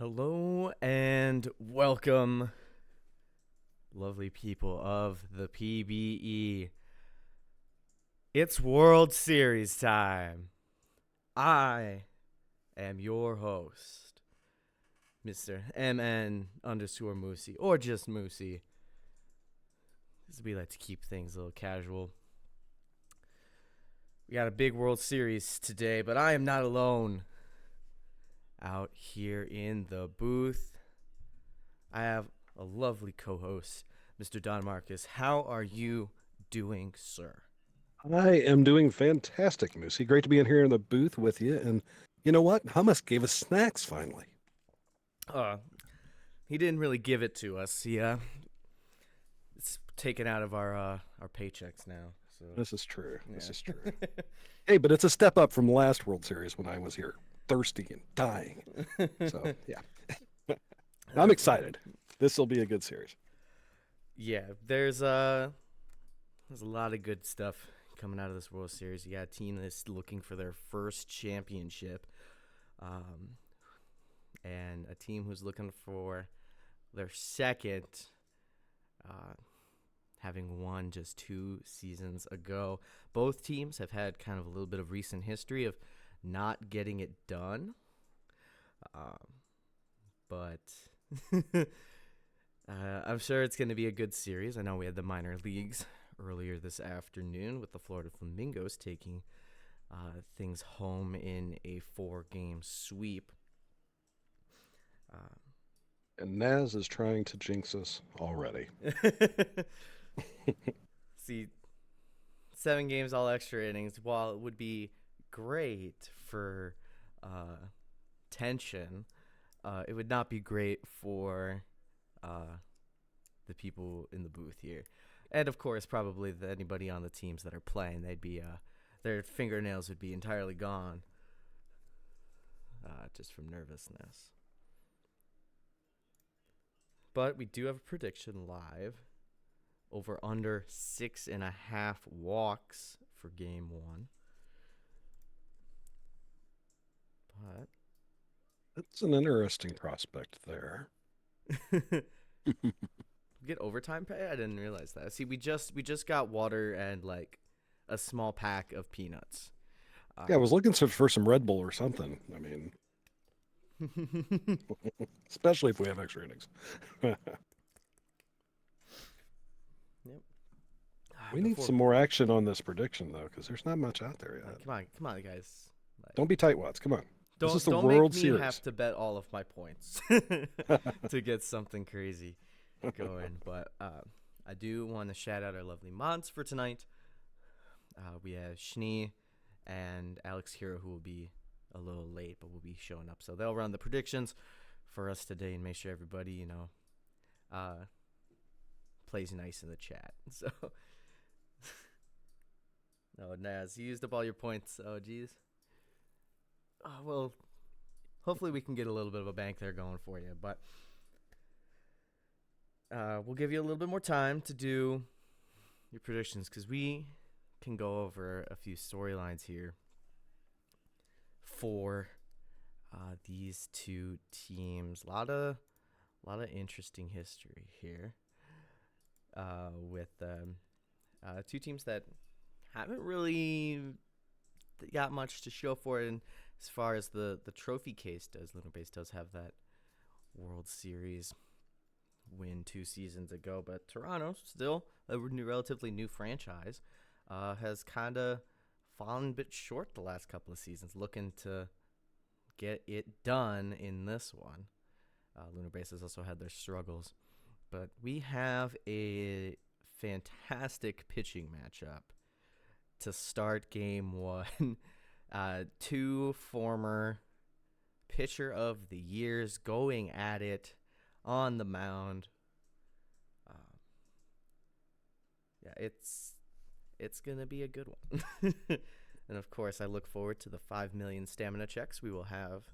Hello and welcome, lovely people of the PBE. It's World Series time. I am your host, Mr. MN underscore Moosey, or just Moosey, as we like to keep things a little casual. We got a big World Series today, but I am not alone. Out here in the booth, I have a lovely co-host, Mr. DonMarcus. How are you doing, sir? I am doing fantastic, Moosey. Great to be in here in the booth with you. And you know what? Hummus gave us snacks finally. Uh, he didn't really give it to us. It's taken out of our paychecks now. So This is true. This is true. yeah. Hey, but it's a step up from last World Series when I was here, thirsty and dying. So, yeah, I'm excited. This will be a good series. Yeah, there's a lot of good stuff coming out of this World Series. You got a team that's looking for their first championship, um, and a team who's looking for their second, uh, having won just 2 seasons ago. Both teams have had kind of a little bit of recent history of not getting it done, but I'm sure it's going to be a good series. I know we had the minor leagues earlier this afternoon with the Florida Flamingos taking things home in a 4-game sweep. And Naz is trying to jinx us already. See, 7 games, all extra innings. While it would be great for tension, it would not be great for the people in the booth here, and of course, probably anybody on the teams that are playing. They'd be their fingernails would be entirely gone, just from nervousness. But we do have a prediction live. Over under 6.5 walks for game one. But That's an interesting prospect there. we get overtime pay? I didn't realize that. See, we just got water and like a small pack of peanuts. Yeah, I was looking for some Red Bull or something. I mean, especially if we have extra innings. Yep. We need Before, some more action on this prediction, though, because there's not much out there yet. come on, guys. Like, Don't be tightwads. Come on. This is the don't make World me have Series. to bet all of my points to get something crazy going. But I do want to shout out our lovely mods for tonight. We have Schnee and Alex Hero, who will be a little late, but will be showing up. So they'll run the predictions for us today and make sure everybody, plays nice in the chat. So, oh, Naz, you used up all your points. Oh, geez. Well, hopefully we can get a little bit of a bank there going for you. But we'll give you a little bit more time to do your predictions because we can go over a few storylines here for these two teams. A lot of interesting history here with two teams that haven't really got much to show for it. And as far as the trophy case does, Lunar Base does have that World Series win 2 seasons ago, but Toronto, still a relatively new franchise, has kind of fallen a bit short the last couple of seasons, looking to get it done in this one. Lunar Base has also had their struggles, but we have a fantastic pitching matchup to start game one. Two former pitcher of the years going at it on the mound. Yeah, it's gonna be a good one. And of course, I look forward to the 5 million stamina checks we will have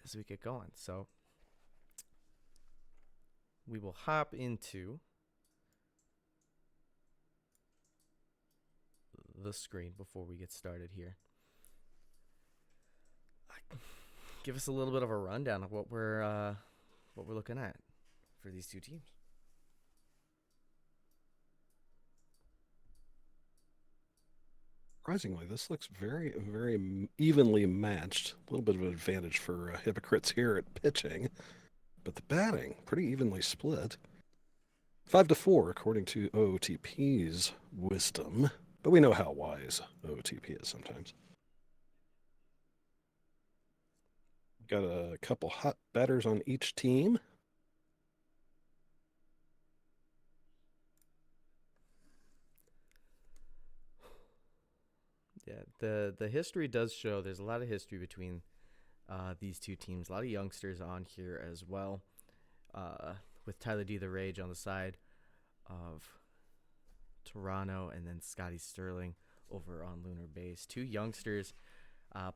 as we get going. So we will hop into the screen before we get started here. give us a little bit of a rundown of what we're looking at for these two teams. Surprisingly, this looks very, very evenly matched. A little bit of an advantage for hypocrites here at pitching, but the batting pretty evenly split. 5-4, according to OOTP's wisdom, but we know how wise OOTP is sometimes. Got a couple hot batters on each team. Yeah, the history does show there's a lot of history between these two teams. A lot of youngsters on here as well, with Tyler D. the Rage on the side of Toronto, and then Scotty Sterling over on Lunar Base. Two youngsters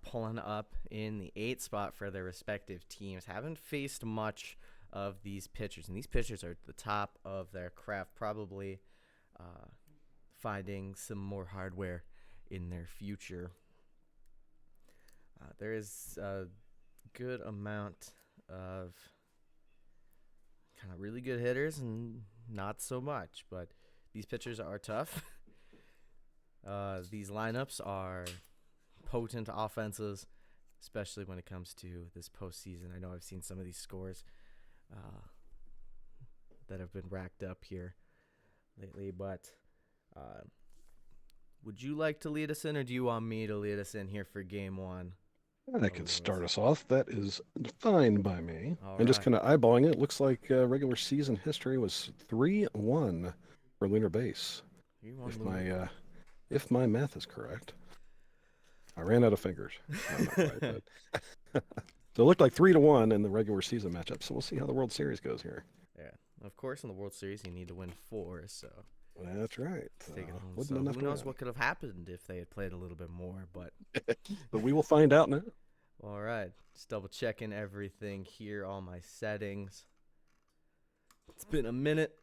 pulling up in the 8th spot for their respective teams. Haven't faced much of these pitchers, and these pitchers are at the top of their craft, probably finding some more hardware in their future. There is a good amount of kind of really good hitters and not so much, but these pitchers are tough. These lineups are potent offenses, especially when it comes to this postseason. I know I've seen some of these scores that have been racked up here lately, but would you like to lead us in, or do you want me to lead us in here for game one? That could start us off. That is fine by me. All And just right. kind of eyeballing it, looks like regular season history was 3-1 for Lunar Base. If my math is correct. I ran out of fingers. No, not quite, but so it looked like 3-1 in the regular season matchup. So we'll see how the World Series goes here. Yeah, of course, in the World Series, you need to win 4, so That's right. take it home. Wouldn't So enough who to knows win. what could have happened if they had played a little bit more, but But we will find out now. all right. Just double checking everything here, all my settings. It's been a minute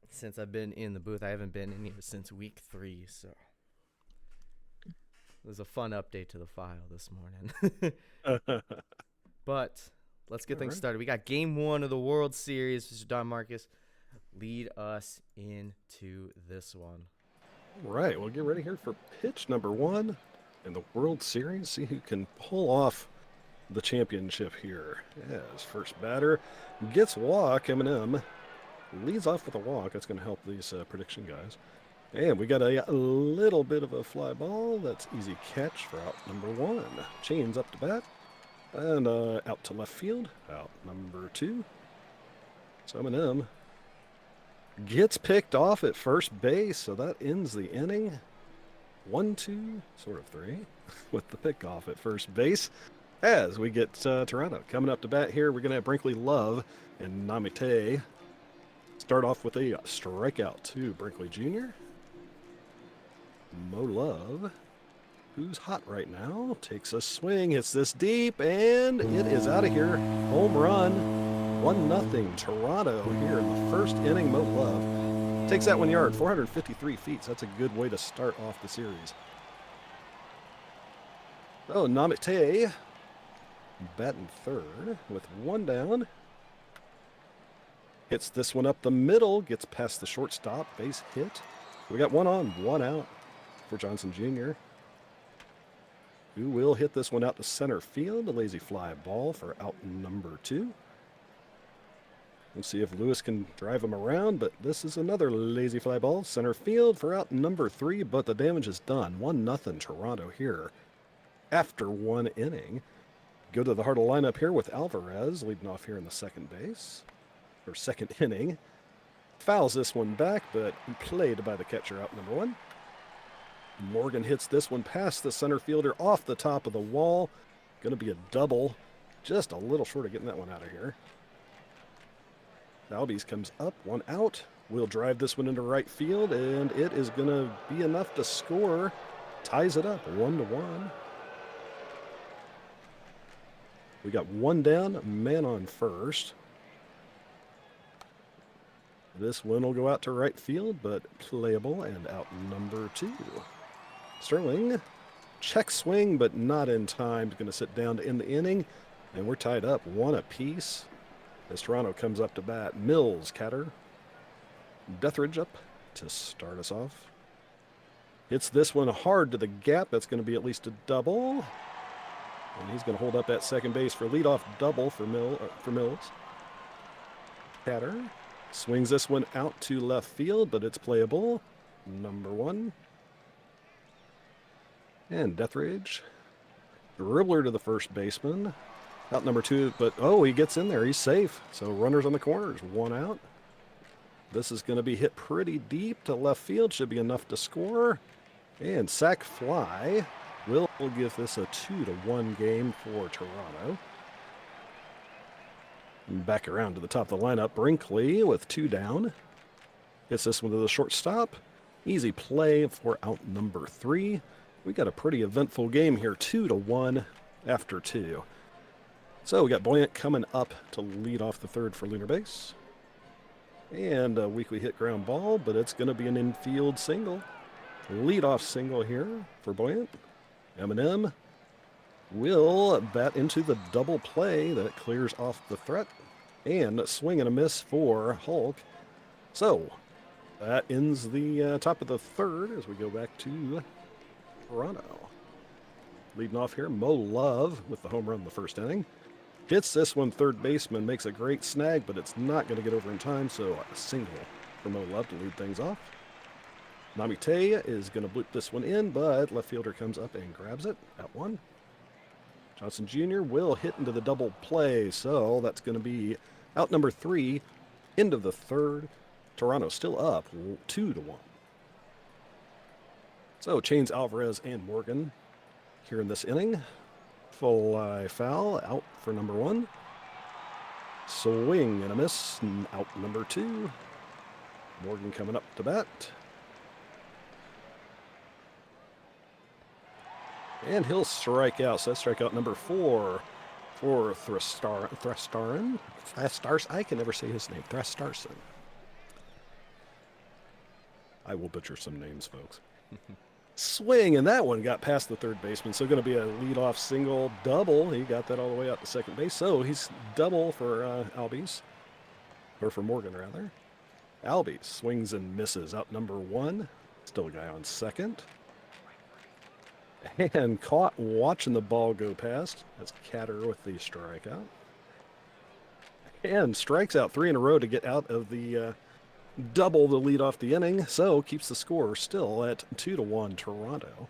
since I've been in the booth. I haven't been in here since week 3, so it was a fun update to the file this morning. But let's get things started. We got game 1 of the World Series. Mr. DonMarcus, lead us into this one. All right, we'll get ready here for pitch number 1 in the World Series. See who can pull off the championship here. As first batter gets walk, Eminem leads off with a walk. That's going to help these prediction guys. And we got a little bit of a fly ball. That's easy catch for out number 1. Chains up to bat. And out to left field. Out number 2. So Eminem gets picked off at first base. So that ends the inning. 1-2, sort of 3, with the pick off at first base. As we get Toronto coming up to bat here, we're going to have Brinkley Love and Namite start off with a strikeout to Brinkley Jr. Mo Love, who's hot right now, takes a swing, hits this deep, and it is out of here. Home run, 1-0 Toronto here in the first inning. Mo Love takes that 1 yard, 453 feet. So that's a good way to start off the series. Oh, Namite batting third with 1 down. Hits this one up the middle, gets past the shortstop, base hit. We got 1 on, 1 out for Johnson Jr., who will hit this one out to center field. A lazy fly ball for out number 2. We'll see if Lewis can drive him around, but this is another lazy fly ball. Center field for out number 3, but the damage is done. 1-0 Toronto here after 1 inning. Go to the heart of the lineup here with Alvarez leading off here in the second base, or second inning. Fouls this one back, but played by the catcher out number 1. Morgan hits this one past the center fielder off the top of the wall. Going to be a double. Just a little short of getting that one out of here. Albies comes up, 1 out. We'll drive this one into right field, and it is going to be enough to score. Ties it up, 1-1. We got 1 down, man on first. This one will go out to right field, but playable and out number 2. Sterling check swing, but not in time. Going to sit down to end the inning, and we're tied up 1 apiece as Toronto comes up to bat. Mills, Catter, Deathridge up to start us off. Hits this one hard to the gap. That's going to be at least a double. And he's going to hold up at second base for leadoff double for Mills. Catter swings this one out to left field, but it's playable. Number 1. And Deathridge. Dribbler to the first baseman. Out number 2, but oh, he gets in there. He's safe. So runners on the corners. 1 out. This is going to be hit pretty deep to left field. Should be enough to score. And sac fly will give this a 2-1 game for Toronto. Back around to the top of the lineup. Brinkley with 2 down. Hits this one to the shortstop. Easy play for out number 3. We got a pretty eventful game here. 2-1 after 2. So we got Buoyant coming up to lead off the third for Lunar Base. And a weakly hit ground ball, but it's going to be an infield single. Leadoff single here for Buoyant. M&M will bat into the double play that clears off the threat. And swing and a miss for Hulk. So that ends the top of the third as we go back to Toronto. Leading off here, Mo Love with the home run in the first inning. Hits this one, third baseman, makes a great snag, but it's not going to get over in time, so a single for Mo Love to lead things off. Namite is going to bloop this one in, but left fielder comes up and grabs it at 1. Johnson Jr. will hit into the double play, so that's going to be out number 3, end of the third. Toronto still up 2-1. So Chains, Alvarez, and Morgan here in this inning. Fly foul out for number 1. Swing and a miss, out number 2. Morgan coming up to bat. And he'll strike out. So that's strikeout number 4 for Thrastarin. I can never say his name. Thrastarson. I will butcher some names, folks. Swing, and that one got past the third baseman. So going to be a leadoff single double. He got that all the way out to second base. So he's double for Albies. Or for Morgan, rather. Albies swings and misses. Out number 1. Still a guy on second. And caught watching the ball go past. That's Catter with the strikeout. And strikes out 3 in a row to get out of the double to lead off the inning. So keeps the score still at 2-1 Toronto.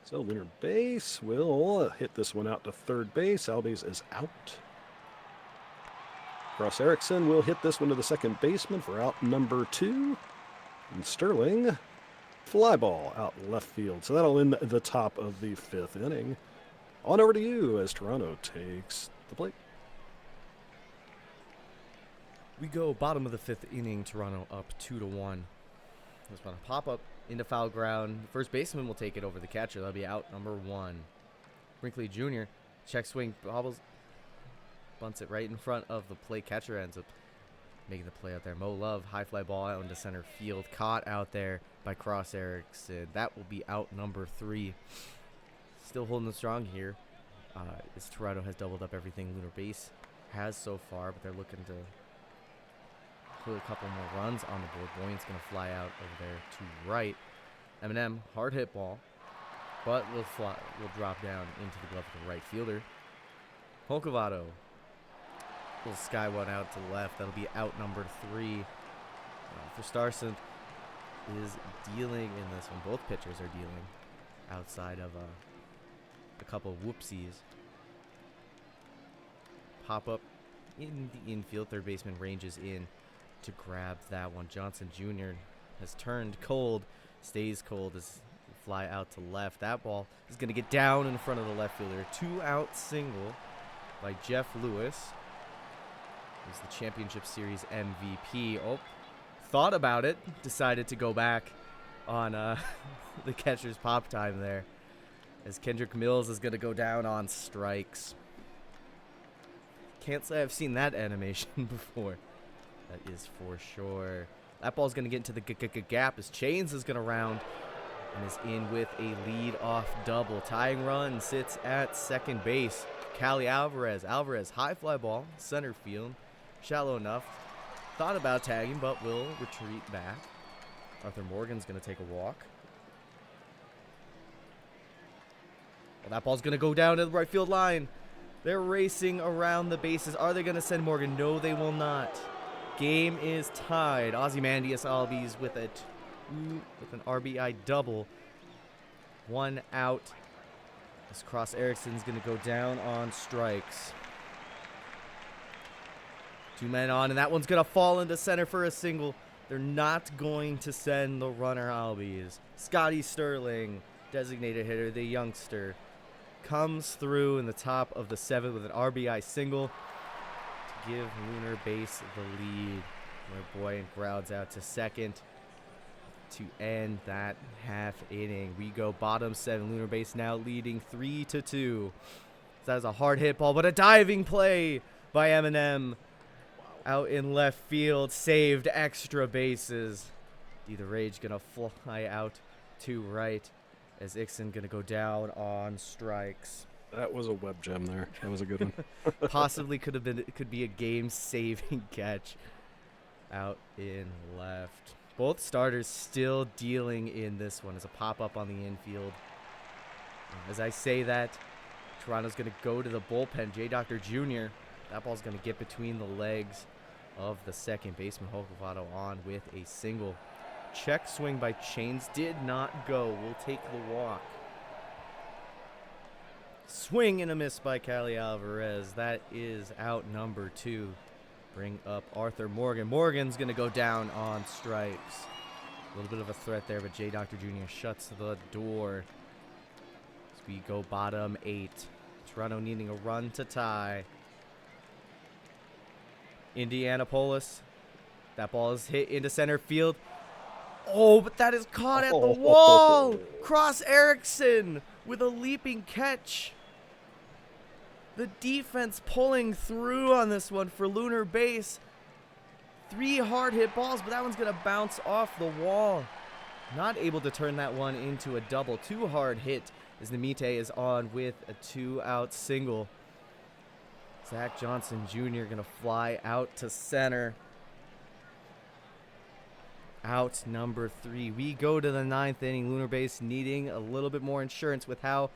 So Lunar Base will hit this one out to third base. Albies is out. Ross Erickson will hit this one to the second baseman for out number 2. And Sterling, fly ball out left field. So that'll end the top of the 5th inning. On over to you as Toronto takes the plate. We go bottom of the 5th inning. Toronto up 2-1. This one pop up into foul ground. First baseman will take it over the catcher. That'll be out number 1. Brinkley Jr. check swing, bobbles, bunts it right in front of the plate. Catcher ends up making the play out there. Mo Love, high fly ball out into center field. Caught out there by Cross Erickson. That will be out number 3. Still holding strong here. As Toronto has doubled up everything Lunar Base has so far, but they're looking to put a couple more runs on the board. Buoyant's going to fly out over there to right. M&M, hard hit ball, but will drop down into the glove of the right fielder. Holcavato will sky one out to left. That'll be out number 3. For Starson is dealing in this one. Both pitchers are dealing outside of a couple of whoopsies. Pop up in the infield. Third baseman ranges in to grab that one. Johnson Jr. has turned cold, stays cold as fly out to left. That ball is going to get down in front of the left fielder. 2-out single by Jeff Lewis. He's the Championship Series MVP. Oh, thought about it. Decided to go back on the catcher's pop time there, as Kendrick Mills is going to go down on strikes. Can't say I've seen that animation before. That is for sure. That ball's going to get into the gap as Chains is going to round and is in with a lead-off double. Tying run sits at second base. Cali Alvarez. Alvarez, high fly ball, center field, shallow enough. Thought about tagging, but will retreat back. Arthur Morgan's going to take a walk. Well, that ball's going to go down to the right field line. They're racing around the bases. Are they going to send Morgan? No, they will not. Game is tied. Ozymandias Albies with an RBI double. 1 out. This Cross Erickson's going to go down on strikes. 2 men on, and that one's going to fall into center for a single. They're not going to send the runner Albies. Scotty Sterling, designated hitter, the youngster, comes through in the top of the 7th with an RBI single to give Lunar Base the lead. Boyant grounds out to second to end that half inning. We go bottom 7. Lunar Base now leading 3-2. That is a hard hit ball, but a diving play by Eminem out in left field, saved extra bases. The Rage gonna fly out to right as Ixon gonna go down on strikes. That was a web gem there. That was a good one. Possibly could be a game-saving catch out in left. Both starters still dealing in this one as a pop-up on the infield. As I say that, Toronto's going to go to the bullpen. J. Doctor Jr., that ball's going to get between the legs of the second baseman. Hokovato on with a single. Check swing by Chains did not go. We'll take the walk. Swing and a miss by Cali Alvarez. That is out number 2. Bring up Arthur Morgan. Morgan's going to go down on strikes. A little bit of a threat there, but J. Doctor Jr. shuts the door. As we go bottom 8. Toronto needing a run to tie. Indianapolis. That ball is hit into center field. Oh, but that is caught at the wall. Cross Erickson with a leaping catch. The defense pulling through on this one for Lunar Base. 3 hard hit balls, but that one's going to bounce off the wall. Not able to turn that one into a double. 2 hard hit as Nemite is on with a 2-out single. Zach Johnson Jr. going to fly out to center. Out number 3. We go to the 9th inning. Lunar Base needing a little bit more insurance with how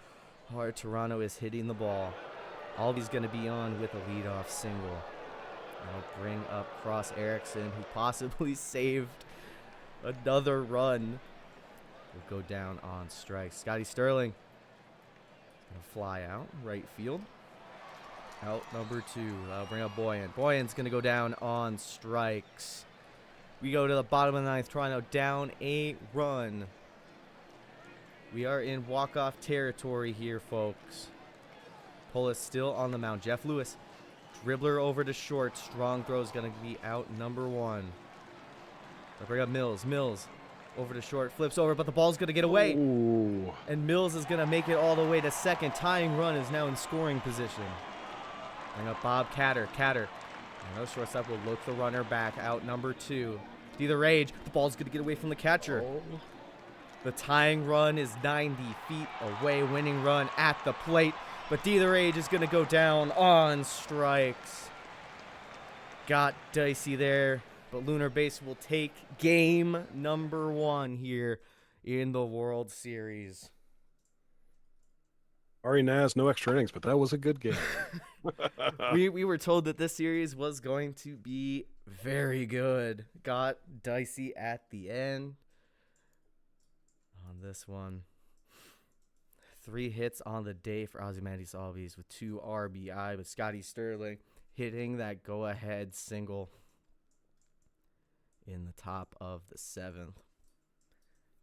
hard Toronto is hitting the ball. Albies going to be on with a leadoff single. I'll bring up Cross Erickson, who possibly saved another run. Will go down on strikes. Scotty Sterling going to fly out right field. Out number 2. I'll bring up Boyant. Boyant's going to go down on strikes. We go to the bottom of the 9th. Toronto down a run. We are in walk-off territory here, folks. Polis still on the mound. Jeff Lewis, dribbler over to short. Strong throw is going to be out number 1. I'll bring up Mills. Mills over to short, flips over, but the ball's going to get away. Ooh. And Mills is going to make it all the way to second. Tying run is now in scoring position. Bring up Bob Catter. Catter. No shortstop will look the runner back. Out number 2. The Rage. The ball's going to get away from the catcher. Oh. The tying run is 90 feet away. Winning run at the plate. But the Rage is going to go down on strikes. Got dicey there. But Lunar Base will take game number 1 here in the World Series. Ari Naz, no extra innings, but that was a good game. We were told that this series was going to be very good. Got dicey at the end on this one. 3 hits on the day for Ozymandias Albies with 2 RBI, with Scotty Sterling hitting that go-ahead single in the top of the 7th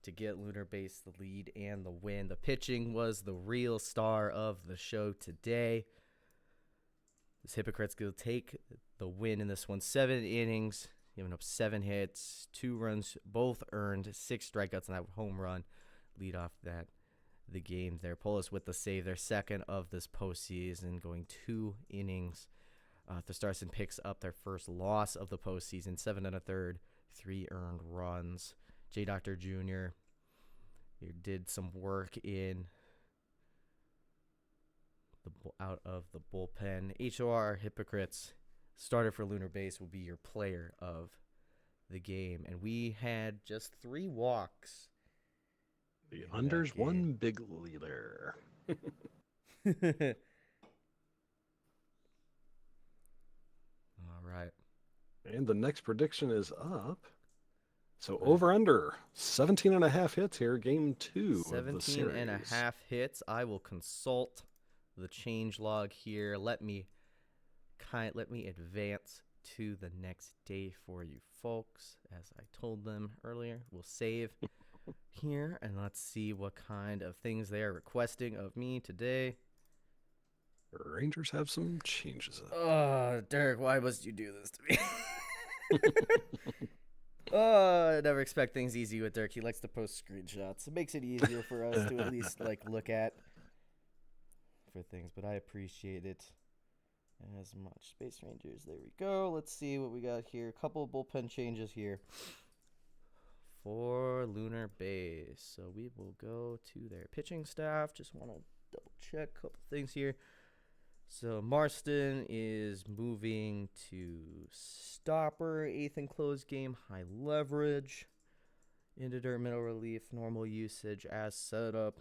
to get Lunar Base the lead and the win. The pitching was the real star of the show today. This Hypocrites will take the win in this one. 7 innings, giving up 7 hits, 2 runs, both earned, 6 strikeouts, and that home run lead off the game there. Polis with the save, their second of this postseason, going 2 innings. Thestarson picks up their first loss of the postseason, 7 1/3, 3 earned runs. J. Doctor Jr. You did some work in out of the bullpen. HOR Hypocrites, starter for Lunar Base, will be your player of the game. And we had just 3 walks. The under's one big leader. All right. And the next prediction is up. So over under 17.5 hits here, game 2 of the series. 17.5 hits. I will consult the change log here. Let me advance to the next day for you folks. As I told them earlier, we'll save here and let's see what kind of things they are requesting of me today. Rangers have some changes up. Derek, why must you do this to me? I never expect things easy with Dirk. He likes to post screenshots. It makes it easier for us to at least look at for things, but I appreciate it as much. Space Rangers, there we go. Let's see what we got here. A couple of bullpen changes here for Lunar Base. So we will go to their pitching staff. Just want to double check a couple things here. So Marston is moving to stopper, 8th and close game, high leverage. Into dirt, middle relief, normal usage as setup.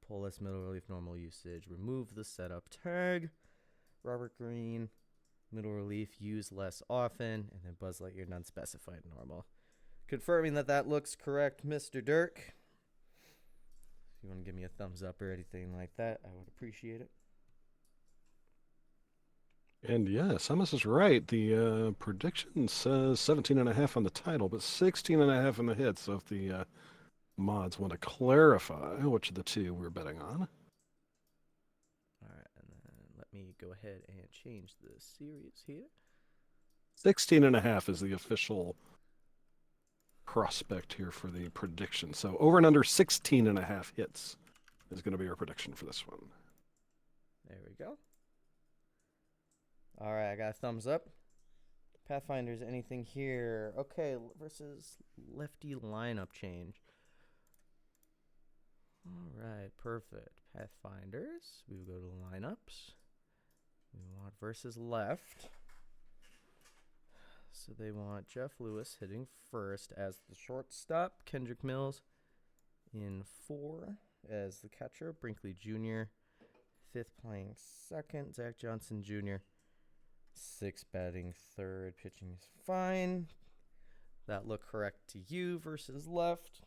Pull less middle relief, normal usage. Remove the setup tag. Robert Green, middle relief, use less often. And then Buzz Lightyear, non-specified normal. Confirming that looks correct, Mr. Dirk. If you want to give me a thumbs up or anything like that, I would appreciate it. And yes, Amos is right. The prediction says 17.5 on the title, but 16.5 on the hit. So if the mods want to clarify which of the two we're betting on. All right, and then let me go ahead and change the series here. 16.5 is the official prospect here for the prediction. So over and under 16.5 hits is going to be our prediction for this one. There we go. All right, I got a thumbs up. Pathfinders, anything here? Okay, versus lefty lineup change. All right, perfect. Pathfinders, we will go to lineups. We want versus left. So they want Jeff Lewis hitting first as the shortstop. Kendrick Mills in 4 as the catcher. Brinkley Jr. 5th playing second. Zach Johnson Jr. 6 batting third. Pitching is fine. That look correct to you versus left,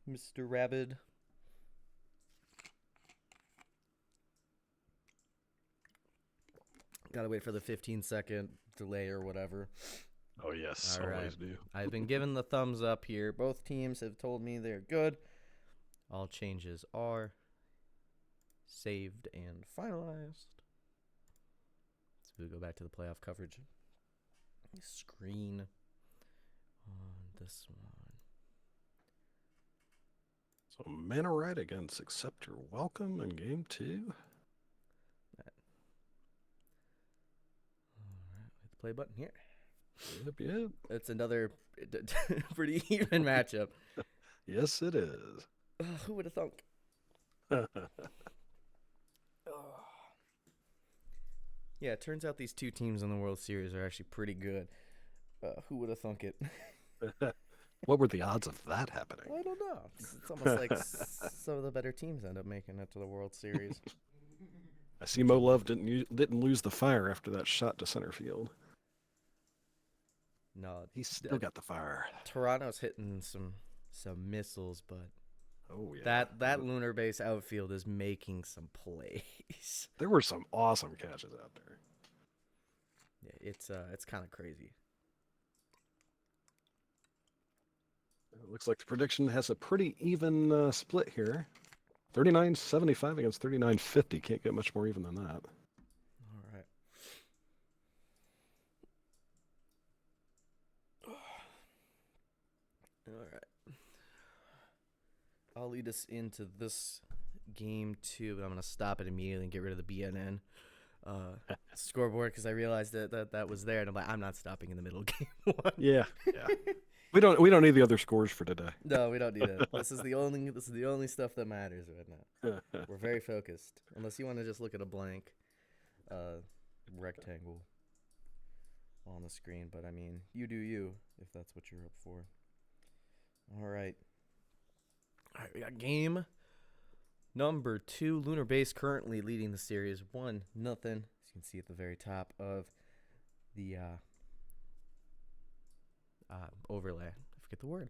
Mr. Rabid. Gotta wait for the 15-second delay or whatever. Oh, yes. All Always right. do. I've been given the thumbs up here. Both teams have told me they're good. All changes are saved and finalized. So we'll go back to the playoff coverage screen on this one. So Mana Right against Accept Your Welcome in game 2. Hit the play button here. Yep. It's another pretty even matchup. Yes, it is. Who would have thunk? Yeah, it turns out these two teams in the World Series are actually pretty good. Who would have thunk it? What were the odds of that happening? I don't know. It's almost like some of the better teams end up making it to the World Series. I see Mo Love didn't lose the fire after that shot to center field. No, He's still got the fire. Toronto's hitting some missiles, but oh yeah, that Lunar Base outfield is making some plays. There were some awesome catches out there. Yeah, it's kind of crazy. It looks like the prediction has a pretty even split here. 39-75 against 39-50. Can't get much more even than that. All right. All right. I'll lead us into this game 2, but I'm going to stop it immediately and get rid of the BNN scoreboard because I realized that was there, and I'm like, I'm not stopping in the middle of game 1. Yeah. We don't need the other scores for today. No, we don't need it. This is the only stuff that matters right now. We're very focused. Unless you want to just look at a blank rectangle on the screen, but I mean, you do you if that's what you're up for. All right. All right, we got game number 2. Lunar Base currently leading the series 1-0. As you can see at the very top of the overlay. I forget the word.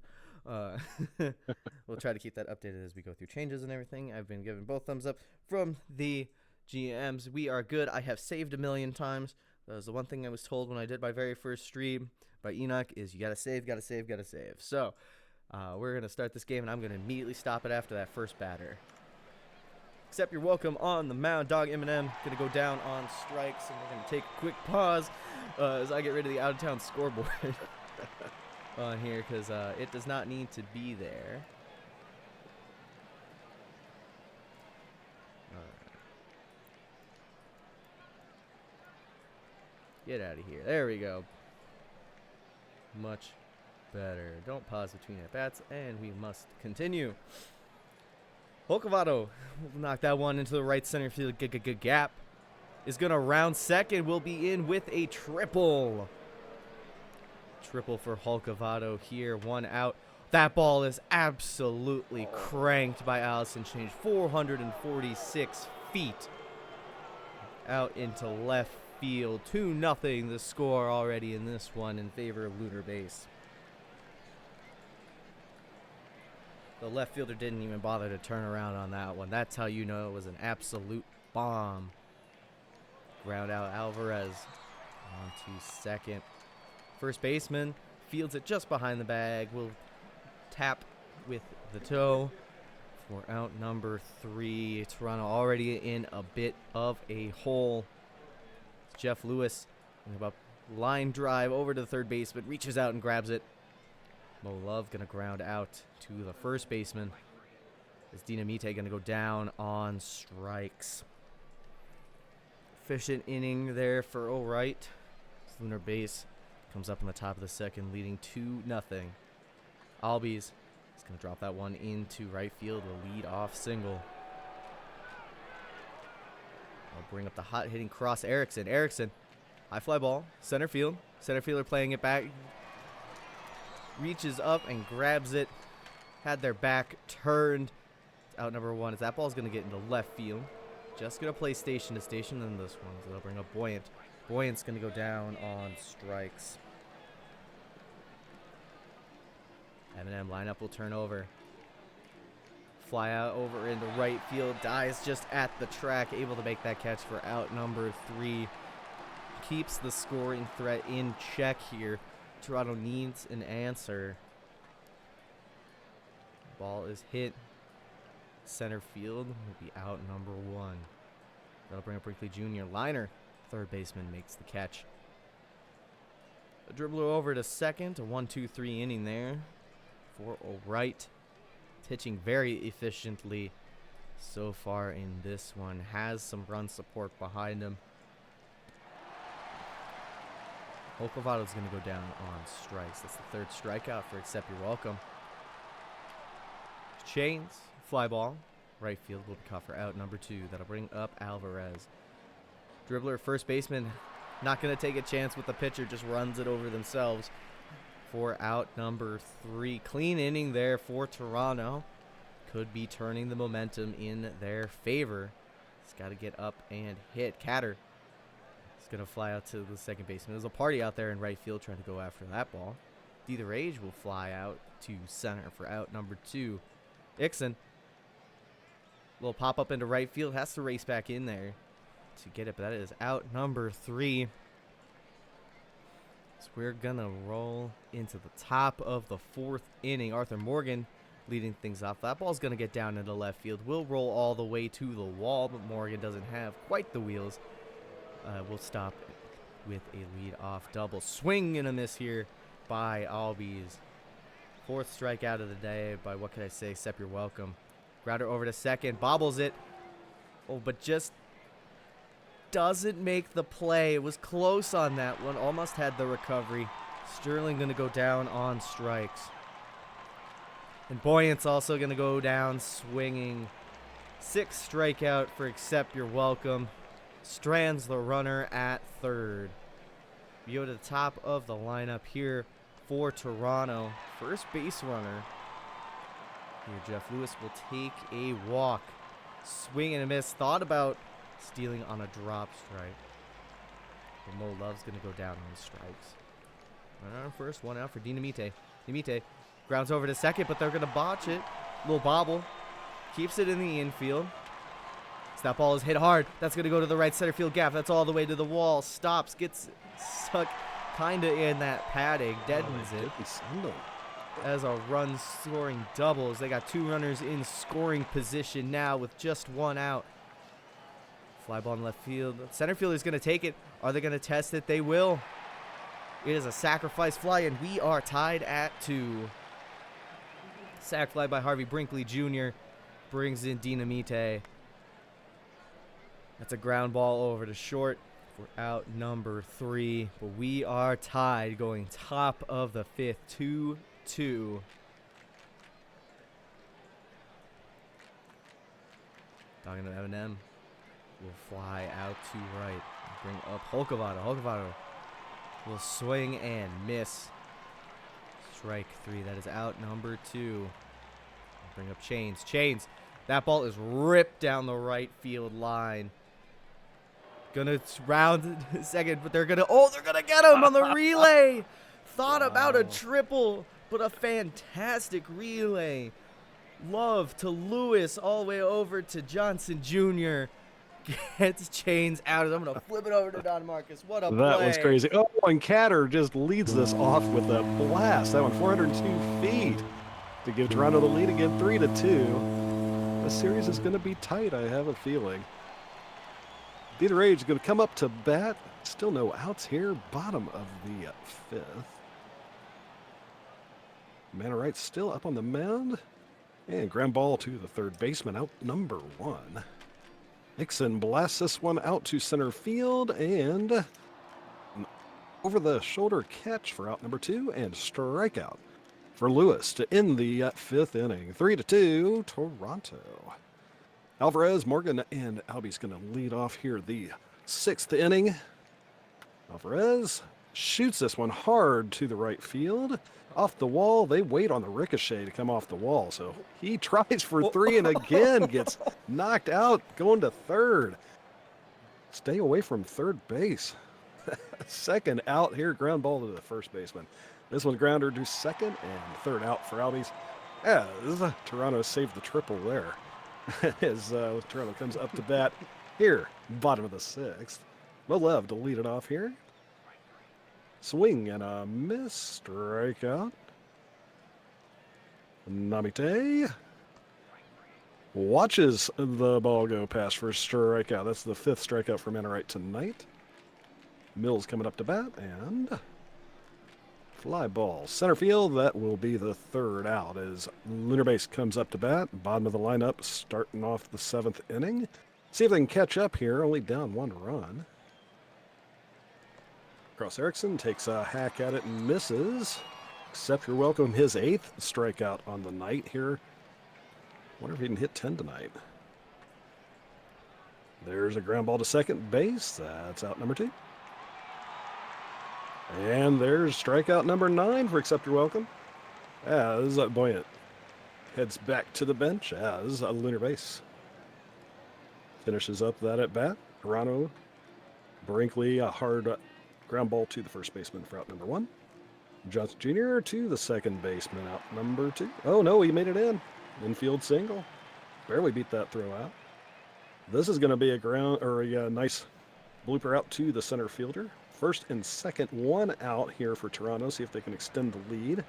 We'll try to keep that updated as we go through changes and everything. I've been given both thumbs up from the GMs. We are good. I have saved a million times. That was the one thing I was told when I did my very first stream by Enoch is you got to save, got to save, got to save. So we're going to start this game, and I'm going to immediately stop it after that first batter. Accept your welcome on the mound. Dog Eminem going to go down on strikes, and we're going to take a quick pause as I get rid of the out-of-town scoreboard on here because it does not need to be there. All right. Get out of here. There we go. Much better. Don't pause between at-bats, and we must continue. Holcavato will knock that one into the right center field gap. Is going to round second. Will be in with a triple. Triple for Holcavato here. 1 out. That ball is absolutely cranked by Allison Change. 446 feet out into left field. 2-0 the score already in this one in favor of Lunar Base. The left fielder didn't even bother to turn around on that one. That's how you know it was an absolute bomb. Ground out Alvarez on to second. First baseman fields it just behind the bag. Will tap with the toe for out number 3. Toronto already in a bit of a hole. Jeff Lewis, about line drive over to the third baseman, reaches out and grabs it. Mo Love going to ground out to the first baseman. Is Dinamite going to go down on strikes? Efficient inning there for O'Wright. Lunar Base comes up in the top of the second, leading 2-0. Albies is going to drop that one into right field, a lead-off single. I'll bring up the hot-hitting cross, Erickson. Erickson, high fly ball, center field. Center fielder playing it back. Reaches up and grabs it. Had their back turned. It's out number 1. As that ball's going to get into left field. Just going to play station to station in this one. So they'll bring up Buoyant. Buoyant's going to go down on strikes. Eminem lineup will turn over. Fly out over into right field. Dies just at the track. Able to make that catch for out number 3. Keeps the scoring threat in check here. Toronto needs an answer. Ball is hit. Center field will be out number 1. That'll bring up Brinkley Jr. Liner. Third baseman makes the catch. A dribbler over to second. A 1-2-3 inning there for O'Wright. Pitching very efficiently so far in this one. Has some run support behind him. Holcavato's going to go down on strikes. That's the third strikeout for Accept Your Welcome. Chains, fly ball. Right field will be caught for out number 2. That'll bring up Alvarez. Dribbler, first baseman, not going to take a chance with the pitcher. Just runs it over themselves for out number 3. Clean inning there for Toronto. Could be turning the momentum in their favor. It's got to get up and hit. Catter is going to fly out to the second baseman. There's a party out there in right field trying to go after that ball. Either Age will fly out to center for out number 2. Ixon, little pop up into right field. Has to race back in there to get it, but that is out number 3. So we're going to roll into the top of the 4th inning. Arthur Morgan leading things off. That ball's going to get down into left field. Will roll all the way to the wall, but Morgan doesn't have quite the wheels. We'll stop with a lead-off double. Swing and a miss here by Albies. 4th strikeout of the day by, what can I say, Accept Your Welcome. Grounder over to second. Bobbles it. Oh, but just doesn't make the play. It was close on that one. Almost had the recovery. Sterling going to go down on strikes. And Boyant's also going to go down swinging. 6th strikeout for Accept You're Welcome. Strands the runner at third. We go to the top of the lineup here for Toronto. First base runner. Here, Jeff Lewis will take a walk. Swing and a miss. Thought about stealing on a drop strike. But Mo Love's going to go down on the strikes. Runner on first, one out for Dinamite. Dinamite grounds over to second, but they're going to botch it. Little bobble. Keeps it in the infield. So that ball is hit hard. That's going to go to the right center field gap. That's all the way to the wall. Stops. Gets stuck kind of in that padding. Deadens it. As a run scoring doubles. They got 2 runners in scoring position now with just 1 out. Fly ball in left field. Center field is going to take it. Are they going to test it? They will. It is a sacrifice fly, and we are tied at 2. Sac fly by Harvey Brinkley Jr. brings in Dinamite. That's a ground ball over to short for out number 3. But we are tied going top of the 5th, 2-2. Talking to Eminem. Will fly out to right. Bring up Holcavado. Holcavado will swing and miss. Strike 3. That is out number 2. Bring up Chains. Chains. That ball is ripped down the right field line. Gonna round second, but they're gonna get him on the relay. Thought about a triple, but a fantastic relay. Love to Lewis all the way over to Johnson Jr. Gets Chains out. I'm gonna flip it over to DonMarcus. What a play. That was crazy. Oh, and Catter just leads this off with a blast. That one 402 feet to give Toronto the lead again, 3-2. The series is gonna be tight, I have a feeling. Peter Rage is going to come up to bat. Still no outs here. Bottom of the 5th. Man of right still up on the mound. And ground ball to the third baseman, out number 1. Nixon blasts this one out to center field. And an over-the-shoulder catch for out number 2. And strikeout for Lewis to end the 5th inning. 3-2, Toronto. Alvarez, Morgan, and Albie's going to lead off here the 6th inning. Alvarez shoots this one hard to the right field. Off the wall. They wait on the ricochet to come off the wall. So he tries for 3 and again gets knocked out going to third. Stay away from third base. Second out here. Ground ball to the first baseman. This one grounder to second and third out for Albie's as Toronto saved the triple there. As Toronto comes up to bat here, bottom of the 6th. Molev to lead it off here. Swing and a miss. Strikeout. Namite watches the ball go past for a strikeout. That's the 5th strikeout for Mannerite tonight. Mills coming up to bat and fly ball. Center field, that will be the 3rd out as Lunar Base comes up to bat. Bottom of the lineup starting off the 7th inning. See if they can catch up here, only down 1 run. Cross Erickson takes a hack at it and misses. Accept You're Welcome, his 8th strikeout on the night here. Wonder if he can hit 10 tonight. There's a ground ball to second base. That's out number 2. And there's strikeout number 9 for Accept You're Welcome as Boyant heads back to the bench as a Lunar Base finishes up that at bat. Toronto, Brinkley, a hard ground ball to the first baseman for out number 1. Johnson Jr. to the second baseman, out number 2. Oh no, he made it in. Infield single. Barely beat that throw out. This is going to be a nice blooper out to the center fielder. First and second, 1 out here for Toronto. See if they can extend the lead.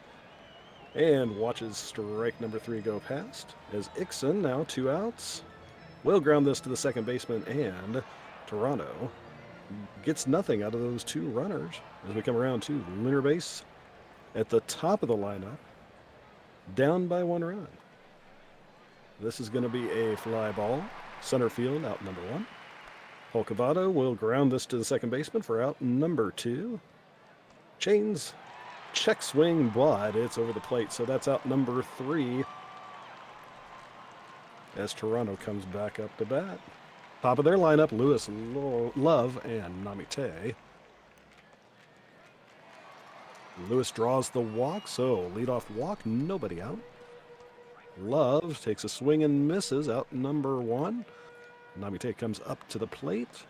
And watches strike number 3 go past. As Ixon, now 2 outs, will ground this to the second baseman. And Toronto gets nothing out of those 2 runners as we come around to Lunar Base at the top of the lineup. Down by 1 run. This is going to be a fly ball. Center field, out number 1. Holcavado will ground this to the second baseman for out number 2. Chains check swing, but it's over the plate. So that's out number 3 as Toronto comes back up to bat. Top of their lineup, Lewis, Love, and Namite. Lewis draws the walk, so leadoff walk, nobody out. Love takes a swing and misses, out number 1. Namite comes up to the plate.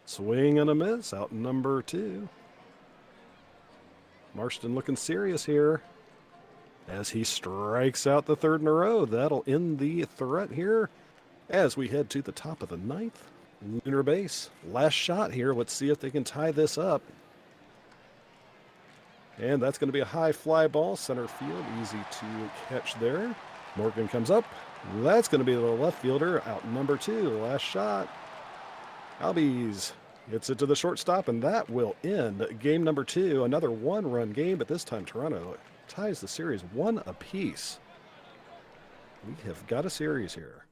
Swing and a miss, out number 2. Marston looking serious here as he strikes out the 3rd in a row. That'll end the threat here as we head to the top of the 9th. Lunar base, last shot here. Let's see if they can tie this up. And that's going to be a high fly ball, center field, easy to catch there. Morgan comes up. That's going to be the left fielder, out number 2, last shot. Albies gets it to the shortstop, and that will end game number 2. Another 1-run game, but this time Toronto ties the series 1 apiece. We have got a series here.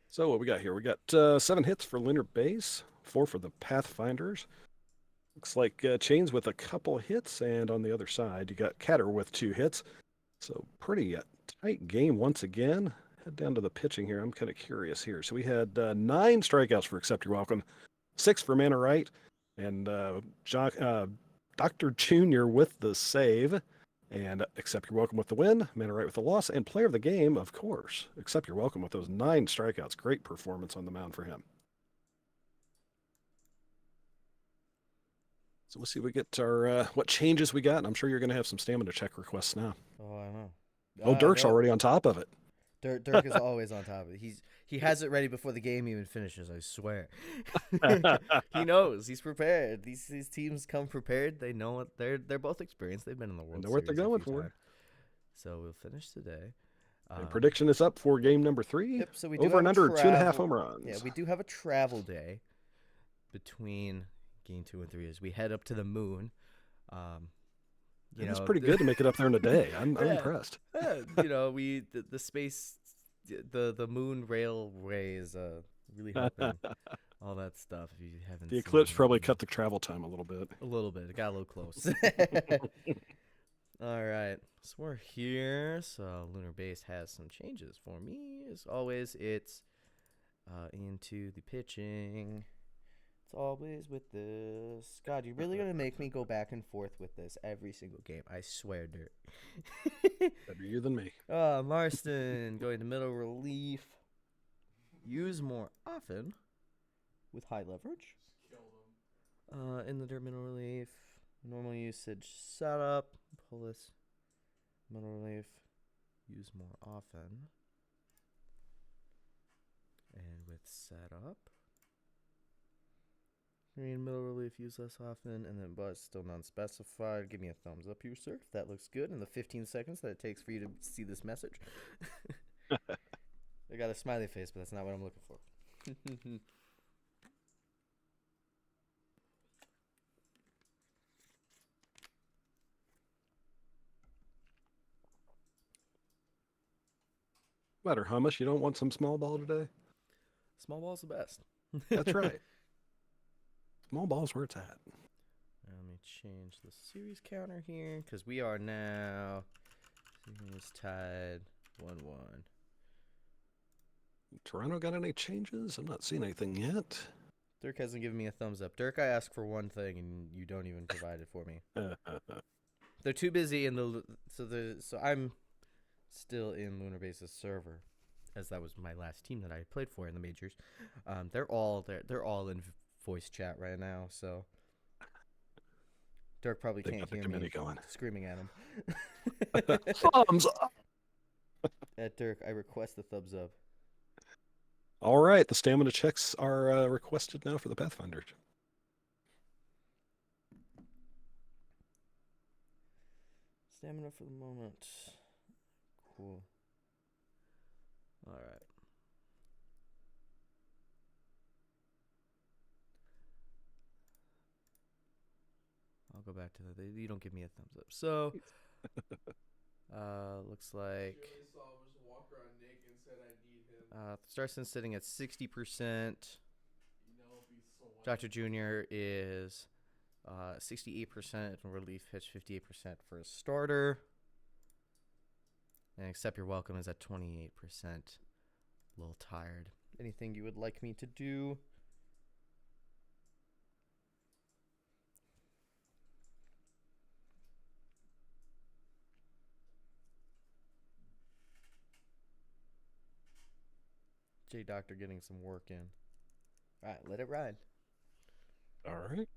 So what we got here? We got 7 hits for Lunar Base, 4 for the Pathfinders. Looks like Chains with a couple hits, and on the other side, you got Catter with 2 hits. So pretty tight game once again. Head down to the pitching here. I'm kind of curious here. So we had 9 strikeouts for Accept Your Welcome, 6 for Manor Right, and Dr. Jr. with the save, and Accept Your Welcome with the win, Manor Right with the loss, and player of the game, of course, Accept Your Welcome with those 9 strikeouts. Great performance on the mound for him. So we'll see if we get our what changes we got. And I'm sure you're going to have some stamina check requests now. Oh, I know. Oh, Dirk's already on top of it. Dirk is always on top of it. He has it ready before the game even finishes. I swear. He knows. He's prepared. These teams come prepared. They know what they're both experienced. They've been in the World Series. They know what they're going for. Times. So we'll finish today. And prediction is up for game number 3. Yep. So we over and under 2.5 home runs. Yeah, we do have a travel day between game 2 and 3 as we head up to the moon. It's pretty good to make it up there in a day. I'm impressed. The space, the moon railway is really helping all that stuff. If you haven't, the eclipse probably cut the travel time a little bit. A little bit. It got a little close. All right, so we're here. So Lunar Base has some changes for me. As always, it's into the pitching. It's always with this. God, you're really going to make me go back and forth with this every single game. I swear, Dirk. Better you than me. Marston going to middle relief. Use more often with high leverage. In the dirt middle relief. Normal usage setup. Pull this middle relief. Use more often. And with setup. Green middle relief, use less often, and then but still non-specified. Give me a thumbs up here, sir, if that looks good in the 15 seconds that it takes for you to see this message. I got a smiley face, but that's not what I'm looking for. Matter hummus, you don't want some small ball today? Small ball's the best. That's right. Small ball's where it's at. Let me change the series counter here because we are now series tied 1-1. Toronto got any changes? I'm not seeing anything yet. Dirk hasn't given me a thumbs up. Dirk, I asked for one thing and you don't even provide it for me. They're too busy in so I'm still in Lunar Base's server, as that was my last team that I played for in the majors. They're all in voice chat right now, so Dirk probably can't hear me screaming at him. Thumbs up. At Dirk, I request the thumbs up. All right, the stamina checks are requested now for the Pathfinders. Stamina for the moment. Cool. All right. I'll go back to that. You don't give me a thumbs up. So, looks like Starson's sitting at 60%. Dr. Jr. is 68% relief pitch, 58% for a starter. And accept your welcome is at 28%. A little tired. Anything you would like me to do? J Doctor getting some work in. All right, let it ride. All right.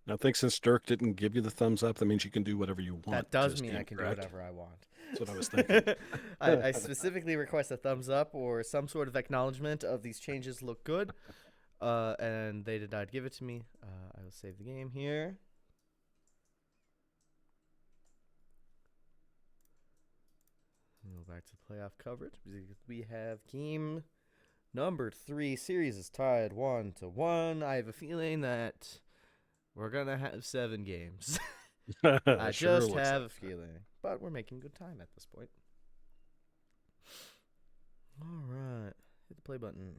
Now, I think since Dirk didn't give you the thumbs up, that means you can do whatever you want. That does mean I can do whatever I want. That's what I was thinking. I specifically request a thumbs up or some sort of acknowledgement of these changes look good. And they did not give it to me. I will save the game here. Go back to playoff coverage. We have game number 3. Series is tied 1-1. I have a feeling that we're going to have 7 games. I just have a feeling. But we're making good time at this point. All right. Hit the play button.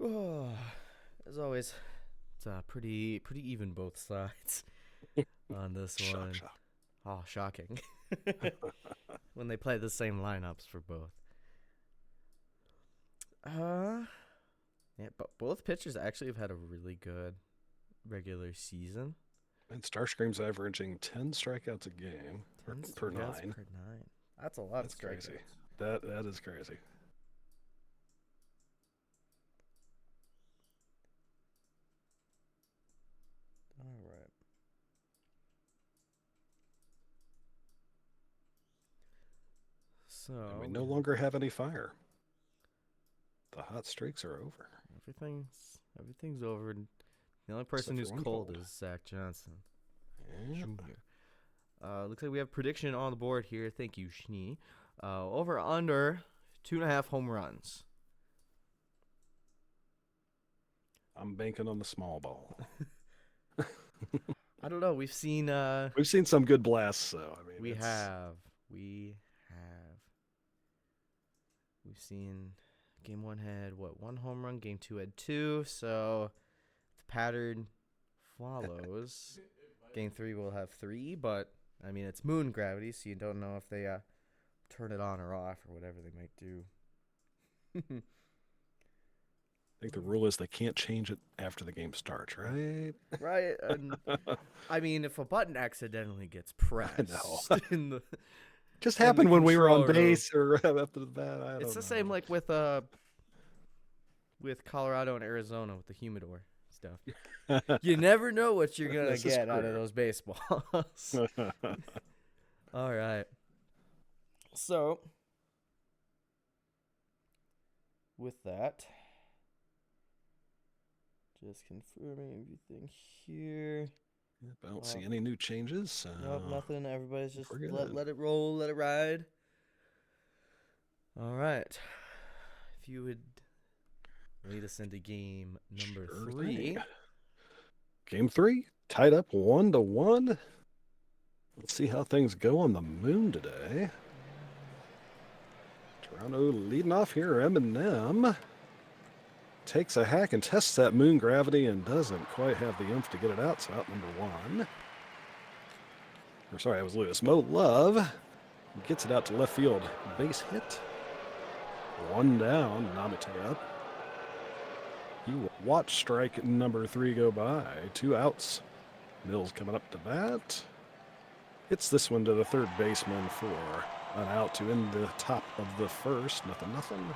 Oh, as always, it's pretty even both sides on this one. Shock. Oh, shocking. When they play the same lineups for both. Yeah, but both pitchers actually have had a really good regular season. And Starscream's averaging 10 strikeouts a game per 9. That's a lot That's of strikeouts. crazy. That is crazy. All right. So And we no longer have any fire. The hot streaks are over. Everything's over. The only person who's cold is Zach Johnson. Yep. Jr. Looks like we have prediction on the board here. Thank you, Schnee. Over under 2.5 home runs. I'm banking on the small ball. I don't know. We've seen some good blasts, so I mean we've seen game 1 had 1 home run, game 2 had 2, so the pattern follows. Game 3 will have 3, but I mean it's moon gravity, so you don't know if they turn it on or off or whatever they might do. I think the rule is they can't change it after the game starts, right? Right. And, I mean, if a button accidentally gets pressed, in the, just happened when we were on base or after the bat. It's the same like with Colorado and Arizona with the humidor stuff. You never know what you're gonna get out of those baseballs. All right. So, with that, just confirming everything here. Yep, I don't see any new changes. Nope, nothing. Everybody's just let it roll, let it ride. All right. If you would lead us into game number 3. Game 3, tied up 1-1. Let's see how things go on the moon today. Toronto leading off here. Eminem takes a hack and tests that moon gravity and doesn't quite have the oomph to get it out. So out number 1. Or sorry, I was Lewis. Mo Love gets it out to left field. Base hit. 1 down. Namate up. You watch strike number 3 go by. 2 outs. Mills coming up to bat. Hits this one to the third baseman for an out to end the top of the first. 0-0.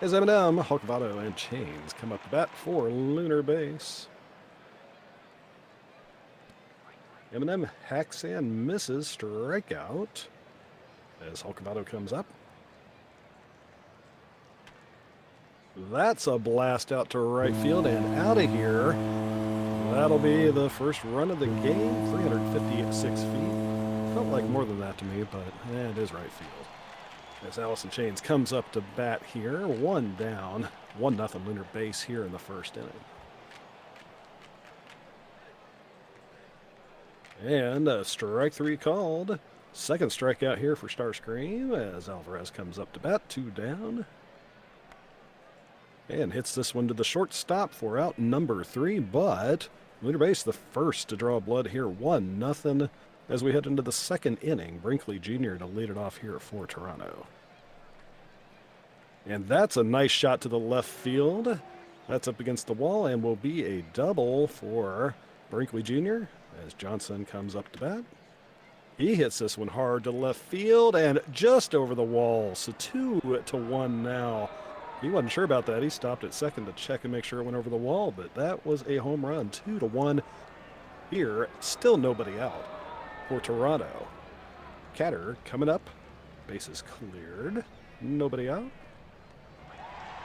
As Eminem, Hulkvado, and Chains come up to bat for Lunar Base. Eminem hacks and misses, strikeout as Hulkvado comes up. That's a blast out to right field and out of here. That'll be the first run of the game, 356 feet. Felt like more than that to me, but it is right field. As Allison Chains comes up to bat here, 1 down, 1-0 Lunar Base here in the first inning. And a strike 3 called. Second strikeout here for Starscream as Alvarez comes up to bat, 2 down. And hits this one to the shortstop for out number 3, but Lunar Base the first to draw blood here, 1-0 as we head into the second inning. Brinkley Jr. to lead it off here for Toronto. And that's a nice shot to the left field. That's up against the wall and will be a double for Brinkley Jr. as Johnson comes up to bat. He hits this one hard to left field and just over the wall. So 2-1 now. He wasn't sure about that. He stopped at second to check and make sure it went over the wall, but that was a home run. 2-1 here. Still nobody out for Toronto. Catter coming up. Bases cleared. Nobody out.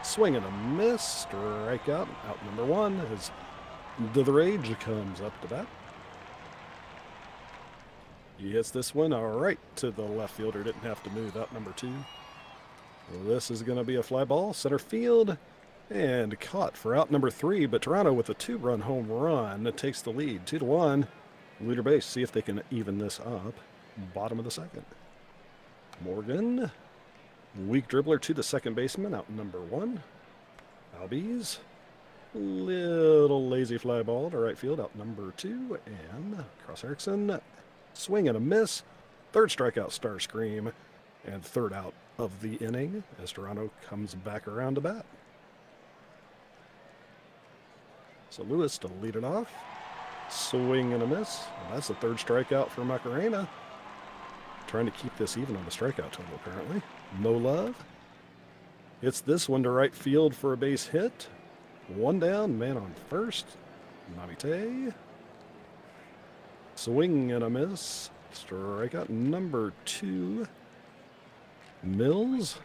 Swing and a miss. Strikeout. Out number 1 as the Rage comes up to bat. He hits this one right to the left fielder. Didn't have to move. Out number 2. This is going to be a fly ball. Center field. And caught for out number 3. But Toronto with a 2-run home run takes the lead. 2-1. Leader base. See if they can even this up. Bottom of the second. Morgan. Weak dribbler to the second baseman. Out number 1. Albies. Little lazy fly ball to right field. Out number 2. And Cross Erickson. Swing and a miss. Third strikeout, Starscream. And third out of the inning as Toronto comes back around to bat. So Lewis to lead it off. Swing and a miss. And that's the third strikeout for Macarena. Trying to keep this even on the strikeout total, apparently. No love. Hits this one to right field for a base hit. 1 down, man on first. Nabite. Swing and a miss. Strikeout number 2. Mills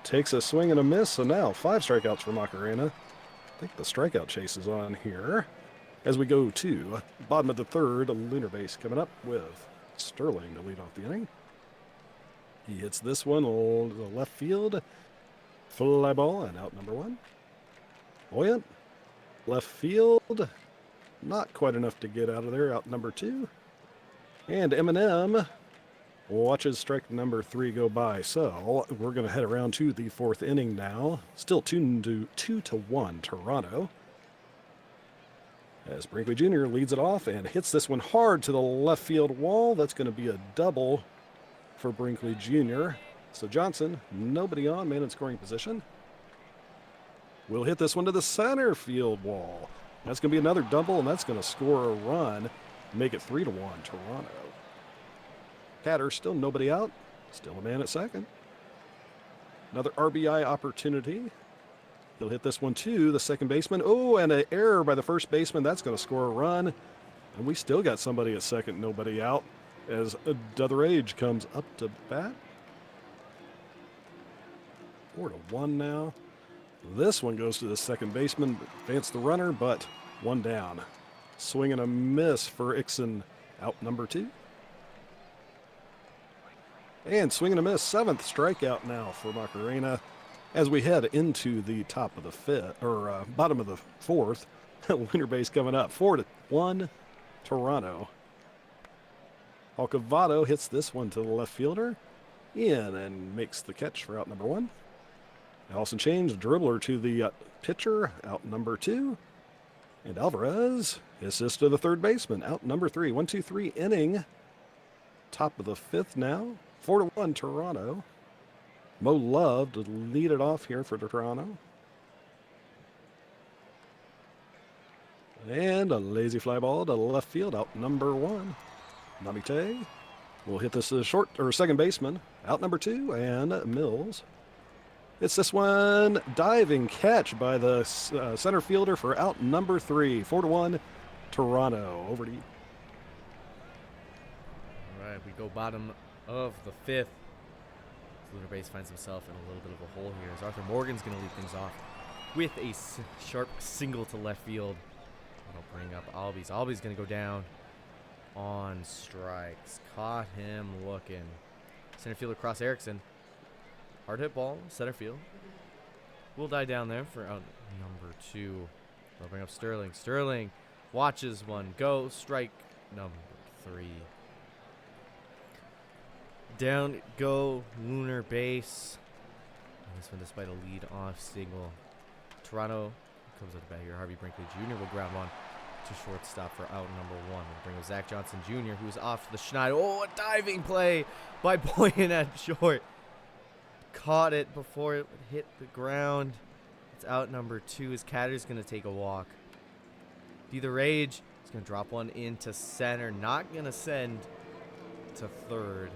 takes a swing and a miss. So now 5 strikeouts for Macarena. I think the strikeout chase is on here. As we go to bottom of the third, Lunar Base coming up with Sterling to lead off the inning. He hits this one to the left field. Fly ball and out number 1. Buoyant. Left field. Not quite enough to get out of there. Out number 2. And Eminem watches strike number 3 go by. So we're going to head around to the 4th inning now. Still 2-1 Toronto. As Brinkley Jr. leads it off and hits this one hard to the left field wall. That's going to be a double for Brinkley Jr. So Johnson, nobody on, man in scoring position. We'll hit this one to the center field wall. That's going to be another double, and that's going to score a run. Make it 3-1 Toronto. Catter, still nobody out. Still a man at second. Another RBI opportunity. He'll hit this one to the second baseman. Oh, and an error by the first baseman. That's going to score a run. And we still got somebody at second, nobody out, as Other Age comes up to bat. 4-1 now. This one goes to the second baseman. Advance the runner, but 1 down. Swing and a miss for Ixon. Out number 2. And swing and a miss. 7th strikeout now for Macarena. As we head into the top of the 5th, or bottom of the 4th, Lunar Base coming up. 4-1 Toronto. Alcavado hits this one to the left fielder. In and makes the catch for out number 1. Allison Chains, dribbler to the pitcher, out number 2. And Alvarez assists to the third baseman, out number 3. 1-2-3 inning. Top of the 5th now. 4-1 Toronto. Mo Love to lead it off here for Toronto. And a lazy fly ball to left field, out number 1. Nabite will hit this short or second baseman, out number 2, and Mills. It's this one, diving catch by the center fielder for out number 3. 4-1 Toronto. Over to you. All right, we go bottom of the 5th. Lunar Base finds himself in a little bit of a hole here as Arthur Morgan's going to lead things off with a sharp single to left field. That'll bring up Albies. Albies going to go down on strikes. Caught him looking. Center fielder Cross Erickson. Hard hit ball, center field. We'll die down there for out number 2. They'll bring up Sterling. Sterling watches one go. Strike number 3. Down go Lunar Base. And this one despite a lead off single. Toronto comes at the bat here. Harvey Brinkley Jr. will ground one to shortstop for out number 1. We'll bring up Zach Johnson Jr., who's off to the Schneider. Oh, a diving play by Boyan at short. Caught it before it would hit the ground. It's out number 2 as Catter's going to take a walk. Be the Rage. He's going to drop one into center. Not going to send to third.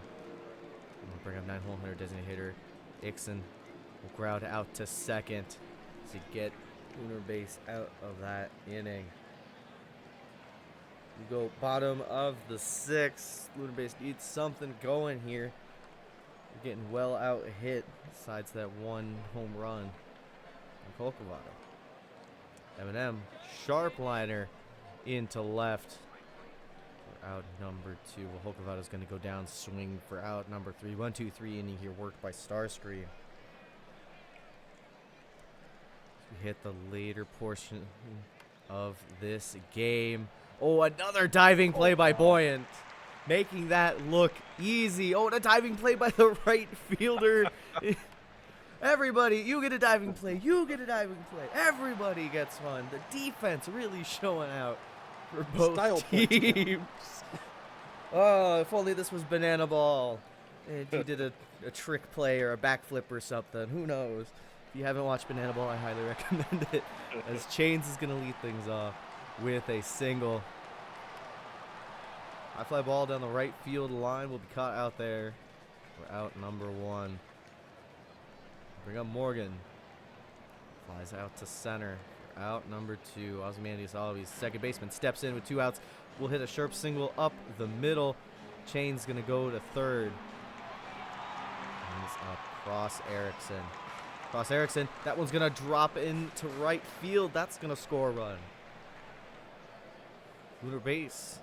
I'm going to bring up 9-hole hitter, designated hitter. Ixon will ground out to second to get Lunar Base out of that inning. We go bottom of the 6th. Lunar Base needs something going here. We're getting well out hit besides that one home run from Colcovado. Eminem, sharp liner into left for out number 2. Well, Colcovado's going to go down, swing for out number 3. 1-2-3 inning here, worked by Starscream. We hit the later portion of this game. Oh, another diving play by Boyant, making that look easy. Oh, and a diving play by the right fielder. Everybody, you get a diving play. You get a diving play. Everybody gets one. The defense really showing out for both Style teams. Oh, if only this was Banana Ball. And you did a trick play or a backflip or something. Who knows? If you haven't watched Banana Ball, I highly recommend it, as Chains is going to lead things off with a single. High fly ball down the right field line will be caught out there. We're out number 1. Bring up Morgan. Flies out to center. We're out number 2. Ozymandias always second baseman steps in with 2 outs. We'll hit a sharp single up the middle. Chain's going to go to third. Chains up. Cross Erickson. Cross Erickson. That one's going to drop into right field. That's going to score a run. Lunar Base.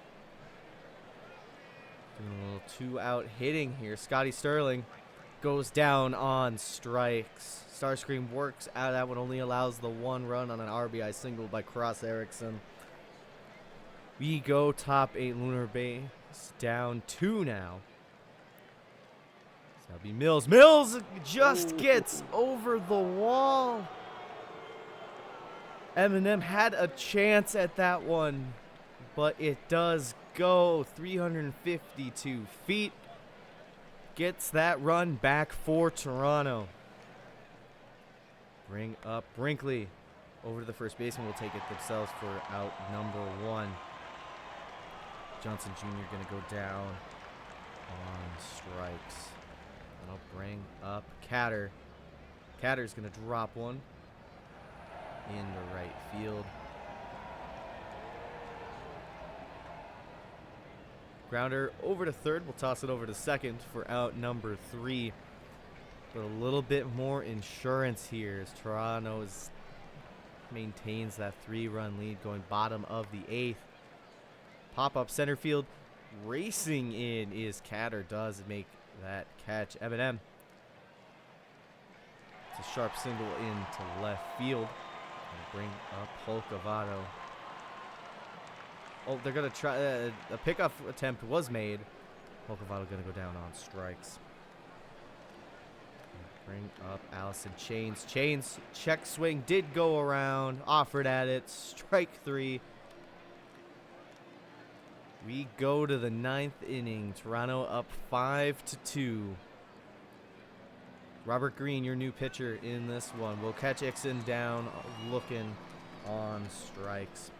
Doing a little 2-out hitting here. Scotty Sterling goes down on strikes. Starscream works out of that one. Only allows the 1 run on an RBI single by Cross Erickson. We go top 8 Lunar Base. Down 2 now. That'll be Mills. Mills just gets over the wall. Eminem had a chance at that one, but it does go 352 feet. Gets that run back for Toronto. Bring up Brinkley. Over to the first baseman. Will take it themselves for out number 1. Johnson Jr. going to go down on strikes. And I'll bring up Catter. Catter's going to drop one into right field. Grounder over to third. We'll toss it over to second for out number 3. But a little bit more insurance here as Toronto maintains that 3-run lead going bottom of the 8th. Pop up center field. Racing in is Catter. Does make that catch. Eminem. It's a sharp single into left field. And bring up Colcovado. Oh, they're going to try. A pickoff attempt was made. Colcovado going to go down on strikes. Bring up Allison Chains. Chains check swing did go around. Offered at it. Strike 3. We go to the 9th inning. Toronto up 5-2. Robert Green, your new pitcher in this one. Will catch Ixon down, looking on strikes.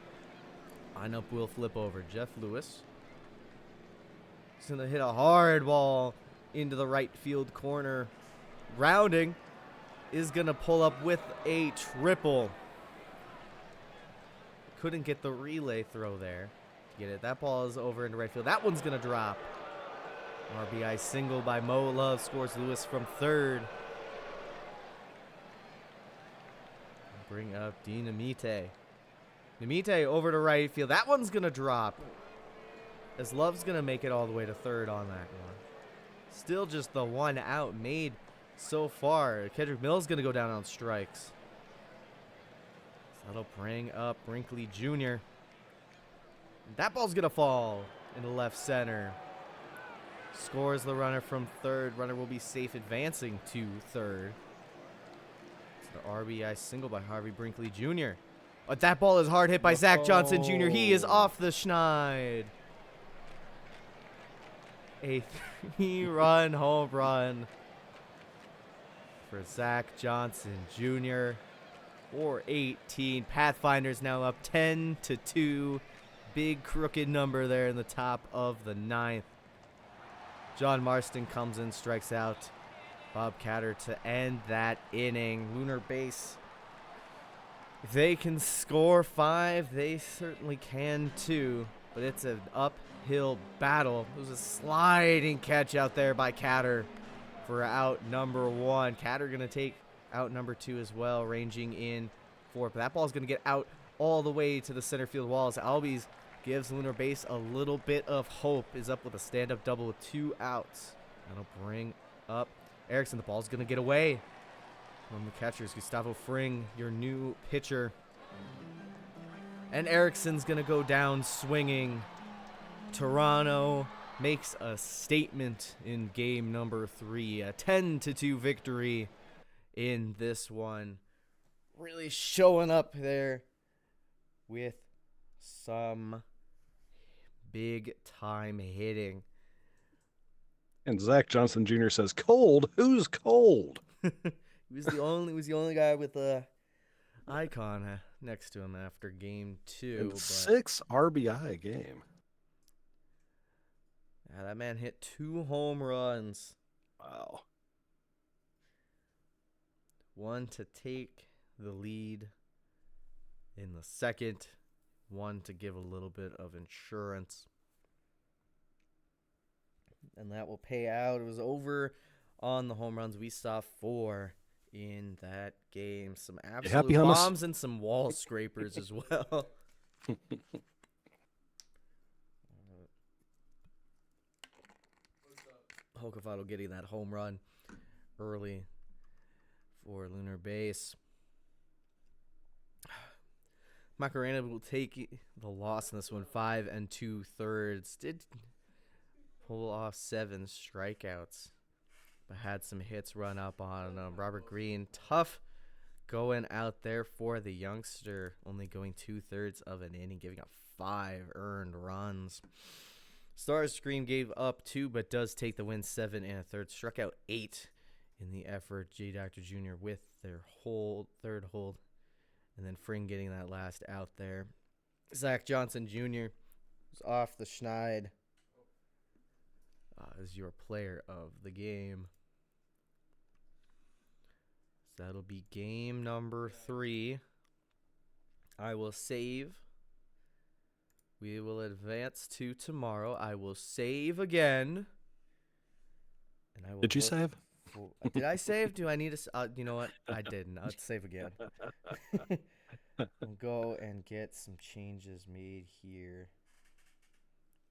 Lineup will flip over. Jeff Lewis. He's going to hit a hard ball into the right field corner. Rounding is going to pull up with a triple. Couldn't get the relay throw there. Get it. That ball is over into right field. That one's going to drop. RBI single by Mo Love scores Lewis from third. Bring up Dinamite. Namite over to right field. That one's going to drop. As Love's going to make it all the way to third on that one. Still just the 1 out made so far. Kendrick Mills going to go down on strikes. So that'll bring up Brinkley Jr. That ball's going to fall into left center. Scores the runner from third. Runner will be safe advancing to third. So RBI single by Harvey Brinkley Jr. But that ball is hard hit by Zach Johnson Jr. He is off the schneid. A 3-run home run for Zach Johnson Jr. 4-18. Pathfinder's now up 10-2. Big crooked number there in the top of the 9th. John Marston comes in, strikes out Bob Catter to end that inning. Lunar Base, if they can score 5, they certainly can too. But it's an uphill battle. It was a sliding catch out there by Catter for out number 1. Catter going to take out number 2 as well, ranging in 4. But that ball's going to get out all the way to the center field wall as Albies gives Lunar Base a little bit of hope. Is up with a stand-up double with 2 outs. That'll bring up Erickson. The ball's going to get away from the catchers. Gustavo Fring, your new pitcher. And Erickson's going to go down swinging. Toronto makes a statement in game number 3. A 10-2 victory in this one. Really showing up there with some big time hitting. And Zach Johnson Jr. says, "Cold? Who's cold?" He was the only guy with a icon next to him after game 2. 6 RBI game. Yeah, that man hit 2 home runs. Wow. 1 to take the lead in the second. 1 to give a little bit of insurance. And that will pay out. It was over on the home runs. We saw 4 in that game. Some absolute bombs and some wall scrapers as well. Hokovato getting that home run early for Lunar Base. Macarena will take the loss in this one, 5 2/3. Did pull off 7 strikeouts, but had some hits run up on Robert Green. Tough going out there for the youngster, only going 2/3 of an inning, giving up 5 earned runs. Stars Scream gave up 2, but does take the win, 7 1/3. Struck out 8 in the effort. J. Dr. Jr. with their third hold. And then Fring getting that last out there. Zach Johnson Jr. was off the schneid as your player of the game. So that'll be game number 3. I will save. We will advance to tomorrow. I will save again. And I will Did you save? Did I save? Do I need to? You know what? I didn't. I'll save again. We'll go and get some changes made here.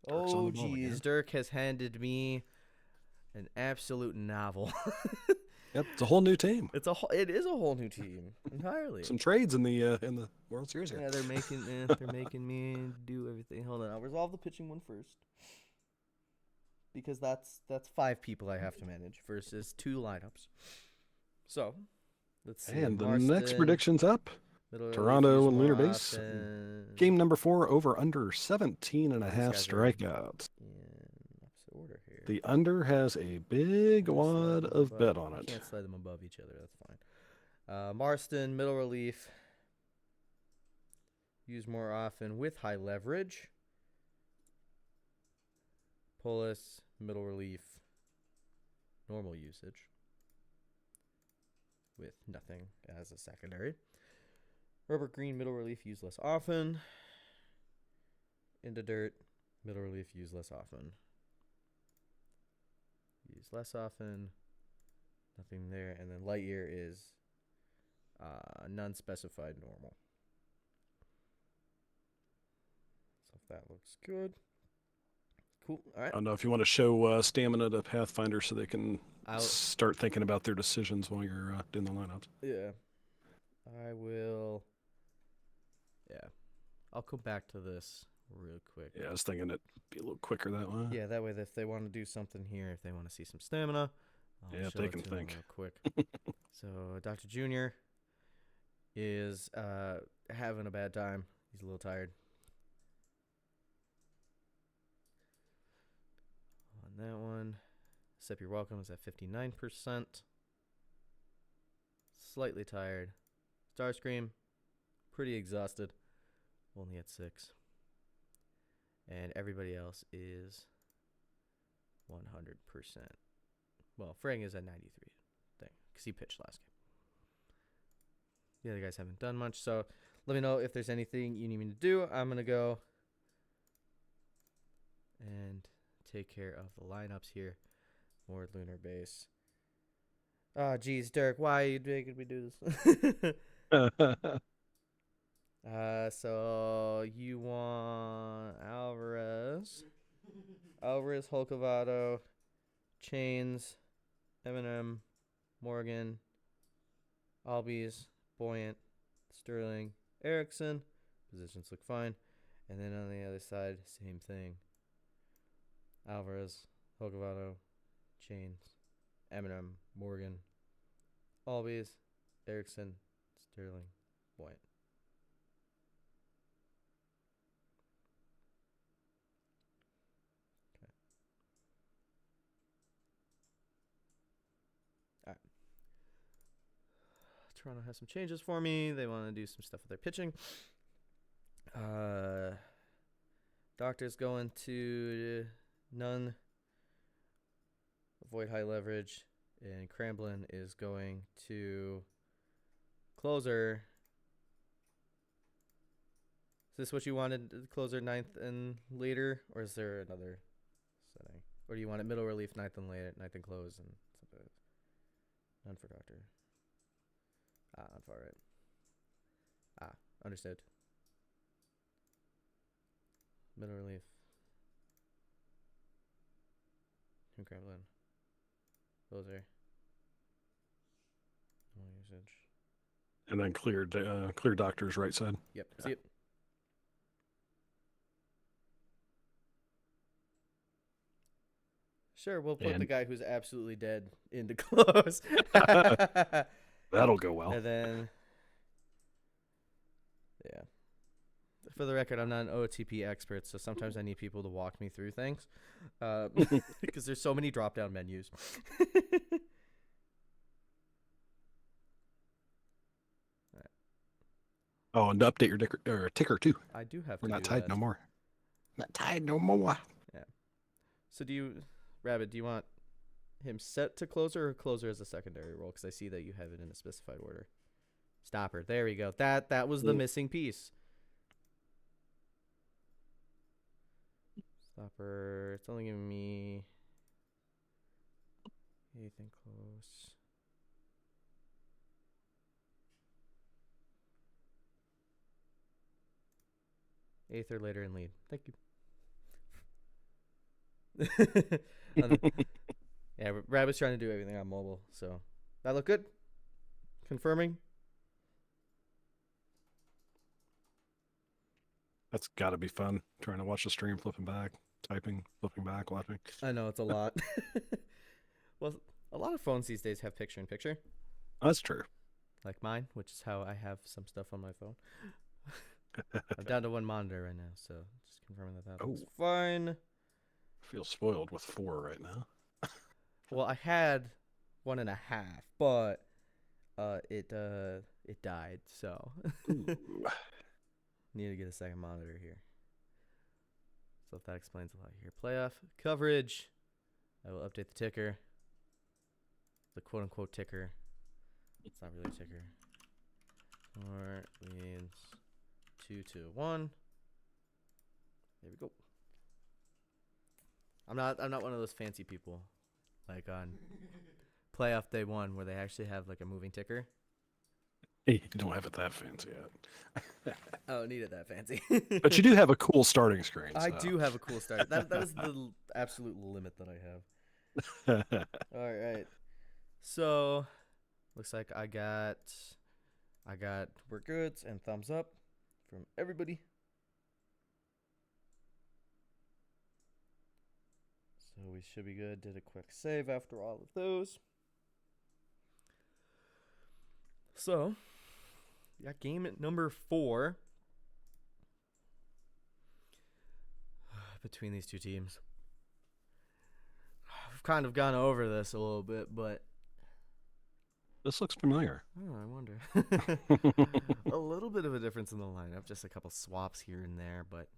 Oh, geez. Dirk has handed me an absolute novel. Yep, it's a whole new team. It is a whole new team entirely. Some trades in the World Series here. Yeah, they're making me do everything. Hold on, I'll resolve the pitching one first, because that's 5 people I have to manage versus 2 lineups. So let's see. And the next prediction's up. Toronto and Lunar Base. Game number 4, over under 17.5 strikeouts. Order here. The under has a big wad of bet on it. Can't slide them above each other. That's fine. Marston, middle relief. Use more often with high leverage. Pulis, middle relief. Normal usage. With nothing as a secondary. Robert Green, middle relief, use less often. Into dirt, middle relief, use less often. Use less often. Nothing there. And then Lightyear is none specified normal. So if that looks good. Cool. All right. I don't know if you want to show stamina to Pathfinder so they can start thinking about their decisions while you're doing the lineups. Yeah. I will. Yeah. I'll come back to this real quick. Yeah, I was thinking it'd be a little quicker that way. Yeah, that way if they want to do something here, if they want to see some stamina, I'll they can think real quick. So, Dr. Jr., is having a bad time. He's a little tired. On that one, Sip, you're welcome, is at 59%. Slightly tired. Starscream, pretty exhausted. Only at 6. And everybody else is 100%. Well, Frang is at 93, because he pitched last game. The other guys haven't done much, so let me know if there's anything you need me to do. I'm going to go and take care of the lineups here. More lunar base. Oh, geez, Derek, why are you making me do this? So you want Alvarez, Holcovado, Chains, Eminem, Morgan, Albies, Buoyant, Sterling, Erickson. Positions look fine. And then on the other side, same thing. Alvarez, Holcovado, Chains, Eminem, Morgan, Albies, Erickson, Sterling, Buoyant. Okay. All right. Toronto has some changes for me. They want to do some stuff with their pitching. Doctor's going to none. Avoid high leverage. And Cramblin is going to closer. Is this what you wanted? Closer 9th and later? Or is there another setting? Or do you want it middle relief 9th and late, 9th and close? And something? None for Doctor. Not far right. Understood. Middle relief. And Cramblin. Closer. No usage. And then clear Doctor's right side. Yep. See it. Sure, we'll put the guy who's absolutely dead into close. That'll go well. And then, yeah. For the record, I'm not an OTP expert, so sometimes I need people to walk me through things. Because there's so many drop-down menus. Oh, and to update your ticker too. I do have We're to not do tied that. no more. Not tied no more. Yeah. So Rabbit, do you want him set to closer or closer as a secondary role? Because I see that you have it in a specified order. Stopper. There we go. That was the missing piece. Stopper. It's only giving me 8th and close. Eighth or later in lead. Thank you. Yeah, Rabbit's trying to do everything on mobile, so that look good. Confirming. That's got to be fun. Trying to watch the stream, flipping back, typing, flipping back, watching. I know it's a lot. Well, a lot of phones these days have picture-in-picture. That's true. Like mine, which is how I have some stuff on my phone. I'm down to one monitor right now, so just confirming that looks fine. I feel spoiled with 4 right now. Well, I had 1.5, but it died, so need to get a second monitor here. So if that explains a lot here. Playoff coverage. I will update the ticker. The quote-unquote ticker. It's not really a ticker. Or leads 2-1. There we go. I'm not one of those fancy people like on playoff day 1 where they actually have like a moving ticker. Hey, you don't have it that fancy yet. I don't need it that fancy. But you do have a cool starting screen. I do have a cool start. That is the absolute limit that I have. All right. So looks like I got we're goods and thumbs up from everybody. So we should be good. Did a quick save after all of those. So We got game number 4 between these two teams. I've kind of gone over this a little bit, but This looks familiar. oh, I wonder. A little bit of a difference in the lineup, just a couple swaps here and there, but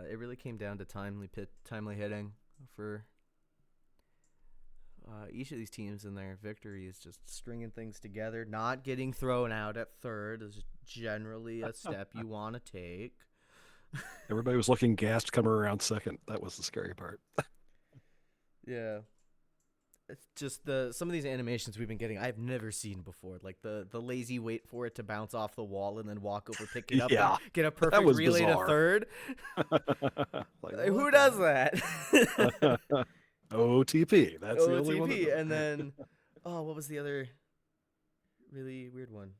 it really came down to timely hitting for each of these teams in their victories. Just stringing things together, not getting thrown out at third is generally a step you want to take. Everybody was looking gassed coming around second. That was the scary part. Yeah. It's just some of these animations we've been getting I've never seen before. Like the lazy wait for it to bounce off the wall and then walk over, pick it up, Yeah, and get a perfect relay bizarre. to third. Like, Who does that? OTP. That's the only one. OTP, and then what was the other really weird one?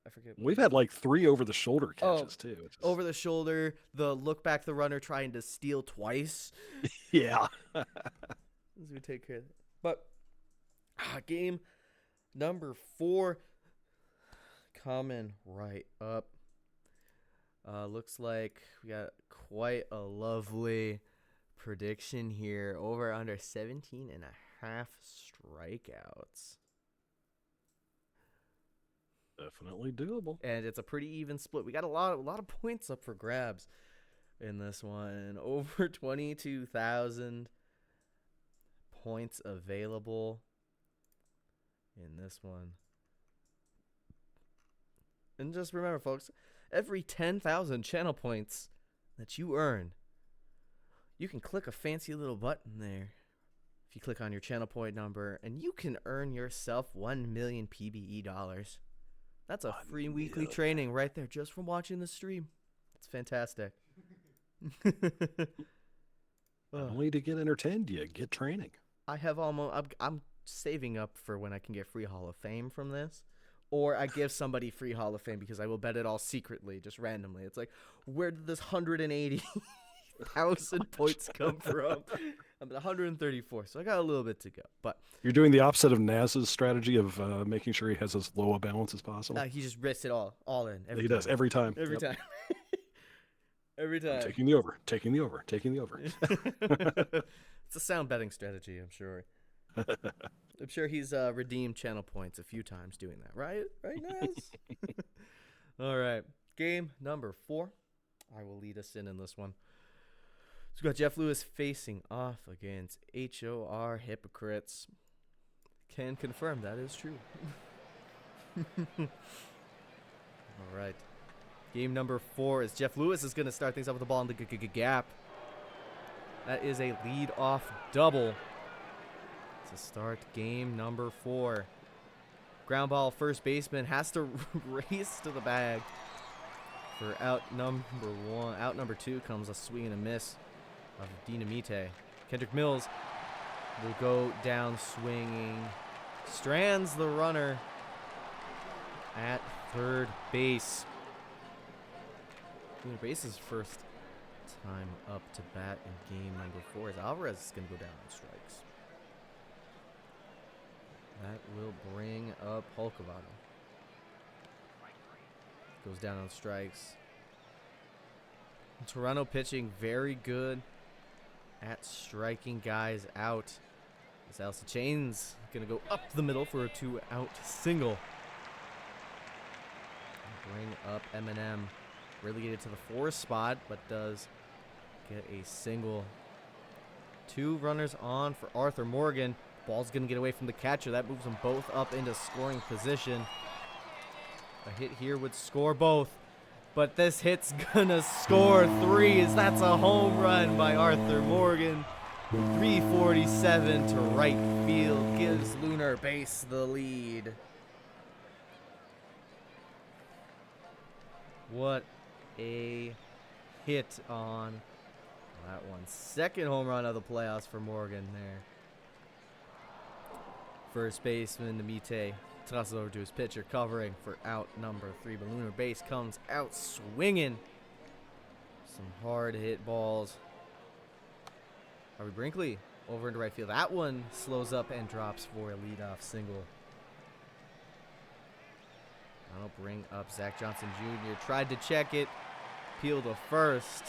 I forget. We've had like 3 over-the-shoulder catches too. Over the shoulder, the look back, the runner trying to steal twice. Yeah. As we take care of that. But game number 4 coming right up. Looks like we got quite a lovely prediction here. Over under 17 and a half strikeouts. Definitely doable. And it's a pretty even split. We got a lot of points up for grabs in this one. Over 22,000 points available in this one. And just remember, folks, every 10,000 channel points that you earn, you can click a fancy little button there. If you click on your channel point number, and you can earn yourself 1 million PBE dollars. That's a free weekly training right there just from watching the stream. It's fantastic. Not only to get entertained, you get training. I'm saving up for when I can get free Hall of Fame from this. Or I give somebody free Hall of Fame because I will bet it all secretly, just randomly. It's like, where did this 180,000 points come from? I'm at 134, so I got a little bit to go. But you're doing the opposite of Naz's strategy of making sure he has as low a balance as possible. He just risks it all in. He does every time. Every time. Every time. I'm taking the over. Taking the over. Taking the over. It's a sound betting strategy, I'm sure. I'm sure he's redeemed channel points a few times doing that. Right, Naz? All right. Game number 4. I will lead us in this one. So we got Jeff Lewis facing off against HOR Hypocrites. Can confirm that is true. All right. Game number 4 is Jeff Lewis is going to start things up with the ball in the gap. That is a lead-off double to start game number 4. Ground ball, first baseman has to race to the bag for out number 1. Out number 2 comes a swing and a miss of Dinamite. Kendrick Mills will go down swinging. Strands the runner at third base. Third base's first time up to bat in game number 4 as Alvarez is going to go down on strikes. That will bring up Hulkavado. Goes down on strikes. Toronto pitching very good at striking guys out. As Alice Chain's going to go up the middle for a 2-out single. Bring up Eminem. Relegated to the 4th spot, but does get a single. 2 runners on for Arthur Morgan. Ball's going to get away from the catcher. That moves them both up into scoring position. A hit here would score both. But this hit's going to score 3 as that's a home run by Arthur Morgan. 347 to right field gives Lunar Base the lead. What a hit on that one. Second home run of the playoffs for Morgan there. First baseman Namite tosses over to his pitcher, covering for out number 3. But Lunar Base comes out swinging. Some hard hit balls. Harvey Brinkley over into right field. That one slows up and drops for a leadoff single. That'll bring up Zach Johnson Jr. Tried to check it. Peel to first.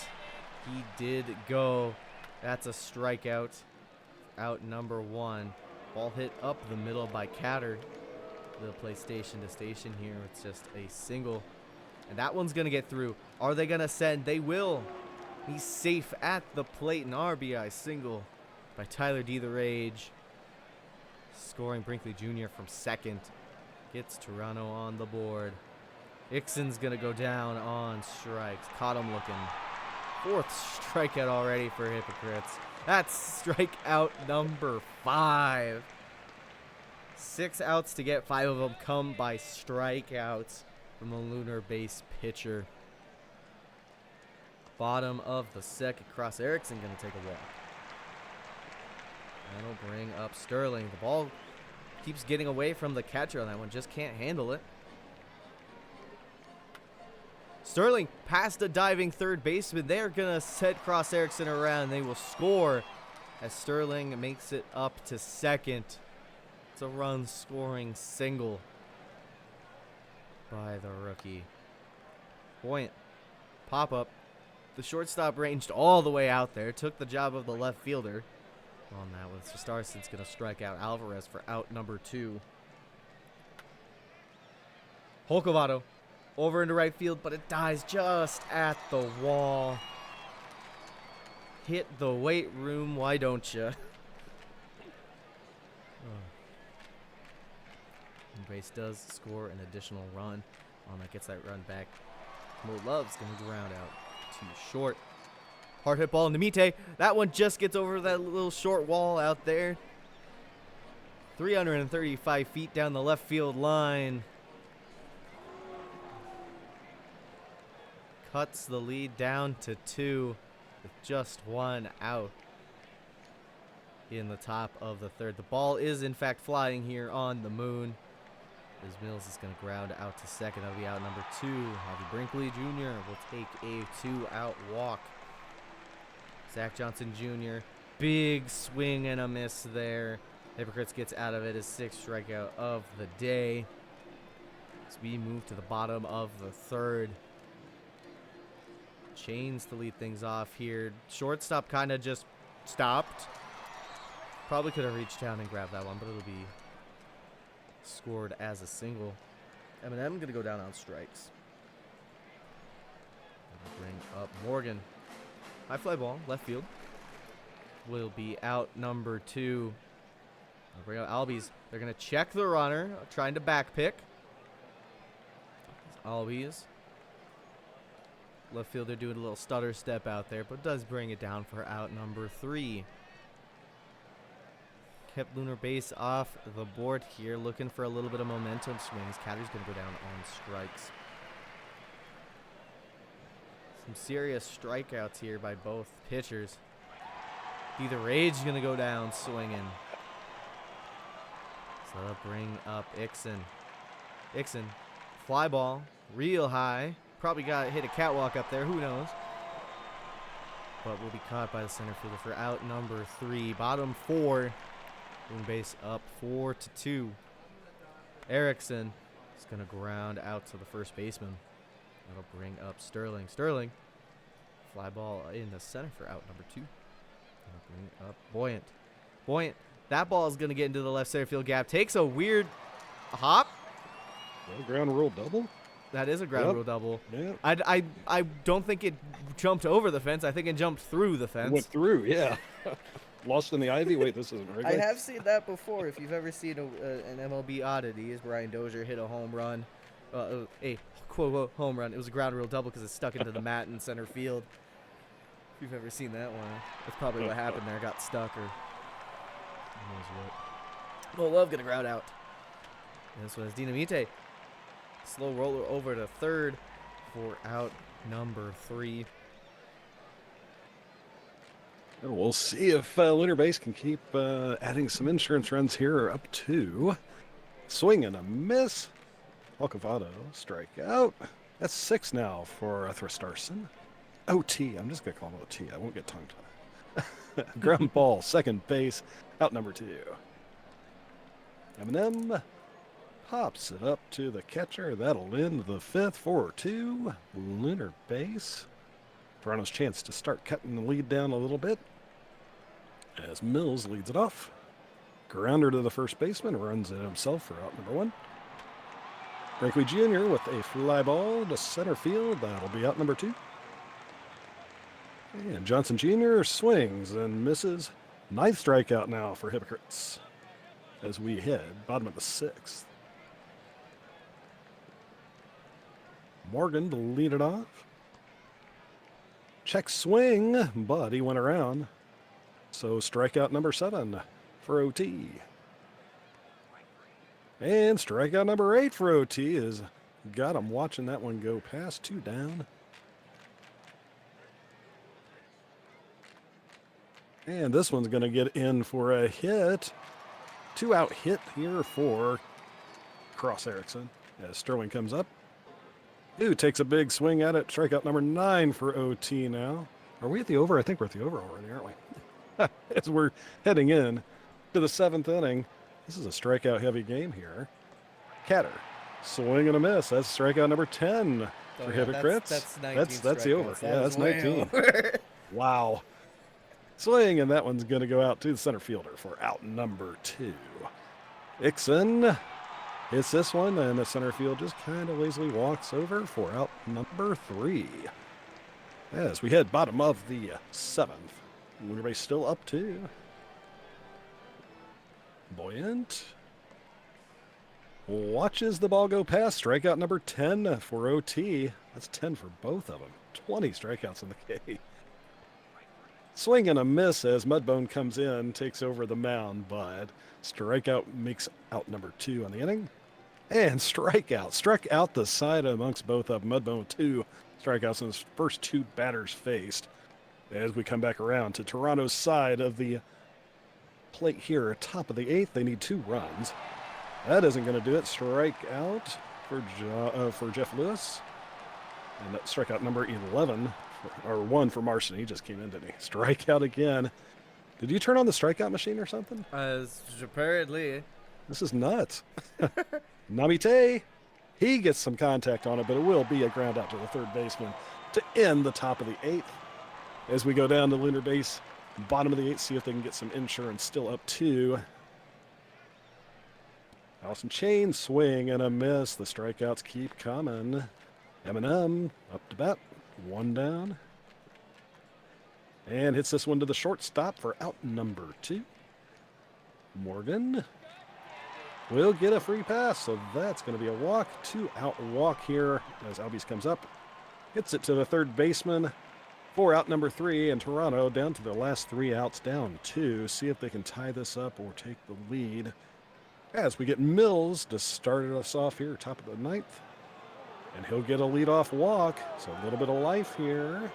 He did go. That's a strikeout. Out number 1. Ball hit up the middle by Catter. They'll play station to station here. It's just a single. And that one's going to get through. Are they going to send? They will. He's safe at the plate. An RBI single by Tyler D. the Rage. Scoring Brinkley Jr. from second. Gets Toronto on the board. Ixon's going to go down on strikes. Caught him looking. 4th strikeout already for Hypocrites. That's strikeout number 5. 6 outs to get 5 of them come by strikeouts from the Lunar base pitcher. Bottom of the second. Cross Erickson going to take a walk. That'll bring up Sterling. The ball keeps getting away from the catcher on that one. Just can't handle it. Sterling past a diving third baseman. They're going to set Cross Erickson around. They will score as Sterling makes it up to second. It's a run-scoring single by the rookie. Buoyant. Pop-up. The shortstop ranged all the way out there. Took the job of the left fielder. On that one, Starson's going to strike out Alvarez for out number 2. Holcovado over into right field, but it dies just at the wall. Hit the weight room, why don't you? Base does score an additional run. That gets that run back. Mo Love's going to ground out too short. Hard hit ball into Mite. That one just gets over that little short wall out there. 335 feet down the left field line. Cuts the lead down to 2 with just 1 out in the top of the 3rd. The ball is in fact flying here on the moon. As Mills is going to ground out to second. That'll be out number 2. Javi Brinkley Jr. will take a 2-out walk. Zach Johnson Jr. Big swing and a miss there. Hypocrites gets out of it. His 6th strikeout of the day. As we move to the bottom of the 3rd. Chains to lead things off here. Shortstop kind of just stopped. Probably could have reached down and grabbed that one, but it'll be scored as a single. Eminem going to go down on strikes. Bring up Morgan. High fly ball, left field. Will be out number 2. I'll bring out Albies. They're going to check the runner, trying to back pick. Albies. Left fielder doing a little stutter step out there, but does bring it down for out number 3. Kept Lunar base off the board here, looking for a little bit of momentum swings. Catter's going to go down on strikes. Some serious strikeouts here by both pitchers. The Rage going to go down swinging. So they'll bring up Ixon. Ixon, fly ball, real high. Probably got hit a catwalk up there. Who knows? But will be caught by the center fielder for out number 3. Bottom 4. Boom base up 4-2. Erickson is going to ground out to the first baseman. That'll bring up Sterling. Sterling. Fly ball in the center for out number 2. That'll bring up Buoyant. Buoyant. That ball is going to get into the left center field gap. Takes a weird hop. Ground rule double? That is a ground rule double. Yeah. I don't think it jumped over the fence. I think it jumped through the fence. It went through, yeah. Lost in the ivy. Wait, this isn't right. I have seen that before. If you've ever seen an MLB oddity, is Brian Dozier hit a home run, a quote home run. It was a ground rule double because it stuck into the mat in center field. If you've ever seen that one, that's probably what happened there. Got stuck or who knows what. Well, Love gonna ground out. And this one is Dinamite. Slow roller over to 3rd for out number 3. We'll see if Lunar base can keep adding some insurance runs here. Up 2. Swing and a miss. Alcavado strike out. That's 6 now for Thristarson. OT. I'm just going to call him OT. I won't get tongue-tied. Ground ball, second base. Out number 2. Eminem. Pops it up to the catcher. That'll end the fifth. 4-2. Lunar base. Toronto's chance to start cutting the lead down a little bit as Mills leads it off. Grounder to the first baseman, runs it himself for out number 1. Brinkley Jr. with a fly ball to center field. That'll be out number 2. And Johnson Jr. swings and misses. 9th strikeout now for Hypocrites as we head bottom of the 6th. Morgan to lead it off. Check swing, but he went around. So strikeout number 7 for OT. And strikeout number 8 for OT is got him watching that one go past. 2 down. And this one's going to get in for a hit. 2-out hit here for Cross Erickson as Sterling comes up. Ooh, takes a big swing at it. Strikeout number 9 for OT now. Are we at the over? I think we're at the over already, aren't we? As we're heading in to the 7th inning. This is a strikeout-heavy game here. Catter, swing and a miss. That's strikeout number 10 for Hypocrites. That's the over. Yeah, that's 19. Wow. Swing, and that one's going to go out to the center fielder for out number 2. Ixon hits this one, and the center field just kind of lazily walks over for out number 3. As we head bottom of the 7th. Lunar base still up 2. Buoyant watches the ball go past. Strikeout number 10 for OT. That's 10 for both of them. 20 strikeouts in the K. Swing and a miss as Mudbone comes in, takes over the mound, but strikeout makes out number 2 on the inning. And strikeout. Struck out the side amongst both of them. Mudbone with 2 strikeouts in his first 2 batters faced. As we come back around to Toronto's side of the plate here, top of the 8th, they need 2 runs. That isn't going to do it. Strike out for Jeff Lewis. And that strikeout number 11, or 1 for Marston. He just came in, didn't he? Strikeout again. Did you turn on the strikeout machine or something? Apparently. This is nuts. Namite, he gets some contact on it, but it will be a ground out to the third baseman to end the top of the 8th. As we go down to Lunar base, bottom of the 8th, see if they can get some insurance. Still up 2. Allison Chain, swing and a miss. The strikeouts keep coming. Eminem up to bat, 1 down. And hits this one to the shortstop for out number 2. Morgan will get a free pass, so that's going to be a walk. 2-out walk here as Albies comes up. Hits it to the third baseman. 4 out number 3, and Toronto down to their last 3 outs, down 2. See if they can tie this up or take the lead. As we get Mills to start us off here, top of the 9th. And he'll get a leadoff walk, so a little bit of life here.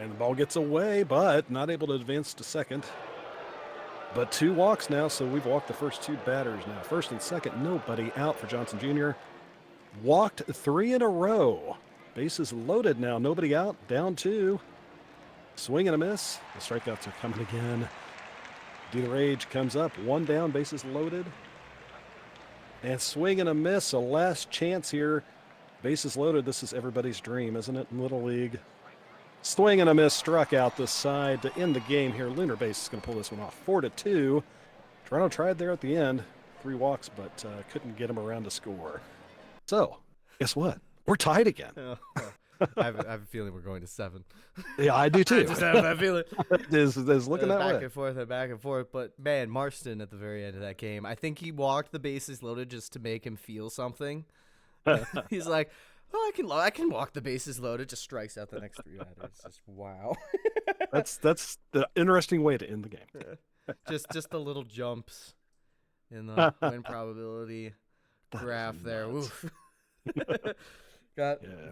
And the ball gets away, but not able to advance to second. But 2 walks now, so we've walked the first 2 batters now. First and second, nobody out for Johnson Jr. Walked 3 in a row. Bases loaded now, nobody out, down 2. Swing and a miss. The strikeouts are coming again. Dina Rage comes up, 1 down, bases loaded. And swing and a miss, a last chance here. Bases loaded, this is everybody's dream, isn't it, in Little League? Swing and a miss, struck out the side to end the game here. Lunar base is going to pull this one off, 4-2. Toronto tried there at the end, 3 walks, but couldn't get him around to score. So, guess what? We're tied again. I have a feeling we're going to 7. Yeah, I do too. I just have that feeling. is looking that way. Back and forth. But man, Marston at the very end of that game, I think he walked the bases loaded just to make him feel something. He's like, oh, I can walk the bases loaded. Just strikes out the next 3 batters. Just wow. That's the interesting way to end the game. just the little jumps in the win probability graph there. Oof.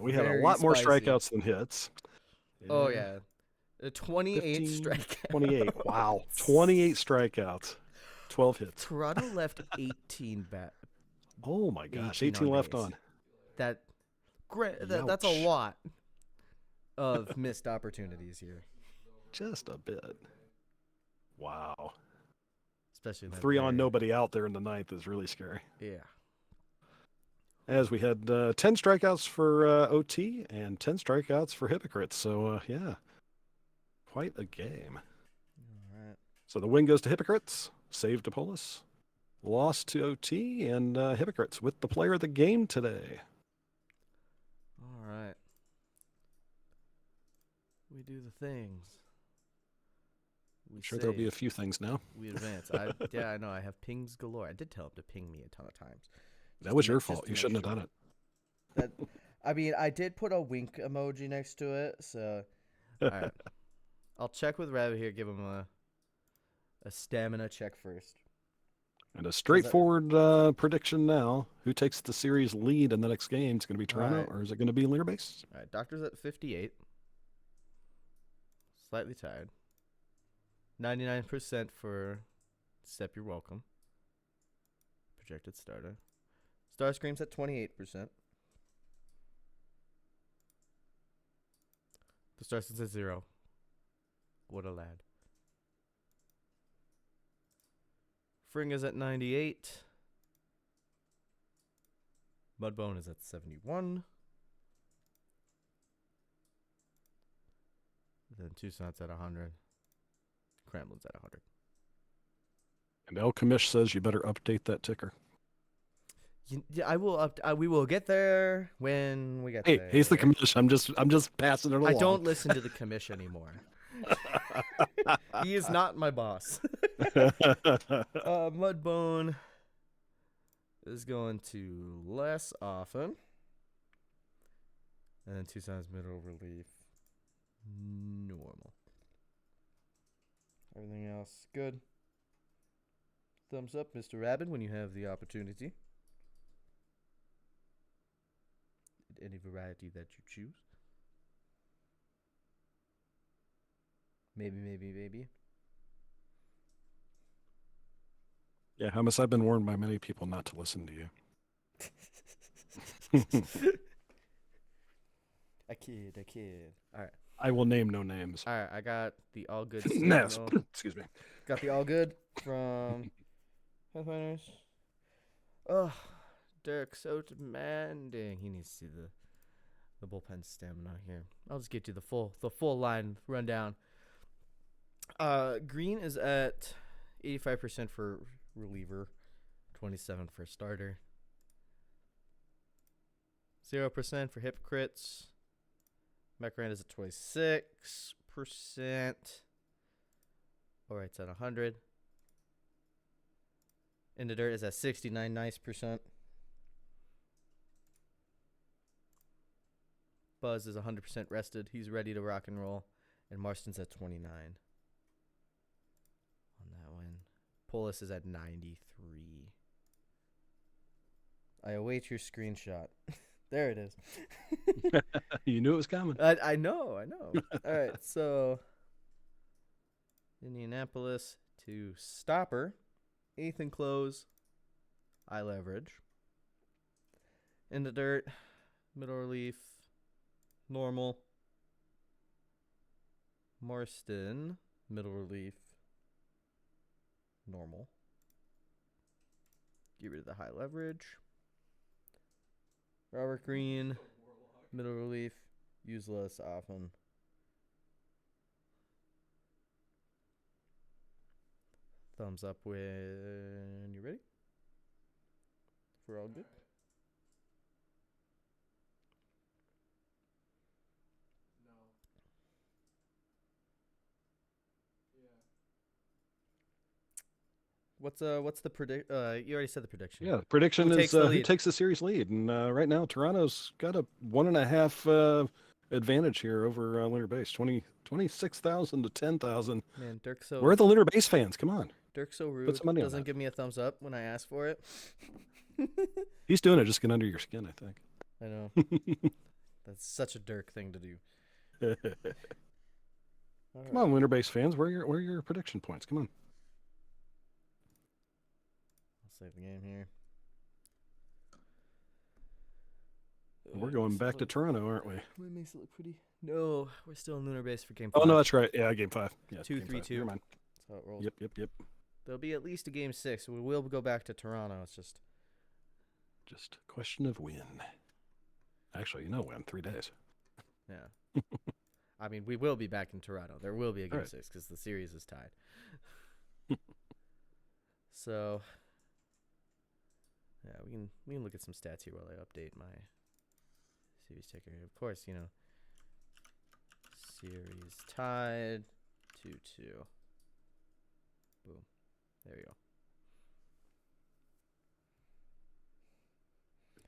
We had a lot more strikeouts than hits. Yeah. Oh, yeah. 28 strikeouts. 28. Wow. 28 strikeouts. 12 hits. Toronto left 18 Oh, my gosh. 18 left on. That's a lot of missed opportunities here. Just a bit. Wow. especially in that 3 on very- nobody out there in the ninth is really scary. Yeah. As we had 10 strikeouts for OT and 10 strikeouts for Hypocrites. So, yeah, quite a game. All right. So the win goes to Hypocrites, save to Polis, loss to OT, and Hypocrites with the player of the game today. All right. We do the things. I'm sure there'll be a few things now. We advance. I know. I have pings galore. I did tell him to ping me a ton of times. That was your fault. You shouldn't have done it. I mean, I did put a wink emoji next to it, so all right. I'll check with Rabbit here. Give him a stamina check first. And a straightforward prediction now. Who takes the series lead in the next game? It's going to be Toronto, or is it going to be Lunar Base? All right, Doctor's at 58. Slightly tired. 99% for Step You're Welcome. Projected starter. Starscream's at 28%. The Starson's at 0. What a lad. Fringa's at 98. Mudbone is at 71. Then Tucson's at 100. Kremlin's at 100. And El Kamish says you better update that ticker. I will. We will get there when we get there. Hey, he's the commish. I'm just passing it along. I don't listen to the commish anymore. He is not my boss. Mudbone is going to less often. And then Tucson's middle relief. Normal. Everything else good. Thumbs up, Mr. Rabbit, when you have the opportunity. Any variety that you choose. Maybe. Yeah, Hummus, I've been warned by many people not to listen to you. I kid. All right. I will name no names. All right, I got the all good. Excuse me. Got the all good from Pathfinders. Oh, Dirk, so demanding. He needs to see the bullpen stamina here. I'll just get you the full line rundown. Green is at 85% for reliever, 27 for starter, 0% for hypocrites. Macaranda's at 26%. Alright's at 100. In the dirt is at 69 nice%. Buzz is 100% rested. He's ready to rock and roll. And Marston's at 29 on that one. Polis is at 93. I await your screenshot. There it is. You knew it was coming. I know. All right, so Indianapolis to stopper. 8th and close. Eye leverage. In the dirt. Middle relief. Normal. Marston. Middle relief. Normal. Get rid of the high leverage. Robert Green. Middle relief. Use less often. Thumbs up when you're ready. If we're all good. What's the predict? You already said the prediction. Yeah, the prediction is who takes the series lead, and right now Toronto's got a 1.5 advantage here over Lunar Base, 26,000 to 10,000. Man, Dirk so. Where are the Lunar Base fans? Come on. Dirk so rude. Doesn't give me a thumbs up when I ask for it. He's doing it just to get under your skin, I think. I know. That's such a Dirk thing to do. Come on, Lunar Base fans. Where are your prediction points? Come on. Save the game here. We're going back to Toronto, aren't we? That makes it look pretty. No, we're still in Lunar Base for game 5. Oh, no, that's right. Yeah, game 5. Yeah, 2-3-2. Never mind. That's how it rolls. Yep. there'll be at least a game 6. We will go back to Toronto. It's just a question of when. Actually, you know when, 3 days. yeah. I mean, we will be back in Toronto. There will be a game Right. 6 because the series is tied. So, yeah, we can look at some stats here while I update my series ticker. Of course, series tied 2-2. Boom. There you go.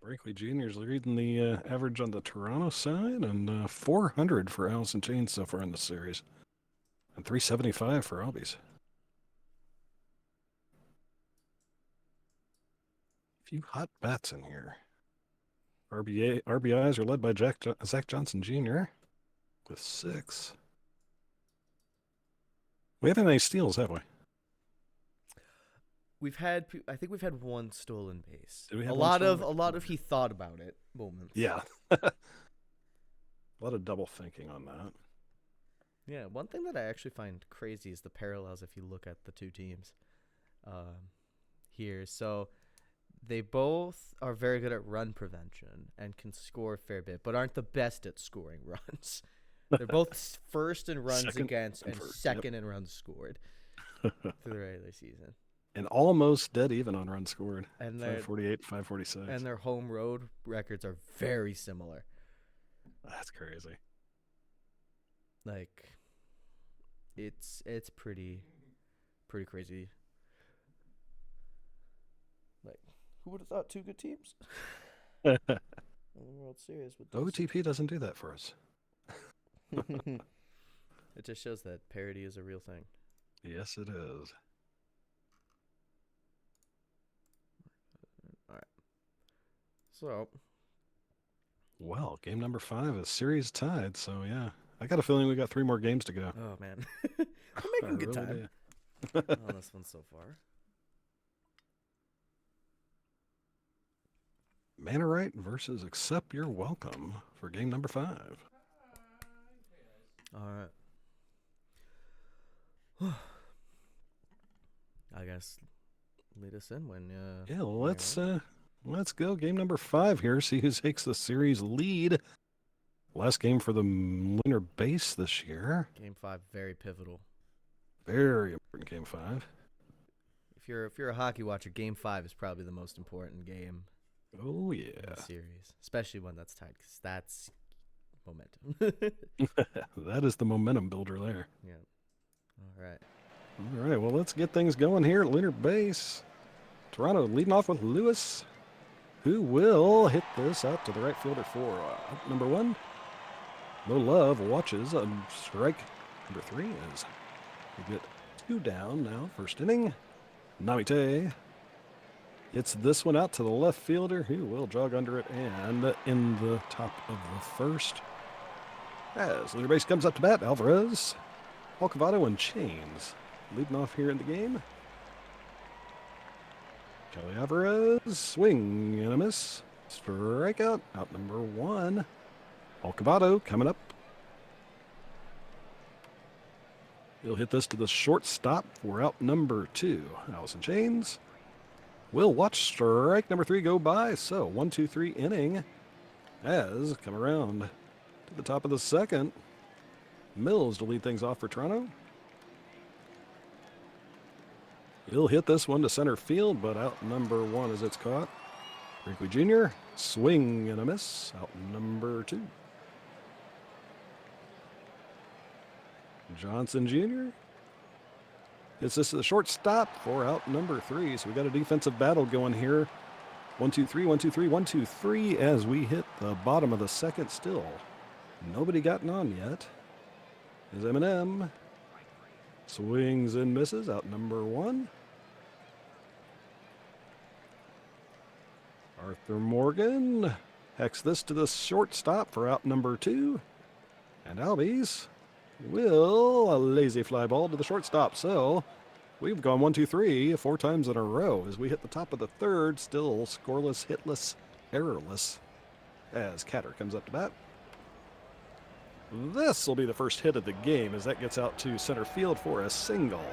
Brinkley Jr.'s leading the average on the Toronto side, and 400 for Allison Chains so far in the series, and 375 for Albies. A few hot bats in here. RBIs are led by Zach Johnson Jr. with 6. We haven't had any steals, have we? I think we've had one stolen base. Did we have a one lot of stolen? he thought about it moments. Yeah. A lot of double thinking on that. Yeah, one thing that I actually find crazy is the parallels if you look at the two teams here. So they both are very good at run prevention and can score a fair bit, but aren't the best at scoring runs. They're both first in runs Second against and first, second in runs scored through the regular season. And almost dead even on runs scored. And 548, 546. And their home road records are very similar. That's crazy. Like, it's pretty crazy. Like, who would have thought two good teams in the World Series with this? OTP doesn't do that for us. It just shows that parity is a real thing. Yes, it is. All right. So, well, game number 5 is series tied. So, yeah, I got a feeling we got 3 more games to go. oh, man. We're making good time on this one so far. Mannerite versus Accept Your Welcome for game number 5. All right. I guess lead us in when. Yeah, let's go. Game number 5 here. See who takes the series lead. Last game for the lunar base this year. Game 5, very pivotal. Very important game 5. If you're a hockey watcher, Game 5 is probably the most important game. Oh In yeah. the series, especially when that's tied, because that's momentum. That is the momentum builder there. Yeah. All right. All right, well, let's get things going here at lunar base. Toronto leading off with Lewis, who will hit this out to the right fielder for number 1. No Love watches strike number 3 as we get 2 down now, first inning. Namite hits this one out to the left fielder, who will jog under it and in the top of the first. As lunar base comes up to bat, Alvarez, Alcavado, and Chains leading off here in the game. Kelly Alvarez, swing and a miss. Strikeout, out number 1. Alcavado coming up. He'll hit this to the shortstop for out number 2. Allison Chains will watch strike number 3 go by. So 1-2-3 inning has come around to the top of the second. Mills to lead things off for Toronto. He'll hit this one to center field, but out number 1 as it's caught. Brinkley Jr., swing and a miss, out number 2. Johnson Jr. hits this to the shortstop for out number 3. So we got a defensive battle going here. 1-2-3, 1-2-3, 1-2-3 as we hit the bottom of the second still. Nobody gotten on yet. Is Eminem. Swings and misses, out number 1. Arthur Morgan hacks this to the shortstop for out number 2. And Albies will a lazy fly ball to the shortstop. So we've gone 1-2-3 4 times in a row as we hit the top of the third, still scoreless, hitless, errorless as Catter comes up to bat. This will be the first hit of the game as that gets out to center field for a single.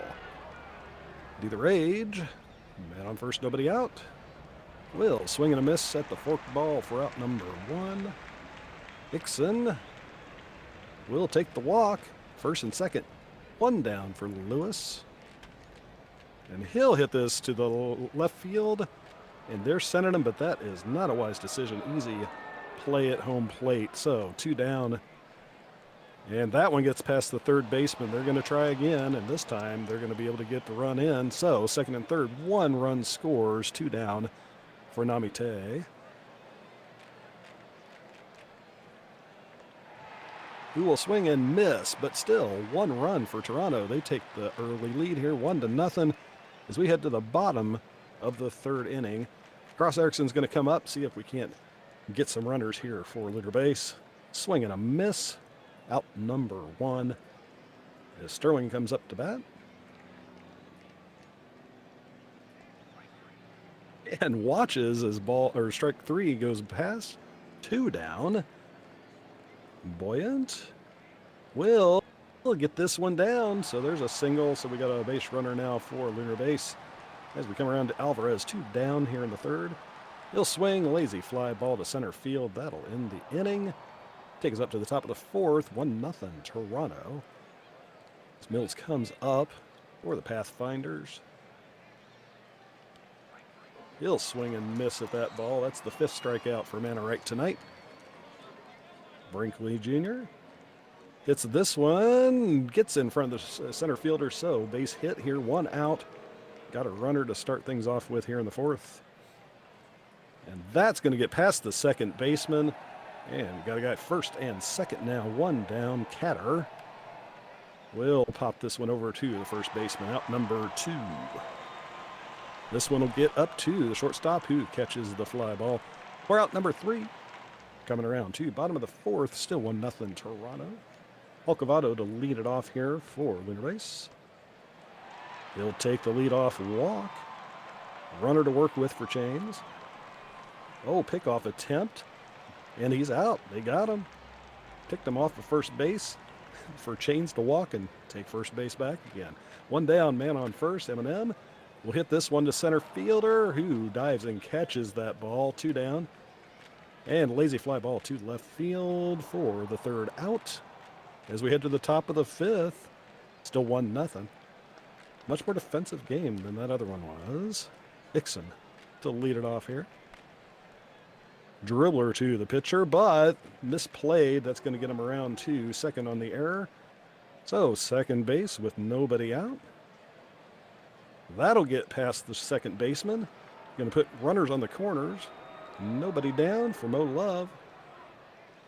Do the rage. Man on first, nobody out. Will swing and a miss at the forked ball for out number 1. Dixon will take the walk. First and second. 1 down for Lewis. And he'll hit this to the left field. And they're sending him, but that is not a wise decision. Easy play at home plate. So 2 down. And that one gets past the third baseman. They're going to try again, and this time they're going to be able to get the run in. So second and third, 1 run scores, 2 down for Namite. Who will swing and miss, but still 1 run for Toronto. They take the early lead here, 1-0, as we head to the bottom of the third inning. Cross Erickson's going to come up, see if we can't get some runners here for Luger base. Swing and a miss. Out number 1 as Sterling comes up to bat. And watches as strike 3 goes past. 2 down. Buoyant will get this one down. So there's a single. So we got a base runner now for Lunar base. As we come around to Alvarez, 2 down here in the third. He'll swing, lazy fly ball to center field. That'll end the inning. Take us up to the top of the fourth, 1-0 Toronto. As Mills comes up for the Pathfinders. He'll swing and miss at that ball. That's the 5th strikeout for Manor tonight. Brinkley Jr. hits this one, gets in front of the center fielder, so base hit here, 1 out. Got a runner to start things off with here in the 4th. And that's going to get past the second baseman. And got a guy first and second now, 1 down. Catter will pop this one over to the first baseman, out number 2. This one will get up to the shortstop, who catches the fly ball. We're out number 3. Coming around to bottom of the 4th, still 1-0 Toronto. Alcavado to lead it off here for Lunar base. He'll take the leadoff walk. Runner to work with for Chains. Oh, pickoff attempt. And he's out. They got him. Picked him off the first base for Chains to walk and take first base back again. 1 down, man on first. Eminem will hit this one to center fielder, who dives and catches that ball. 2 down. And lazy fly ball to left field for the 3rd out. As we head to the top of the 5th, still 1-0. Much more defensive game than that other one was. Dixon to lead it off here. Dribbler to the pitcher, but misplayed. That's going to get him around to second on the error. So second base with nobody out. That'll get past the second baseman. Going to put runners on the corners. Nobody down for Mo Love,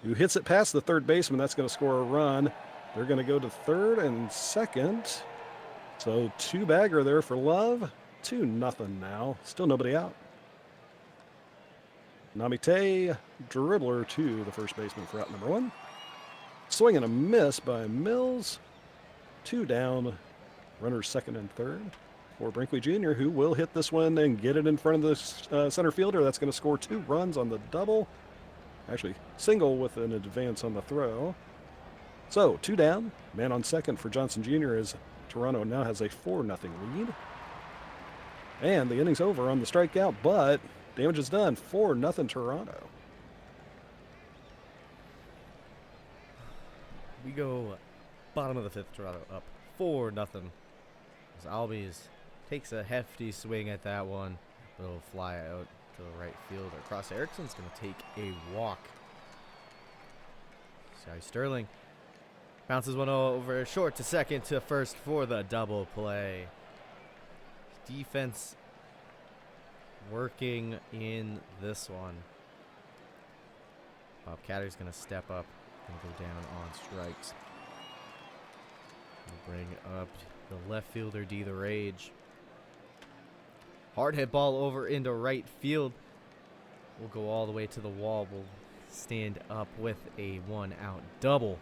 who hits it past the third baseman. That's going to score a run. They're going to go to third and second. So 2-bagger there for Love. 2-0 now. Still nobody out. Namite, dribbler to the first baseman for out number 1. Swing and a miss by Mills. 2 down. Runners second and third for Brinkley Jr., who will hit this one and get it in front of the center fielder. That's going to score 2 runs on the double. Actually, single with an advance on the throw. So 2 down. Man on second for Johnson Jr. as Toronto now has a 4-0 lead. And the inning's over on the strikeout, but damage is done. 4-0 Toronto. We go bottom of the 5th, Toronto up 4-0. As Albies takes a hefty swing at that one. It'll fly out to the right fielder. Cross Erickson's going to take a walk. Sorry, Sterling bounces one over short to second to first for the double play. Defense working in this one. Bob Catter's going to step up and go down on strikes. We'll bring up the left fielder, D the Rage. Hard hit ball over into right field. We'll go all the way to the wall. We'll stand up with a 1-out double.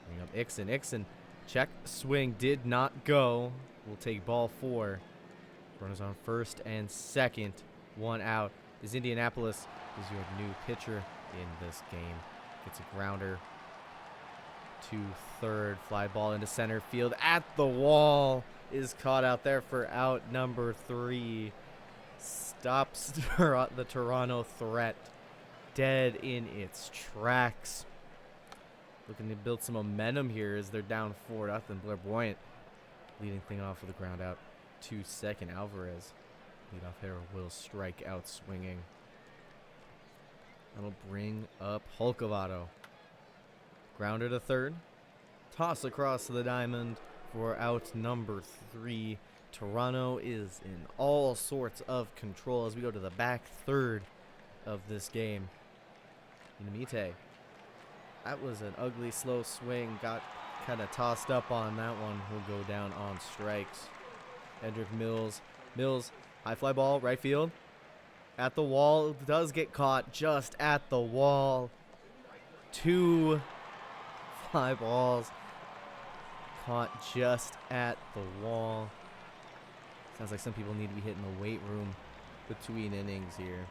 Bring up Ixon. Ixon, check, swing, did not go. We'll take ball 4. Runners on first and second. 1 out. As Indianapolis is your new pitcher in this game. Gets a grounder to third. Fly ball into center field at the wall. Is caught out there for out number 3. Stops the Toronto threat dead in its tracks. Looking to build some momentum here as they're down 4-0. Blair Boyant leading thing off with a ground out to second. Alvarez, leadoff hitter, will strike out swinging. That'll bring up Hulkavato. Grounder to third. Toss across the diamond for out number 3. Toronto is in all sorts of control as we go to the back third of this game. Inamite. That was an ugly, slow swing. Got kind of tossed up on that one. Will go down on strikes. Edric Mills. Mills, high fly ball, right field. At the wall. Does get caught just at the wall. 2 fly balls. Caught just at the wall. Sounds like some people need to be hitting the weight room between innings here.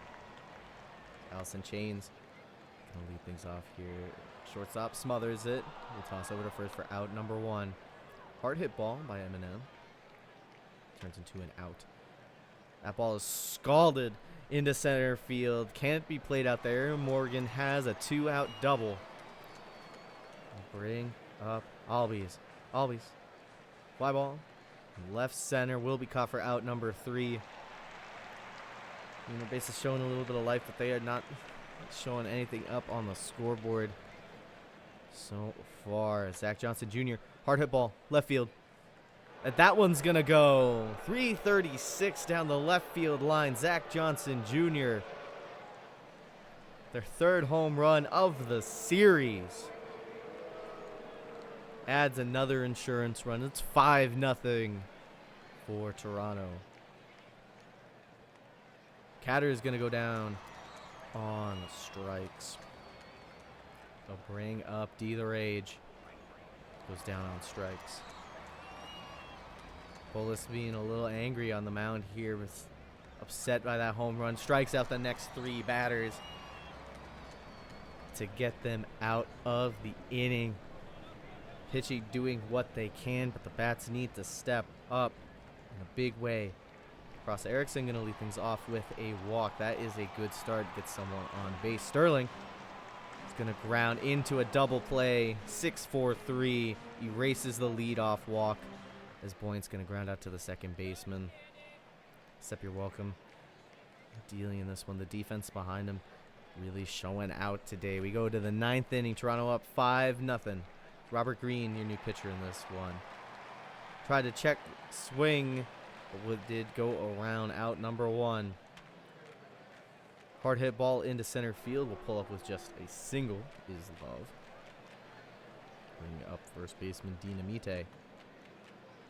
Allison Chains gonna lead things off here. Shortstop smothers it. We'll toss over to first for out number 1. Hard hit ball by Eminem. Turns into an out. That ball is scalded into center field. Can't be played out there. Morgan has a 2-out double. Bring up Albies. Albies. Fly ball. Left center will be caught for out number 3. You know, base is showing a little bit of life, but they are not showing anything up on the scoreboard so far. Zach Johnson Jr. Hard hit ball. Left field. And that one's going to go 336 down the left field line. Zach Johnson Jr. Their 3rd home run of the series. Adds another insurance run. It's 5-0 for Toronto. Catter is going to go down on strikes. They'll bring up D the Rage. Goes down on strikes. Polis being a little angry on the mound here. Was upset by that home run. Strikes out the next 3 batters to get them out of the inning. Pitching doing what they can, but the bats need to step up in a big way. Cross Erickson going to lead things off with a walk. That is a good start. Get someone on base. Sterling is going to ground into a double play. 6-4-3. Erases the leadoff walk as Boyant's going to ground out to the second baseman. Except you're welcome. Dealing in this one. The defense behind him really showing out today. We go to the 9th inning. Toronto up 5-0. Robert Green, your new pitcher in this one. Tried to check swing, but did go around out number 1. Hard hit ball into center field. Will pull up with just a single is Love. Bring up first baseman Dinamite.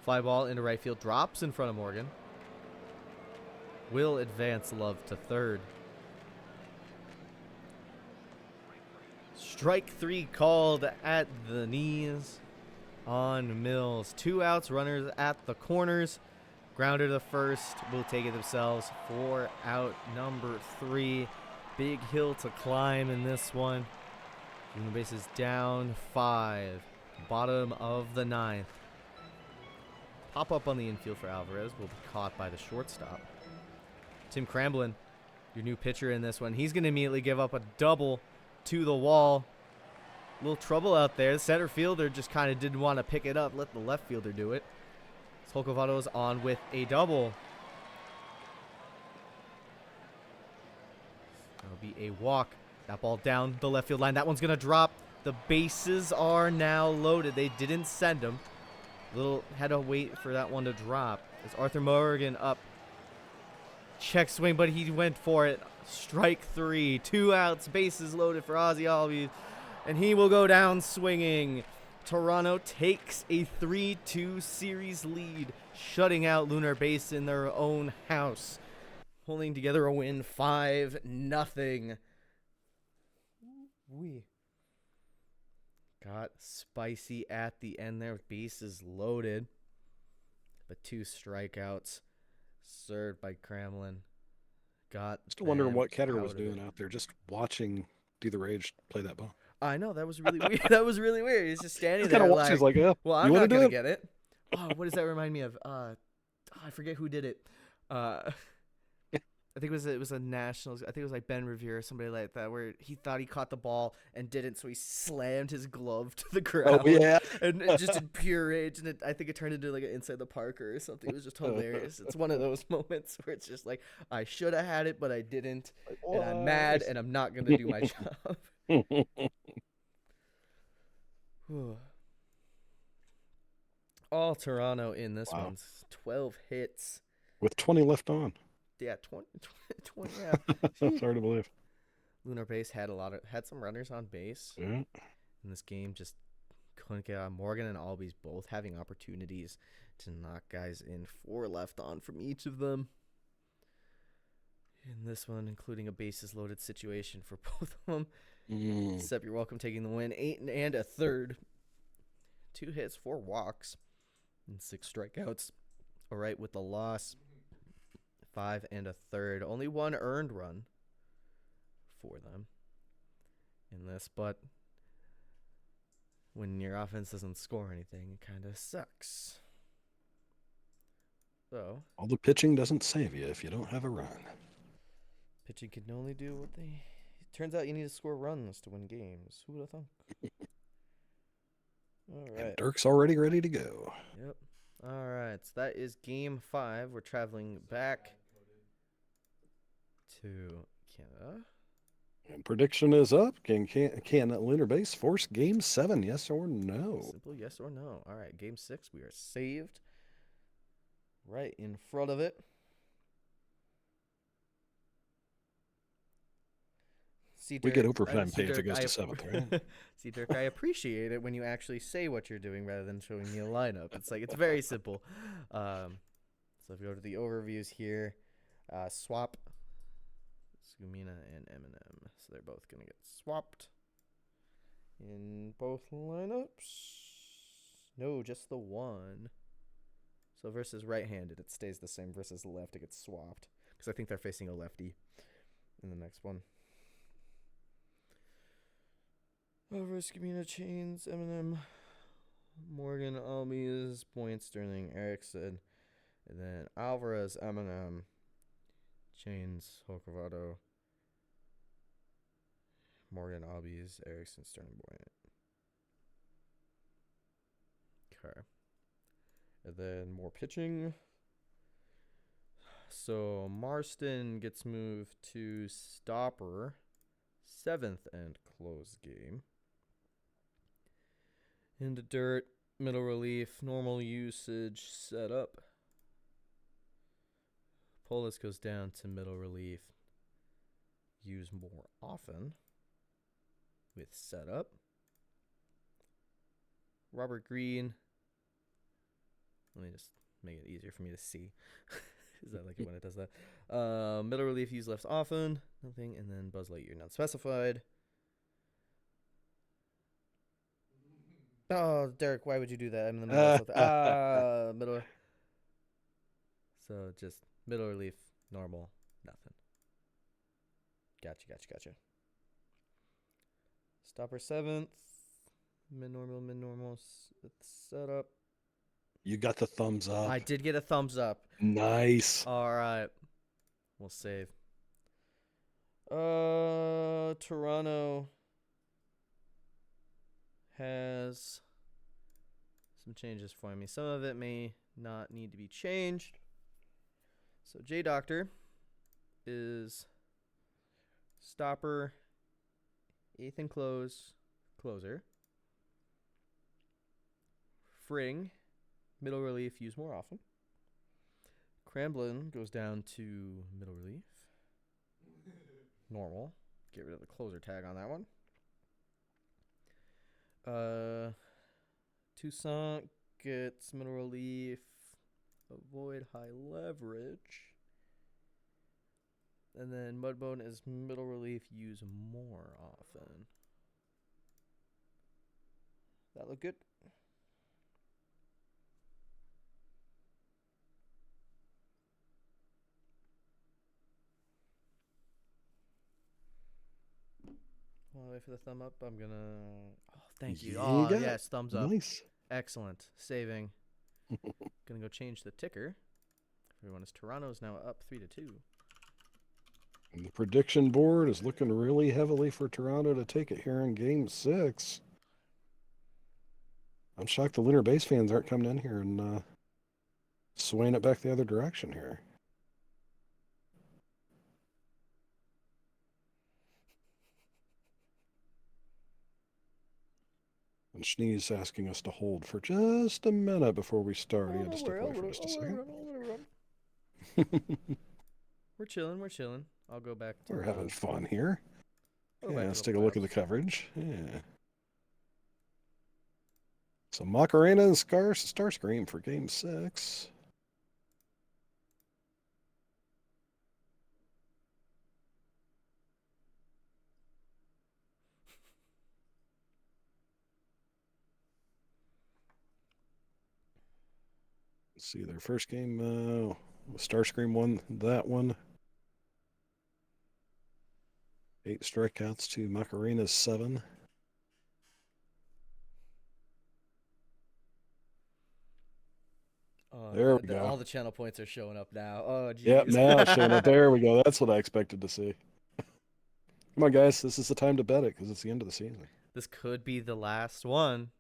Fly ball into right field. Drops in front of Morgan. Will advance Love to third. Strike 3 called at the knees on Mills. 2 outs, runners at the corners. Grounder to first will take it themselves for out number 3. Big hill to climb in this one. And the base is down 5. Bottom of the 9th. Pop up on the infield for Alvarez will be caught by the shortstop. Tim Cramblin, your new pitcher in this one. He's going to immediately give up a double to the wall. A little trouble out there. The center fielder just kind of didn't want to pick it up. Let the left fielder do it. Tolkovato is on with a double. That'll be a walk. That ball down the left field line. That one's going to drop. The bases are now loaded. They didn't send him. Had to wait for that one to drop. It's Arthur Morgan up. Check swing, but he went for it. Strike 3. 2 outs. Bases loaded for Ozzy Albies. And he will go down swinging. Toronto takes a 3-2 series lead, shutting out Lunar Base in their own house. Pulling together a win 5-0. Got spicy at the end there with bases loaded. But 2 strikeouts served by Cramlin. Still wondering what Ketter was doing out there, just watching Do the Rage play that ball. I know, that was really weird. That was really weird. He's just standing Just kind there of watches like, like, well, you I'm want to not do gonna it? get it. Oh, what does that remind me of? I forget who did it. I think it was a Nationals. I think it was like Ben Revere or somebody like that, where he thought he caught the ball and didn't, so he slammed his glove to the ground. Oh yeah. And it just in pure rage, and I think it turned into like an inside the Parker or something. It was just hilarious. It's one of those moments where it's just like, I should have had it, but I didn't, Like, and I'm mad, and I'm not gonna do my job. All Toronto in this Wow. one's 12 hits. With 20 left on. Yeah, 20 yeah. That's hard to believe. Lunar Base had some runners on base. Yeah. In this game, just couldn't get out. Morgan and Albies both having opportunities to knock guys in. 4 left on from each of them. In this one, including a bases loaded situation for both of them. Sep, you're welcome, taking the win. 8 and a third. 2 hits, 4 walks, and 6 strikeouts. All right, with the loss. 5 and a third. Only 1 earned run for them in this, but when your offense doesn't score anything, it kind of sucks. So, all the pitching doesn't save you if you don't have a run. Pitching can only do what they... It turns out you need to score runs to win games. Who would have thought? All right. And Dirk's already ready to go. Yep. All right. So that is game 5. We're traveling back to Canada. And prediction is up. Can Lunar Base force game 7? Yes or no? Simple yes or no. All right. Game 6. We are saved. Right in front of it. See, Dirk, we get overtime pay if it goes to 7th, right? See, Dirk, I appreciate it when you actually say what you're doing rather than showing me a lineup. It's like, it's very simple. So if you go to the overviews here, swap Skumina and Eminem. So they're both going to get swapped in both lineups. No, just the one. So versus right-handed, it stays the same. Versus left, it gets swapped. Because I think they're facing a lefty in the next one. Over Skamina, Chains, Eminem, Morgan, Albies, Point, Sterling, Erickson, and then Alvarez, Eminem, Chains, Hokovado, Morgan, Albies, Erickson, Sterling, Point. Okay. And then more pitching. So Marston gets moved to stopper, 7th and close game. Into dirt, middle relief, normal usage, setup. Polis goes down to middle relief. Use more often with setup. Robert Green. Let me just make it easier for me to see. Is that like it when it does that? Middle relief use less often. Nothing. And then Buzz Lightyear not specified. Oh, Derek, why would you do that? I'm in the middle of something. Middle. So just middle relief, normal, nothing. Gotcha. Stopper 7th. Mid-normal. Setup. You got the thumbs up. I did get a thumbs up. Nice. All right. We'll save. Toronto has some changes for me. Some of it may not need to be changed. So J Doctor is stopper, 8th and closer. Fring, middle relief, use more often. Cramblin goes down to middle relief. Normal. Get rid of the closer tag on that one. Toussaint gets middle relief. Avoid high leverage. And then Mudbone is middle relief. Use more often. That look good? wait for the thumb up. I'm gonna. Oh, thank you. Yeah, you Oh, got it. yes, thumbs up. Nice. Excellent. Saving. Gonna go change the ticker. Everyone is Toronto's now up 3-2. And the prediction board is looking really heavily for Toronto to take it here in Game 6. I'm shocked the Lunar Base fans aren't coming in here and swaying it back the other direction here. And Schnee's asking us to hold for just a minute before we start. He had to step away for just a second. We're chilling. We're chilling. I'll go back to. We're having fun here. Yeah, let's take a look at the coverage. Yeah. So Macarena and Starscream for Game 6. Let's see, their first game, Starscream won that one. 8 strikeouts to Macarena's 7. There we go. All the channel points are showing up now. Oh, geez. Yep, now it's showing up. There we go. That's what I expected to see. Come on, guys. This is the time to bet it because it's the end of the season. This could be the last one.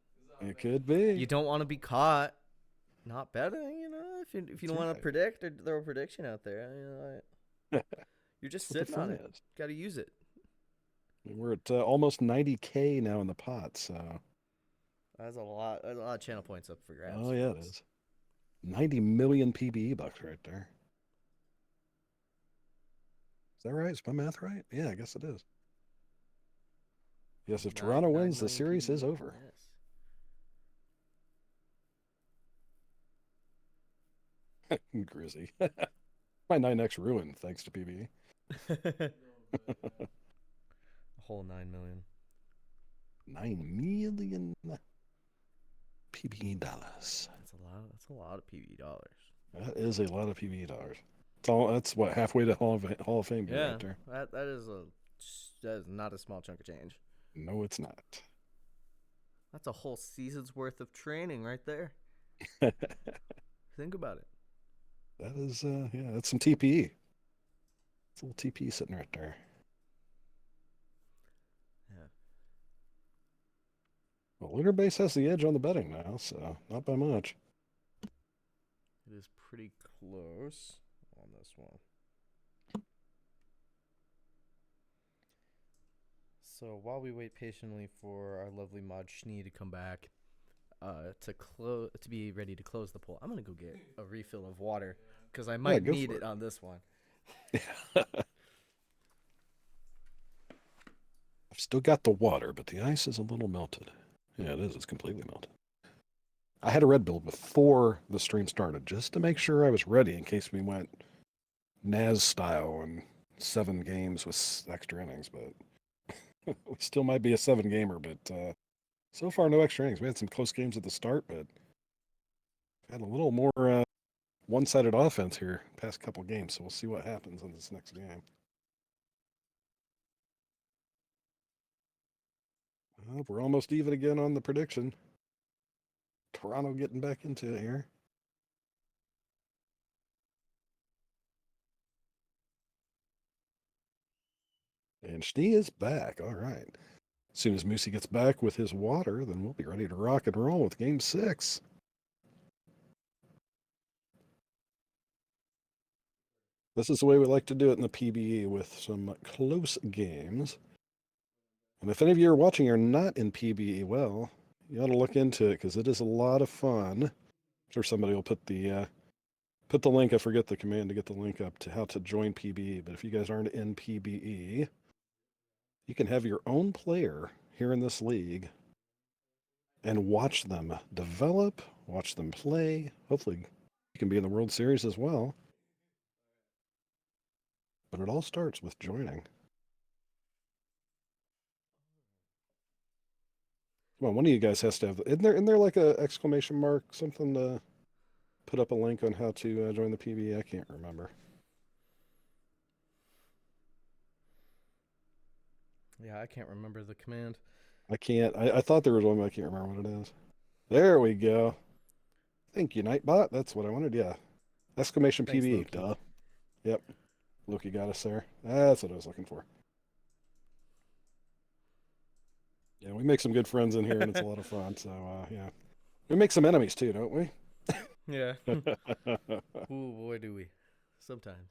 It could be. You don't want to be caught not betting, you know, if you don't want to predict or throw a prediction out there. You know, you're just sitting on it. Got to use it. We're at almost 90K now in the pot, so. That's a lot. There's a lot of channel points up for grabs. Oh, yeah, it is. 90 million PBE bucks right there. Is that right? Is my math right? Yeah, I guess it is. Yes, if Toronto wins, the series is over. Yes. Grizzy. My 9X ruined thanks to PBE. A whole 9 million. 9 million PBE dollars. That's a lot of PBE dollars. That is a lot of PBE dollars. That's what, halfway to Hall of Fame right there. That is not a small chunk of change. No, it's not. That's a whole season's worth of training right there. Think about it. That is, yeah, that's some TPE. It's a little TPE sitting right there. Yeah. Well, Lunar Base has the edge on the betting now, so not by much. It is pretty close on this one. So while we wait patiently for our lovely mod Schnee to come back, to be ready to close the poll, I'm gonna go get a refill of water because I might need it on this one. I've still got the water, but the ice is a little melted. Yeah, it is. It's completely melted. I had a red build before the stream started just to make sure I was ready in case we went Naz style and 7 games with extra innings, but we still might be a 7-gamer, but so far no extra innings. We had some close games at the start, but had a little more one-sided offense here past couple games, so we'll see what happens in this next game. We're almost even again on the prediction. Toronto getting back into it here. And Schnee is back. All right. As soon as Moosey gets back with his water, then we'll be ready to rock and roll with Game 6. This is the way we like to do it in the PBE with some close games. And if any of you are watching are not in PBE, well, you ought to look into it because it is a lot of fun. I'm sure somebody will put the link. I forget the command to get the link up to how to join PBE. But if you guys aren't in PBE, you can have your own player here in this league and watch them develop, watch them play. Hopefully, you can be in the World Series as well. But it all starts with joining. Come on, one of you guys has to have. Isn't there like a exclamation mark, something to put up a link on how to join the PBE? I can't remember. Yeah, I can't remember the command. I can't. I thought there was one, but I can't remember what it is. There we go. Thank you, Nightbot. That's what I wanted. Yeah. Exclamation Thanks, PBE. Loki. Duh. Yep. Loki got us there. That's what I was looking for. Yeah, we make some good friends in here, and it's a lot of fun. So, yeah. We make some enemies, too, don't we? Yeah. Ooh, boy, do we. Sometimes.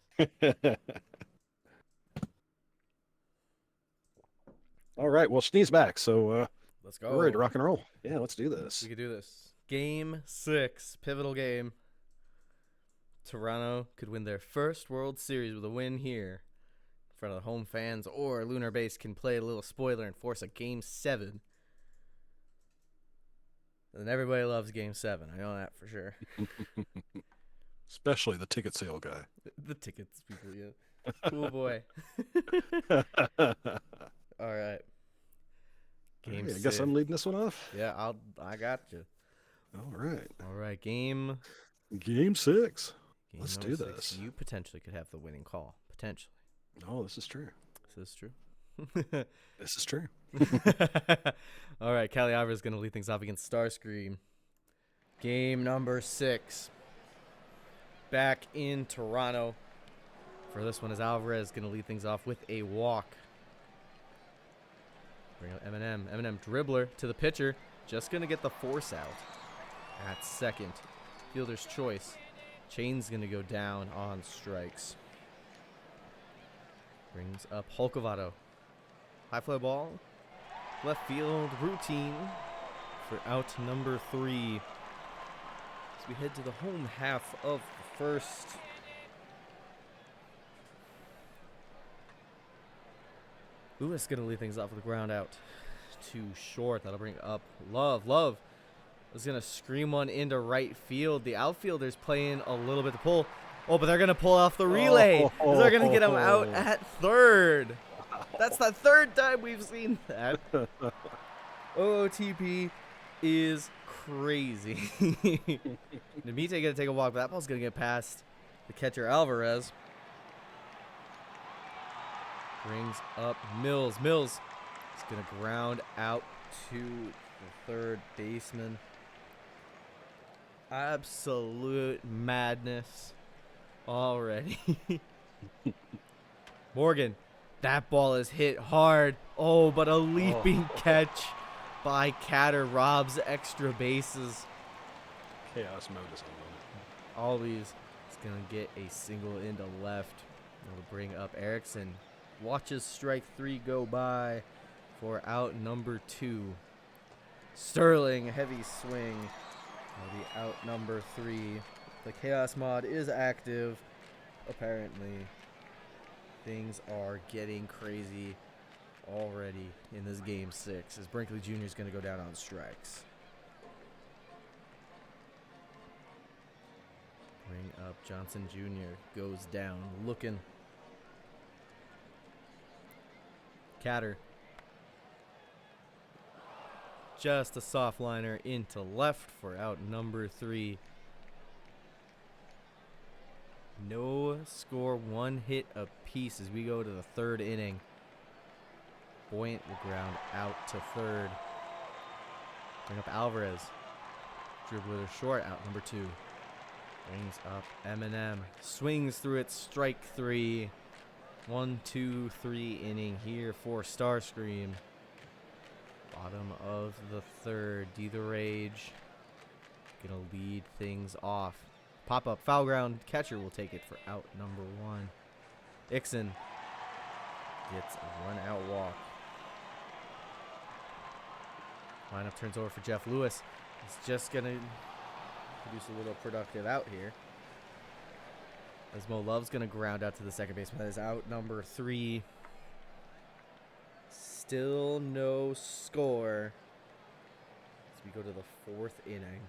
All right. Well, Sneeze back. So, Let's we're ready to go. rock and roll. Yeah, let's do this. We could do this. Game 6, pivotal game. Toronto could win their first World Series with a win here in front of the home fans, or Lunar Base can play a little spoiler and force a Game 7. And everybody loves Game 7. I know that for sure. Especially the ticket sale guy. The tickets people, yeah. Cool boy. All right. Game Hey, I 6. guess I'm leading this one off. Yeah, I got you. All right. All right, game Game 6. Game Let's number do 6. this. You potentially could have the winning call. Potentially. Oh, this is true. Is this true? This is true. All right, Cali Alvarez is going to lead things off against Starscream. Game number 6. Back in Toronto. For this one, is Alvarez going to lead things off with a walk. Bring up Eminem. Eminem dribbler to the pitcher. Just going to get the force out at second. Fielder's choice. Chain's going to go down on strikes. Brings up Hulkovato. High fly ball. Left field routine for out number 3. As we head to the home half of the first. Lewis going to lead things off with a ground out. Too short. That'll bring up Love. Love is going to scream one into right field. The outfielder's playing a little bit to pull. Oh, but they're going to pull off the relay. They're going to get him out at third. That's the third time we've seen that. OOTP is crazy. Namite going to take a walk, but that ball's going to get past the catcher Alvarez. Brings up Mills. Mills is going to ground out to the third baseman. Absolute madness already. Morgan, that ball is hit hard. Oh, but a leaping catch by Catter robs extra bases. Chaos mode is on. Always is going to get a single into left. It'll bring up Erickson. Watches strike 3 go by for out number 2. Sterling, heavy swing. Will be out number 3. The Chaos mod is active. Apparently, things are getting crazy already in this game 6 as Brinkley Jr. is going to go down on strikes. Bring up Johnson Jr. goes down looking. Catter. Just a soft liner into left for out number 3. No score, 1 hit apiece as we go to the 3rd inning. Buoyant will ground out to 3rd. Bring up Alvarez. Dribbler short, out number 2. Brings up Eminem. Swings through it, strike 3. 1, 2, 3 inning here for Starscream. Bottom of the 3rd. D the Rage. Gonna lead things off. Pop up, foul ground. Catcher will take it for out number 1. Ixon gets a run out walk. Lineup turns over for Jeff Lewis. He's just gonna produce a little productive out here. As Mo Love's going to ground out to the second baseman. That is out number 3. Still no score. As we go to the 4th inning.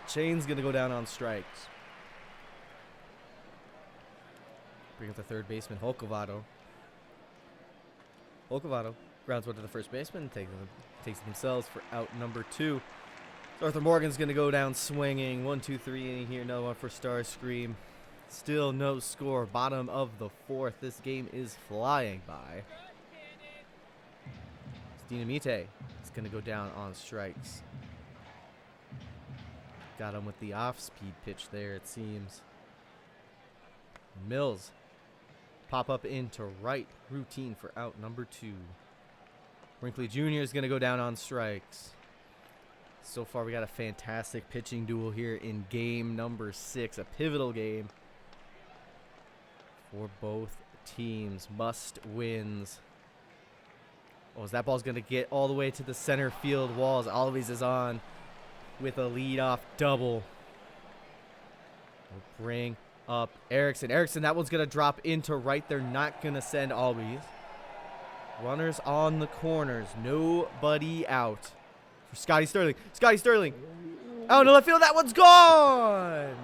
Chain's going to go down on strikes. Bring up the third baseman, Hulkovato. Hulkovato grounds one to the first baseman. Takes it themselves for out number 2. Arthur Morgan's going to go down swinging. 1, 2, 3 inning here. Another one for Starscream. Still no score. Bottom of the 4th. This game is flying by. Dinamite is going to go down on strikes. Got him with the off-speed pitch there, it seems. Mills. Pop up into right. Routine for out number 2. Brinkley Jr. is going to go down on strikes. So far, we got a fantastic pitching duel here in game number 6. A pivotal game for both teams. Must wins. Oh, that ball's going to get all the way to the center field walls. Alves is on with a leadoff double. We'll bring up Erickson. Erickson, that one's going to drop into right. They're not going to send Alves. Runners on the corners. Nobody out. For Scotty Sterling. Scotty Sterling. Out in left field. That one's gone.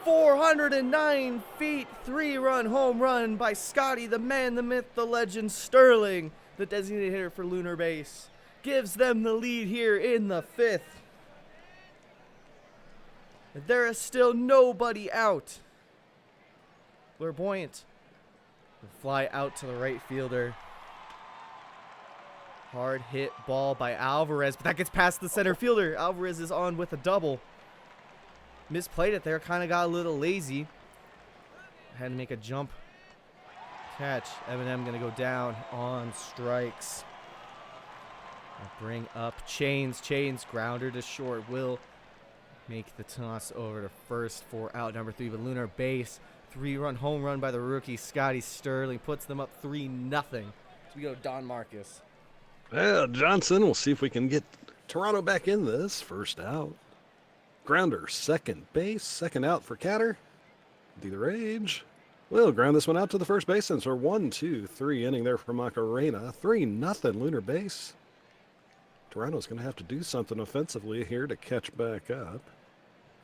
409 feet. 3-run home run by Scotty, the man, the myth, the legend, Sterling. The designated hitter for Lunar Base. Gives them the lead here in the 5th. There is still nobody out. Clairvoyant will fly out to the right fielder. Hard hit ball by Alvarez, but that gets past the center fielder. Alvarez is on with a double. Misplayed it there, kind of got a little lazy. Had to make a jump catch. Eminem going to go down on strikes. I'll bring up Chains. Chains, grounder to short, will make the toss over to first for out number 3. But Lunar Base, 3-run home run by the rookie Scotty Sterling puts them up 3-0. So we go DonMarcus. Well, Johnson, we'll see if we can get Toronto back in this. First out. Grounder, second base. Second out for Catter. Either age. We'll ground this one out to the first baseman. So 1-2-3 inning there for Macarena. 3-0 Lunar Base. Toronto's going to have to do something offensively here to catch back up.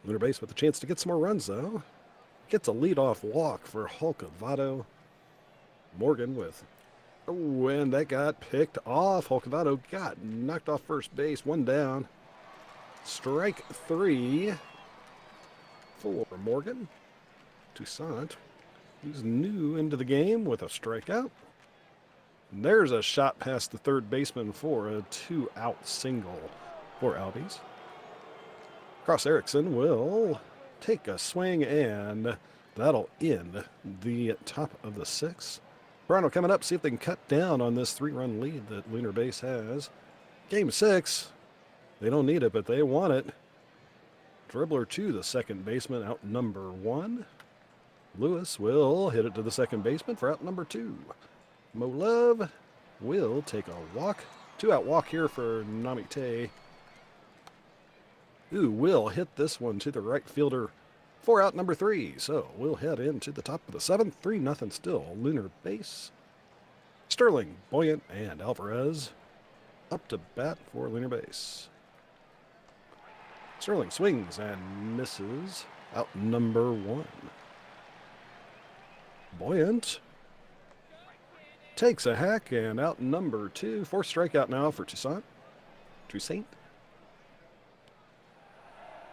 Lunar Base with a chance to get some more runs, though. Gets a leadoff walk for Hulk Avado. Morgan with... Oh, and that got picked off. Hulk Avado got knocked off first base. 1 down. Strike 3 for Morgan. Toussaint, who's new into the game with a strikeout. And there's a shot past the third baseman for a 2-out single for Albies. Cross Erickson will take a swing, and that'll end the top of the 6th. Toronto coming up, see if they can cut down on this 3-run lead that Lunar Base has. Game 6, they don't need it, but they want it. Dribbler to the second baseman, out number 1. Lewis will hit it to the second baseman for out number 2. Mo Love will take a walk. 2-out walk here for Namite. Who will hit this one to the right fielder for out number 3. So we'll head into the top of the 7th. 3-0 still. Lunar Base. Sterling, Buoyant, and Alvarez up to bat for Lunar Base. Sterling swings and misses. Out number 1. Buoyant takes a hack, and out number 2. 4th strikeout now for Toussaint.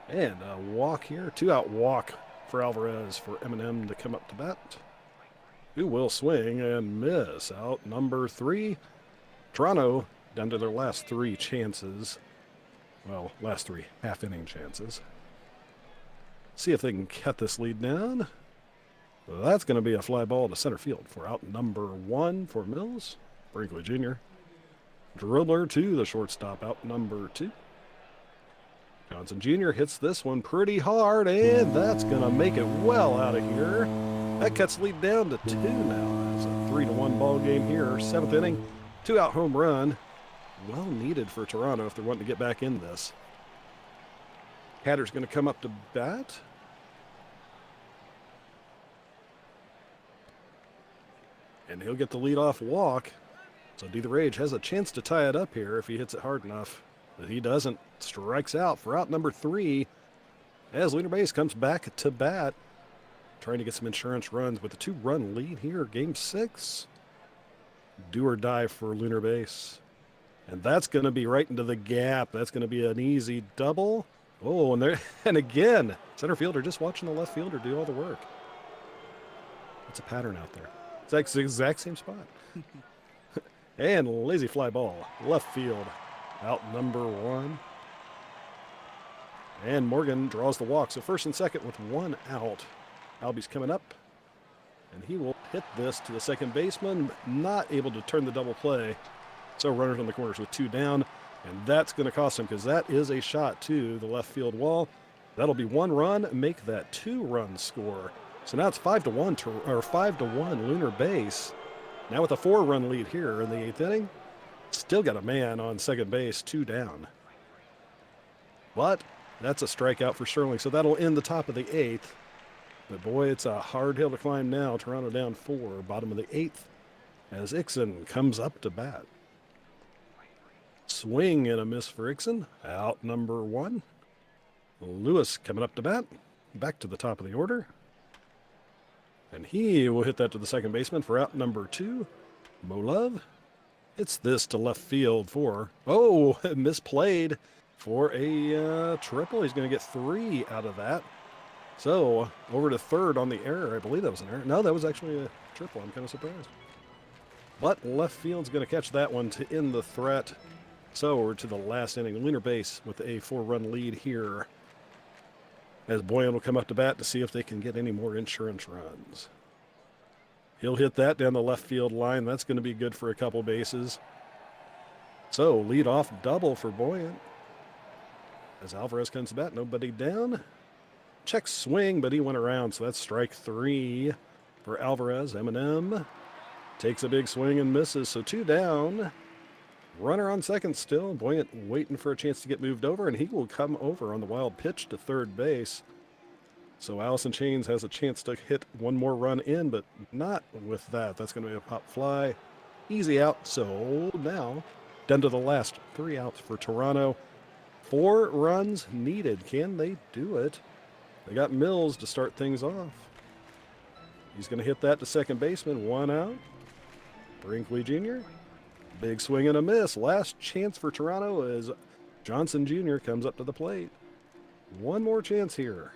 And a walk here. 2-out walk for Alvarez for Eminem to come up to bat. Who will swing and miss. Out number 3. Toronto down to their last 3 chances. Well, last 3 half-inning chances. See if they can cut this lead down. Well, that's going to be a fly ball to center field for out number 1 for Mills. Brinkley Jr. Dribbler to the shortstop, out number 2. Johnson Jr. hits this one pretty hard, and that's going to make it well out of here. That cuts the lead down to 2 now. It's a 3-1 ball game here. 7th inning, 2-out home run. Well needed for Toronto if they're wanting to get back in this. Hatter's going to come up to bat. And he'll get the leadoff walk. So D the Rage has a chance to tie it up here if he hits it hard enough. But he doesn't. Strikes out for out number 3 as Lunar Base comes back to bat. Trying to get some insurance runs with a 2-run lead here. Game 6. Do or die for Lunar Base. And that's going to be right into the gap. That's going to be an easy double. Oh, and again, center fielder just watching the left fielder do all the work. It's a pattern out there. It's like the exact same spot. And lazy fly ball, left field, out number 1. And Morgan draws the walk. So first and second with 1 out. Albie's coming up, and he will hit this to the second baseman, not able to turn the double play. So runners on the corners with 2 down, and that's going to cost him because that is a shot to the left field wall. That'll be 1 run, make that 2-run score. So now it's 5-1 or 5-1 Lunar Base. Now with a 4-run lead here in the 8th inning, still got a man on second base, 2 down. But that's a strikeout for Sterling, so that'll end the top of the 8th. But boy, it's a hard hill to climb now. Toronto down 4, bottom of the 8th, as Ixon comes up to bat. Swing and a miss for Ixon, out number 1. Lewis coming up to bat, back to the top of the order. And he will hit that to the second baseman for out number 2. Mo Love hits this to left field for, misplayed for a triple. He's going to get 3 out of that. So over to third on the error. I believe that was an error. No, that was actually a triple. I'm kind of surprised. But left field's going to catch that one to end the threat. So we're to the last inning. Lunar Base with a 4-run lead here, as Boyan will come up to bat to see if they can get any more insurance runs. He'll hit that down the left field line. That's going to be good for a couple bases. So lead off double for Boyan. As Alvarez comes to bat, nobody down. Check swing, but he went around, so that's strike 3 for Alvarez. Eminem takes a big swing and misses, so 2 down. Runner on second still. Buoyant waiting for a chance to get moved over, and he will come over on the wild pitch to third base. So Allison Chains has a chance to hit 1 more run in, but not with that. That's going to be a pop fly. Easy out. So now down to the last 3 outs for Toronto. 4 runs needed. Can they do it? They got Mills to start things off. He's going to hit that to second baseman. 1 out. Brinkley Jr. Big swing and a miss. Last chance for Toronto as Johnson Jr. comes up to the plate. 1 more chance here.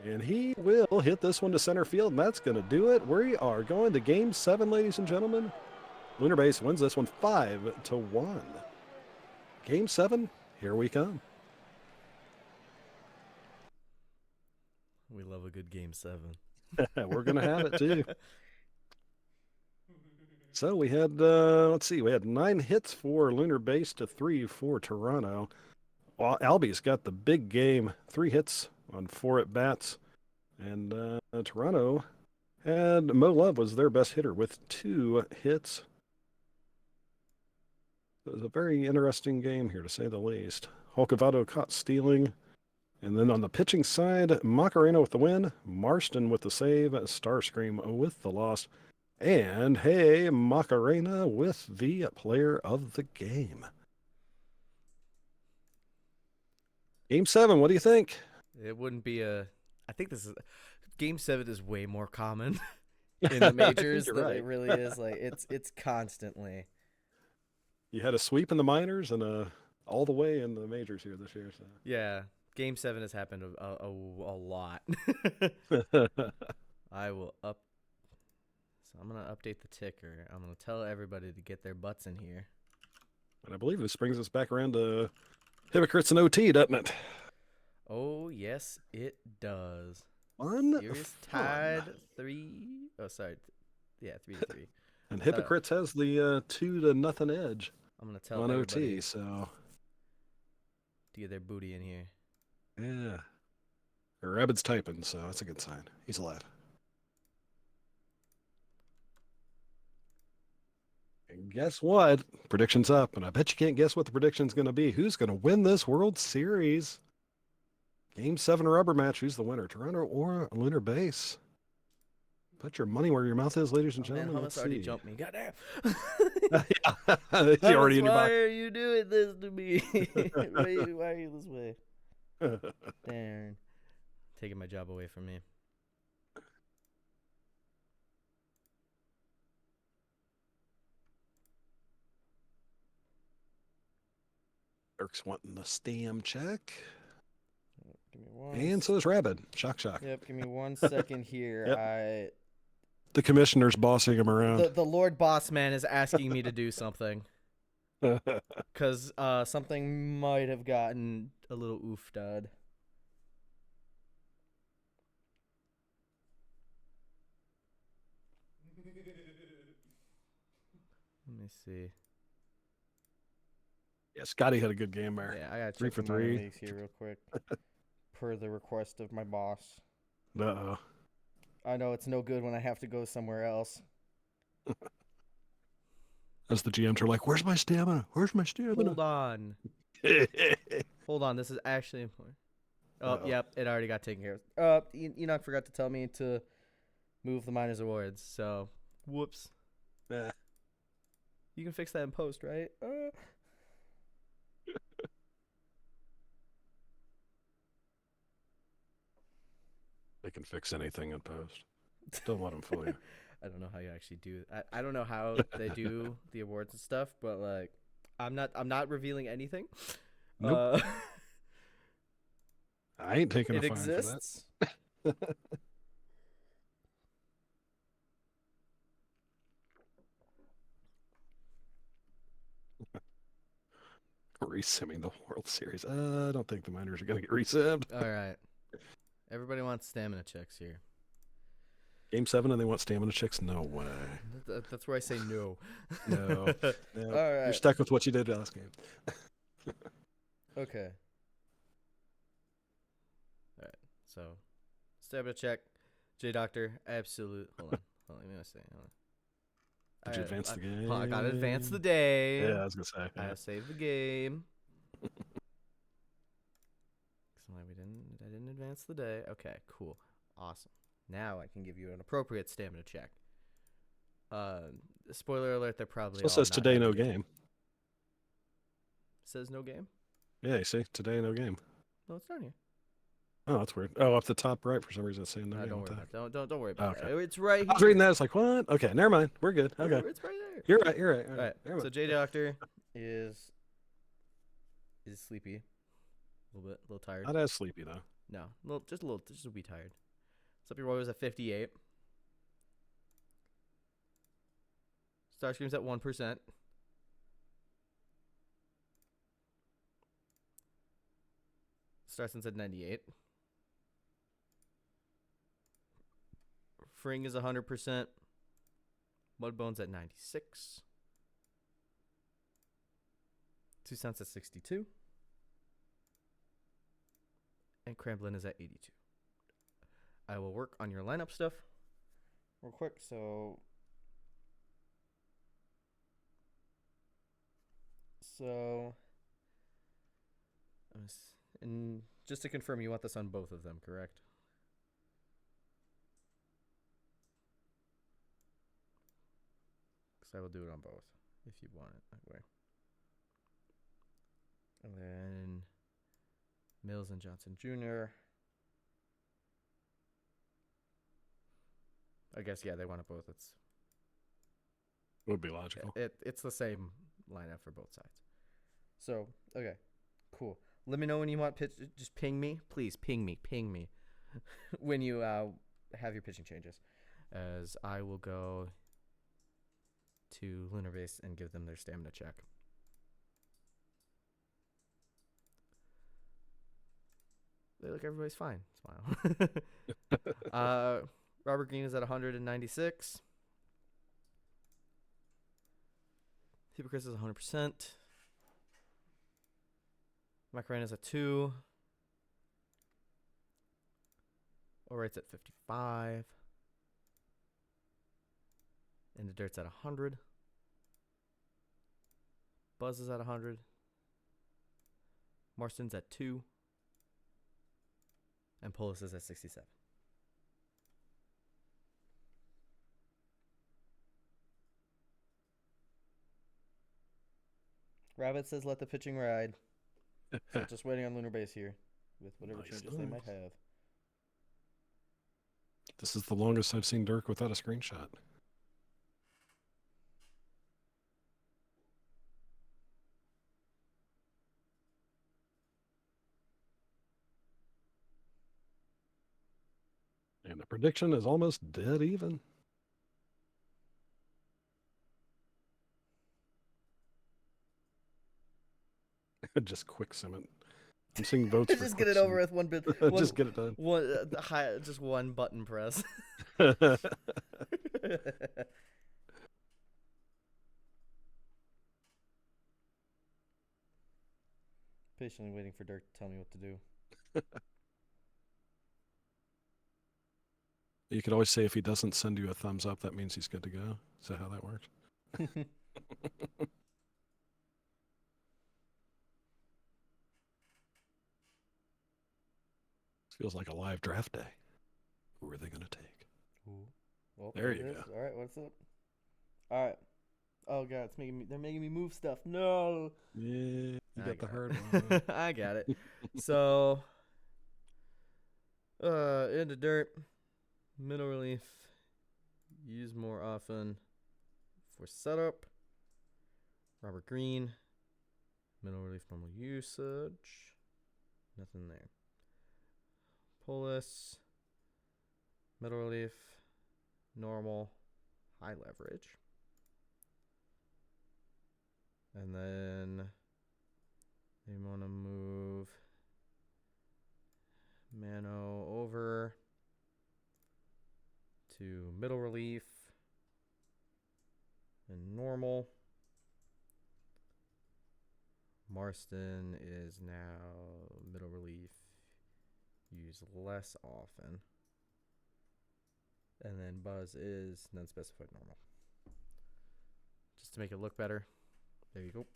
And he will hit this one to center field, and that's going to do it. We are going to Game 7, ladies and gentlemen. Lunar Base wins this one 5-1. Game 7, here we come. We love a good Game 7. We're going to have it, too. So we had, we had 9 hits for Lunar Base to 3 for Toronto. Well, Albie's got the big game, 3 hits on 4 at-bats. And Toronto had Mo Love was their best hitter with 2 hits. It was a very interesting game here, to say the least. Holcavado caught stealing. And then on the pitching side, Macarena with the win, Marston with the save, Starscream with the loss. And, hey, Macarena with the player of the game. Game 7, what do you think? It wouldn't be I think this is... Game 7 is way more common in the majors than right. It really is. Like, it's constantly. You had a sweep in the minors and all the way in the majors here this year. So. Yeah, Game 7 has happened a lot. I will up... So I'm going to update the ticker. I'm going to tell everybody to get their butts in here. And I believe this brings us back around to Hypocrites and OT, doesn't it? Oh, yes, it does. Series tied 3. Oh, sorry. Yeah, 3-3. And Hypocrites has the 2-0 edge. I'm going to tell on everybody OT, so to get their booty in here. Yeah. Rabbit's typing, so that's a good sign. He's alive. And guess what? Prediction's up, and I bet you can't guess what the prediction's going to be. Who's going to win this World Series? Game 7 rubber match. Who's the winner? Toronto or Lunar Base? Put your money where your mouth is, ladies and gentlemen. Man, Hummus already jumped me. Goddamn. He's already in your why box. are you doing this to me? Why are you this way? Darn. Taking my job away from me. Dirk's wanting the stam check. Give me one. And so is Rabbit. Shock. Yep, give me 1 second here. Yep. The commissioner's bossing him around. The Lord Boss Man is asking me to do something. Because something might have gotten a little oofed. Let me see. Yeah, Scotty had a good game there. Yeah, I gotta 3 check for the minor 3. leagues here real quick. Per the request of my boss. Uh-oh. I know it's no good when I have to go somewhere else. As the GMs are like, where's my stamina? Where's my stamina? Hold on. Hold on, this is actually important. Oh, Uh-oh. yep, it already got taken care of. Enoch forgot to tell me to move the minors awards, so whoops. Nah. You can fix that in post, right? They can fix anything in post. Don't let them fool you. I don't know how you actually do it. I don't know how they do the awards and stuff, but like I'm not revealing anything. Nope. I ain't taking a It fine exists. for that. Resimming the World Series. I don't think the miners are going to get resimmed. All right. Everybody wants stamina checks here. Game 7 and they want stamina checks? No way. That's where I say no. No. No. All right. You're stuck with what you did last game. Okay. All right. So, stamina check. J Doctor, absolute. Hold on. Let me see. Hold on. Did you advance the game? I gotta advance the day. Yeah, I was going to say. I Yeah. gotta save the game. I didn't advance the day. Okay, cool. Awesome. Now I can give you an appropriate stamina check. Spoiler alert, they're probably So it all says not today, no happy. game. Says no game? Yeah, you see? Today, no game. No, it's down here. Oh, that's weird. Oh, up the top right, for some reason it's saying no game. Don't worry about that. Don't worry about Okay. that. It's right here. I was reading that. It's like, what? Okay, never mind. We're good. Okay. It's right there. You're right. All right. So J Doctor is sleepy. A little tired. Not as sleepy, though. No, just a wee tired. Slippy Roy was at 58. Starscream's at 1%. Starson's at 98. Fring is 100%. Mudbone's at 96. Two Cents at 62. And Cramblin is at 82. I will work on your lineup stuff real quick. So and just to confirm, you want this on both of them, correct? Because I will do it on both if you want it that way. And then Mills and Johnson Jr. I guess, yeah, they want it both. Would be logical. It's the same lineup for both sides. So, okay, cool. Let me know when you want pitch. Just ping me. Please, ping me. when you have your pitching changes. As I will go to Lunar Base and give them their stamina check. They look, everybody's fine. Smile. Robert Green is at 196. Chris is 100%. Mike Ryan is at 2. O'Reilly's at 55. And the Dirt's at 100. Buzz is at 100. Marston's at 2. And Polis is at 67. Rabbit says let the pitching ride. So just waiting on Lunar Base here with whatever changes they might have. This is the longest I've seen Dirk without a screenshot. And the prediction is almost dead even. Just quick sim it. I'm seeing votes for Just quick get it sim. over with one bit. Just get it done. Just one button press. Patiently waiting for Dirk to tell me what to do. You could always say if he doesn't send you a thumbs up, that means he's good to go. Is that how that works? Feels like a live draft day. Who are they going to take? Ooh. Well, there you go. All right, what's up? All right. Oh god, they're making me move stuff. No. Yeah, you got the hard one. I got it. So, into dirt, middle relief, use more often for setup. Robert Green, middle relief, normal usage. Nothing there. Polis, middle relief, normal, high leverage. And then they want to move Mano over to middle relief and normal. Marston is now middle relief, use less often. And then Buzz is non-specified normal. Just to make it look better. There you go.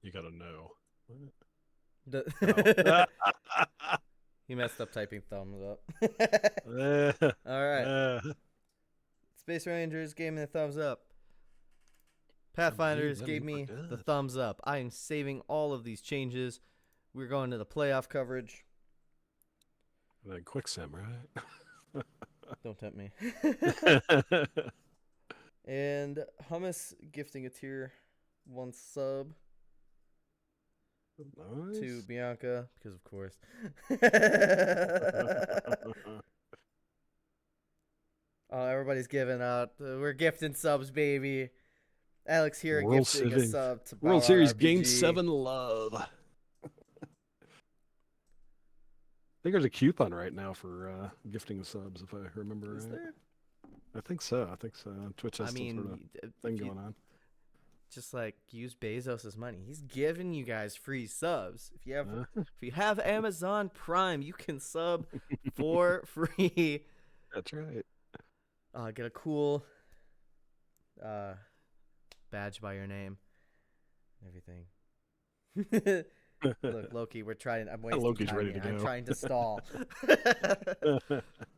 You got to know. He messed up typing thumbs up. All right. Space Rangers gave me the thumbs up. Pathfinders gave me the thumbs up. I am saving all of these changes. We're going to the playoff coverage. And then quick sim, right? Don't tempt me. And Hummus gifting a tier 1 sub. Nice. To Bianca, because of course. Oh, everybody's giving out. We're gifting subs, baby. Alex here gifting a sub to World Series RPG. Game 7 love. I think there's a coupon right now for gifting subs, if I remember right. Is there? I think so. Twitch has some sort of thing going on. Just like use Bezos's money. He's giving you guys free subs. If you have Amazon Prime, you can sub for free. That's right. Get a cool badge by your name. Everything. Look, Loki, we're trying. I'm wasting Loki's time ready here. to go. I'm trying to stall.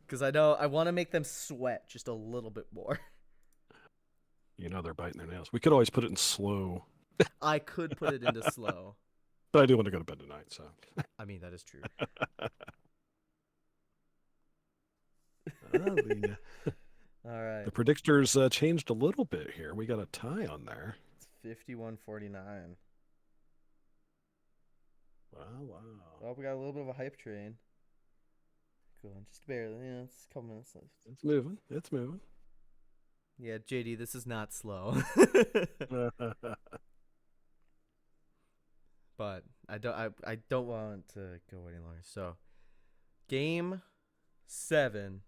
Because I want to make them sweat just a little bit more. You know they're biting their nails. We could always put it in slow. I could put it into slow. But I do want to go to bed tonight, so. I mean, that is true. All right. The predictors changed a little bit here. We got a tie on there. It's 51-49. Wow. Oh, we got a little bit of a hype train. Cool. Just barely. Yeah, it's a couple minutes left. It's moving. Yeah, JD, this is not slow. But I don't want to go any longer. So, Game 7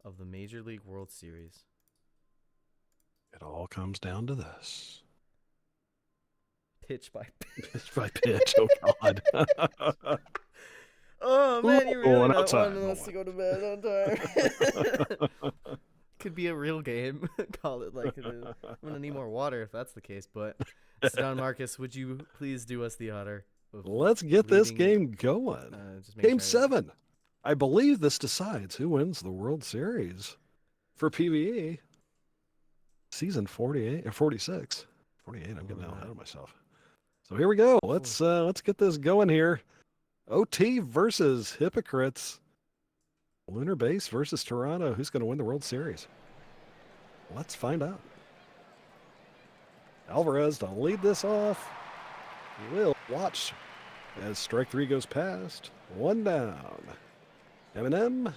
of the Major League World Series. It all comes down to this. Pitch by pitch. Pitch by pitch. Oh, God. Oh, man, you really not outside. wanting us to go to bed on time. Could be a real game. Call it like it is. I'm going to need more water if that's the case. But, DonMarcus, would you please do us the honor? Let's get this game going. Game 7. I believe this decides who wins the World Series for PBE season 48 or 46. 48, I'm getting ahead of myself. So here we go. Let's get this going here. OT versus Hypocrites. Lunar Base versus Toronto. Who's going to win the World Series? Let's find out. Alvarez to lead this off. We'll watch as strike 3 goes past. 1 down. Eminem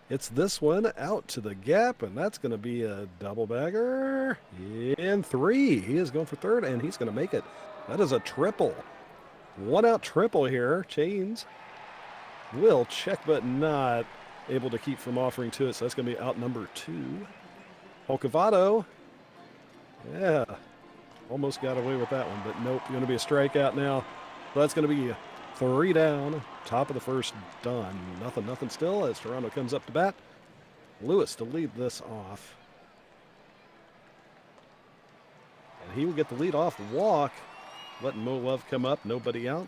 hits this one out to the gap, and that's going to be a double bagger. In 3. He is going for third, and he's going to make it. That is a triple. 1 out triple here. Chains will check, but not able to keep from offering to it, so that's going to be out number 2. Holcavado. Yeah, almost got away with that one, but nope, going to be a strikeout now. So that's going to be 3 down. Top of the first done. Nothing still as Toronto comes up to bat. Lewis to lead this off. And he will get the lead off walk. Letting Mo Love come up, nobody out.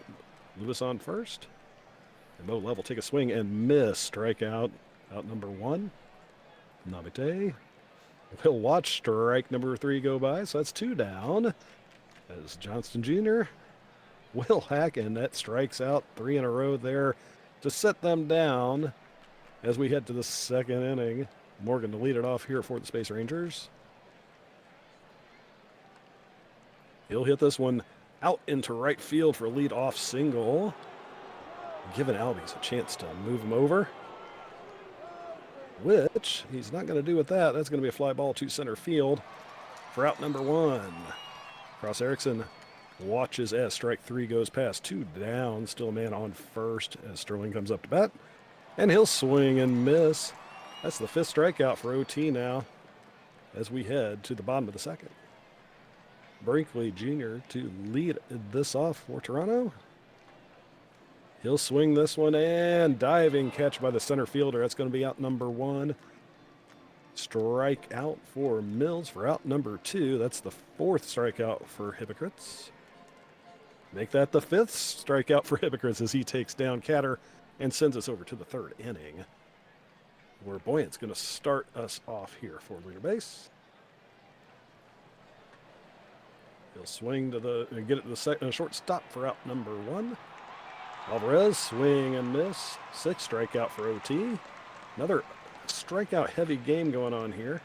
Lewis on first. And Mo Love will take a swing and miss. Strikeout, out number 1. Nabite. We'll watch strike number 3 go by, so that's 2 down. As Johnston Jr. will hack, and that strikes out 3 in a row there to set them down as we head to the 2nd inning. Morgan to lead it off here for the Space Rangers. He'll hit this one out into right field for a lead-off single, giving Albies a chance to move him over, which he's not going to do with that. That's going to be a fly ball to center field for out number 1. Cross Erickson watches as strike 3 goes past. 2 down, still a man on first as Sterling comes up to bat, and he'll swing and miss. That's the 5th strikeout for OT now as we head to the bottom of the 2nd. Brinkley Jr. to lead this off for Toronto. He'll swing this one, and diving catch by the center fielder. That's going to be out number 1. Strike out for Mills for out number 2. That's the 4th strikeout for Hypocrites. Make that the 5th strikeout for Hypocrites as he takes down Catter and sends us over to the 3rd inning, where Boyant's going to start us off here for Lunar Base. He'll swing to get it to the short stop for out number 1. Alvarez, swing and miss. 6th strikeout for OT. Another strikeout heavy game going on here.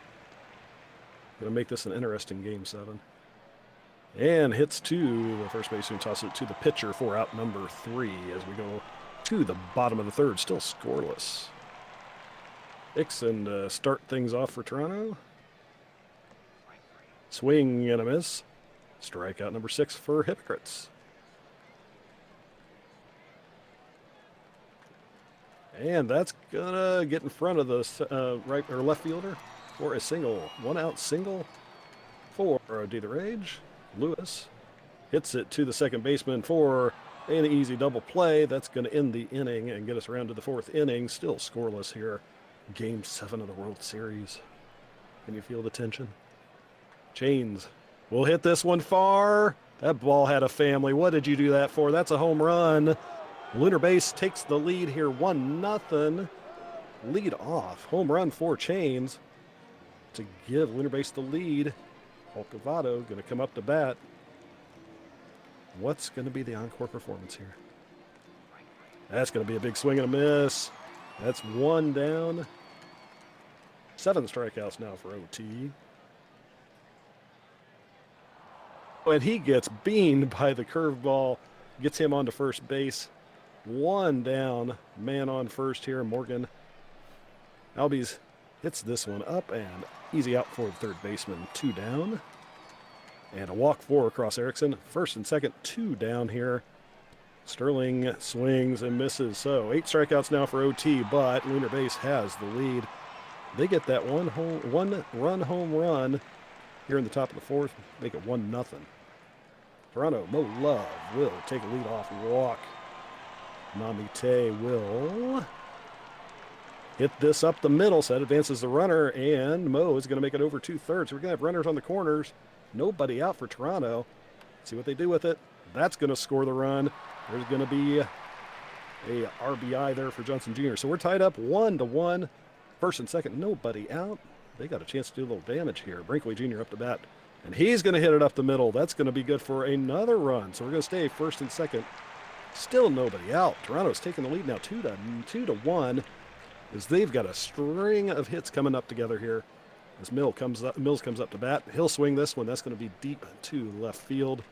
Going to make this an interesting game 7. And hits to the first baseman, tosses it to the pitcher for out number 3 as we go to the bottom of the 3rd, still scoreless. Dixon to start things off for Toronto. Swing and a miss. Strikeout number 6 for Hypocrites. And that's gonna get in front of the right or left fielder for a single. 1 out single for D the Rage. Lewis hits it to the second baseman for an easy double play. That's going to end the inning and get us around to the 4th inning. Still scoreless here. Game 7 of the World Series. Can you feel the tension? Chains will hit this one far. That ball had a family. What did you do that for? That's a home run. Lunar Base takes the lead here, 1-0. Lead off. Home run for Chains to give Lunar Base the lead. Holcavado going to come up to bat. What's going to be the encore performance here? That's going to be a big swing and a miss. That's 1 down. 7 strikeouts now for OT. And he gets beamed by the curveball. Gets him onto first base. 1 down. Man on first here, Morgan. Albies hits this one up and easy out for the 3rd baseman. 2 down. And a walk for across Erickson. 1st and 2nd, 2 down here. Sterling swings and misses. So 8 strikeouts now for OT, but Lunar Base has the lead. They get that one run home run here in the top of the 4th. Make it 1-0. Toronto, Mo Love will take a lead-off walk. Namite will hit this up the middle, so that advances the runner, and Mo is going to make it over 2/3. We're going to have runners on the corners. Nobody out for Toronto. See what they do with it. That's going to score the run. There's going to be a RBI there for Johnson Jr. So we're tied up 1-1. First and second, nobody out. They got a chance to do a little damage here. Brinkley Jr. up to bat, and he's going to hit it up the middle. That's going to be good for another run. So we're going to stay first and second. Still nobody out. Toronto's taking the lead now 2-1 as they've got a string of hits coming up together here. As Mills comes up to bat. He'll swing this one. That's going to be deep to left field.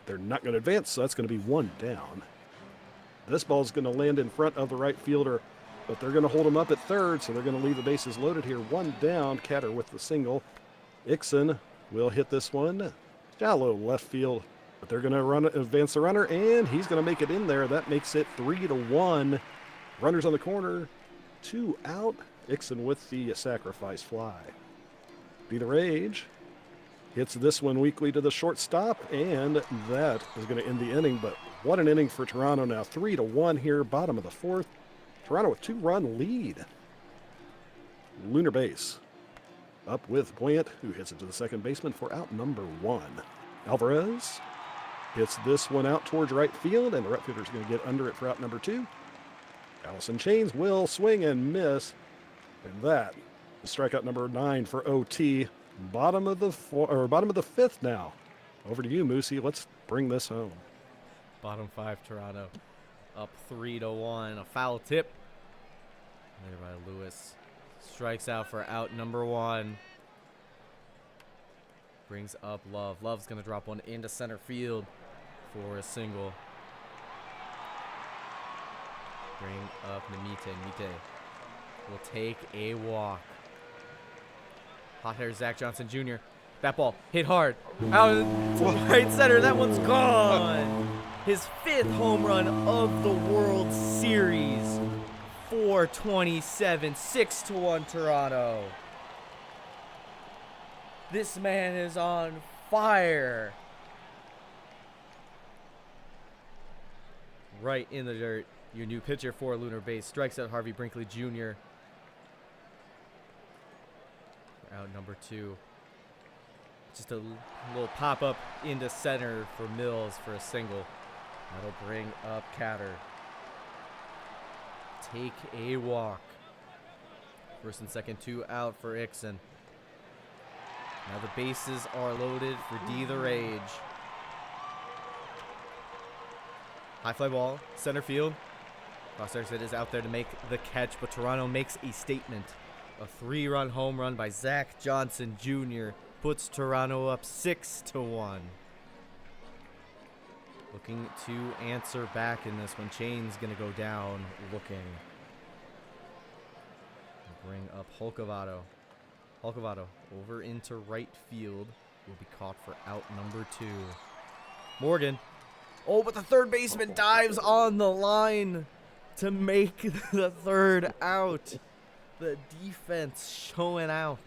They're not going to advance, so that's going to be one down. This ball's going to land in front of the right fielder, but they're going to hold him up at third, so they're going to leave the bases loaded here. One down. Catter with the single. Ixon will hit this one. Shallow left field, but they're going to advance the runner, and he's going to make it in there. That makes it 3-1. Runners on the corner, 2 out. Ixon with the sacrifice fly. Be the Rage hits this one weakly to the shortstop, and that is going to end the inning. But what an inning for Toronto now. 3-1 here, bottom of the fourth. Toronto with 2-run lead. Lunar base up with Buoyant, who hits it to the second baseman for out number 1. Alvarez hits this one out towards right field, and the right fielder is going to get under it for out number 2. Allison Chains will swing and miss, and that is strikeout number 9 for OT. Bottom of the fifth now. Over to you, Moosey. Let's bring this home. Bottom 5, Toronto up 3-1. A foul tip there by Lewis. Strikes out for out number 1. Brings up Love. Love's going to drop one into center field for a single. Bring up Namite. Namite will take a walk. Hot hair Zach Johnson Jr. That ball hit hard. Out to right center. That one's gone. His 5th home run of the World Series. 427. 6-1 Toronto. This man is on fire. Right in the dirt. Your new pitcher for Lunar Base strikes out Harvey Brinkley Jr. Out number 2. Just a little pop-up into center for Mills for a single. That'll bring up Catter. Take a walk. First and second, 2 out for Ixon. Now the bases are loaded for D the Rage. High fly ball, center field. Crosshair is out there to make the catch, but Toronto makes a statement. A 3-run home run by Zach Johnson Jr. puts Toronto up 6-1. Looking to answer back in this one. Chain's going to go down looking. Bring up Hulkavato. Hulkavato over into right field. Will be caught for out number 2. Morgan. Oh, but the third baseman dives on the line to make the 3rd out. The defense showing out.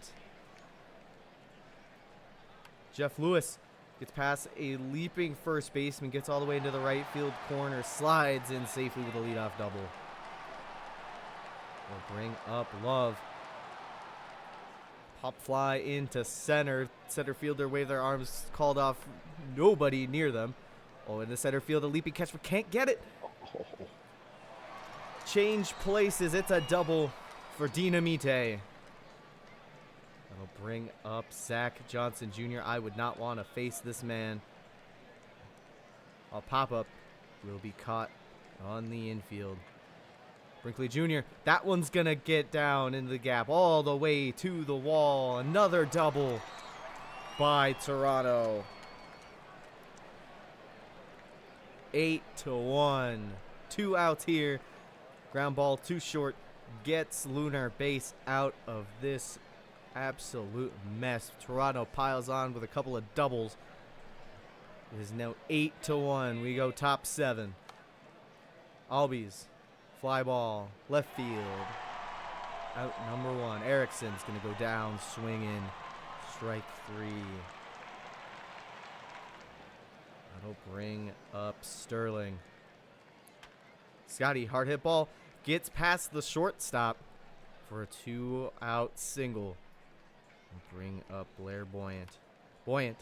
Jeff Lewis gets past a leaping first baseman, gets all the way into the right field corner, slides in safely with a leadoff double. We'll bring up Love. Pop fly into center. Center fielder wave their arms, called off. Nobody near them. Oh, in the center field, a leaping catch, but can't get it. Change places. It's a double for Dinamite. That'll bring up Zach Johnson Jr. I would not want to face this man. A pop-up will be caught on the infield. Brinkley Jr. That one's going to get down in the gap all the way to the wall. Another double by Toronto. 8-1. 2 outs here. Ground ball too short. Gets Lunar Base out of this absolute mess. Toronto piles on with a couple of doubles. It is now 8-1. We go top 7. Albies. Fly ball. Left field. Out number 1. Erickson's going to go down, swing in. Strike 3. That'll bring up Sterling. Scotty, hard hit ball. Gets past the shortstop for a 2-out single. Bring up Blair Buoyant. Buoyant.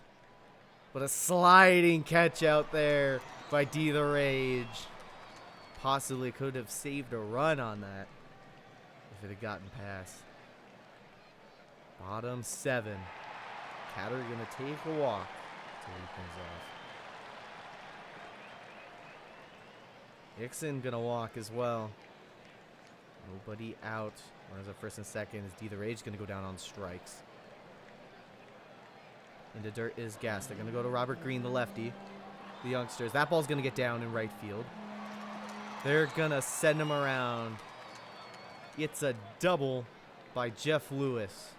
But a sliding catch out there by D the Rage. possibly could have saved a run on that if it had gotten past. Bottom 7. Catter going to take a walk to lead things off. Ixon going to walk as well. Nobody out. Runners at first and second. Is D the Rage going to go down on strikes. Into dirt is Gas. They're going to go to Robert Green, the lefty. The youngsters. That ball's going to get down in right field. They're going to send him around. It's a double by Jeff Lewis.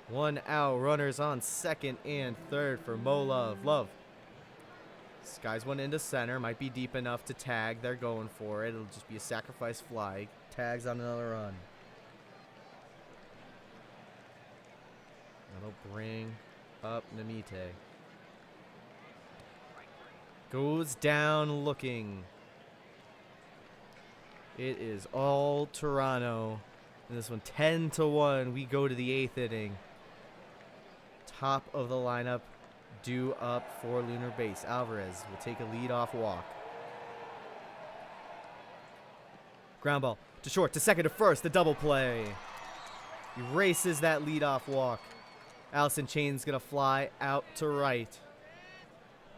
1 out. Runners on second and third for Mo Love. Love. Skies one into center. Might be deep enough to tag. They're going for it. It'll just be a sacrifice fly. Tags on another run. That'll bring up Namite. Goes down looking. It is all Toronto. In this one, 10-1. We go to the 8th inning. Top of the lineup, due up for Lunar Base. Alvarez will take a leadoff walk. Ground ball to short, to second, to first. The double play. Erases that leadoff walk. Allison Chain's going to fly out to right.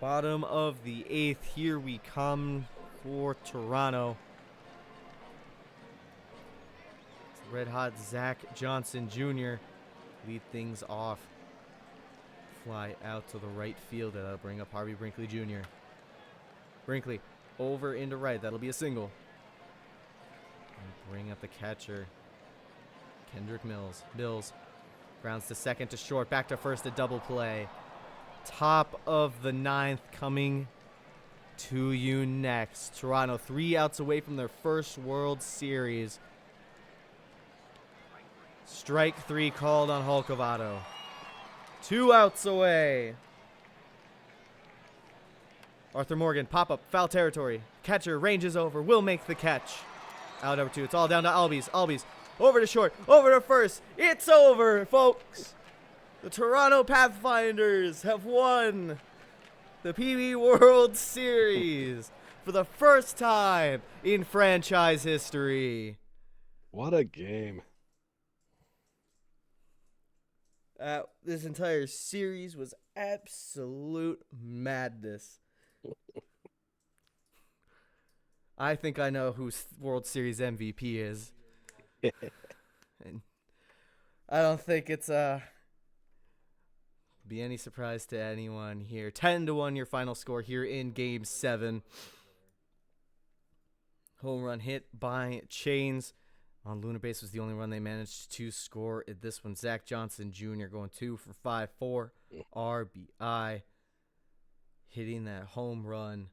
Bottom of the 8th. Here we come for Toronto. Red hot Zach Johnson Jr. lead things off. Fly out to the right field. That'll bring up Harvey Brinkley Jr. Brinkley over into right. That'll be a single. And bring up the catcher, Kendrick Mills. Mills grounds to second, to short, back to first, a double play. Top of the 9th coming to you next. Toronto 3 outs away from their first World Series. Strike 3 called on Hulkovato. 2 outs away. Arthur Morgan, pop-up, foul territory. Catcher ranges over, will make the catch. Out over 2. It's all down to Albies. Albies over to short, over to first. It's over, folks. The Toronto Pathfinders have won the PBE World Series for the first time in franchise history. What a game. This entire series was absolute madness. I think I know who World Series MVP is. And I don't think it's be any surprise to anyone here. 10-1 your final score here in Game 7. Home run hit by Chains. On Lunar Base was the only run they managed to score at this one. Zach Johnson Jr. going 2 for 5 for RBI. Hitting that home run.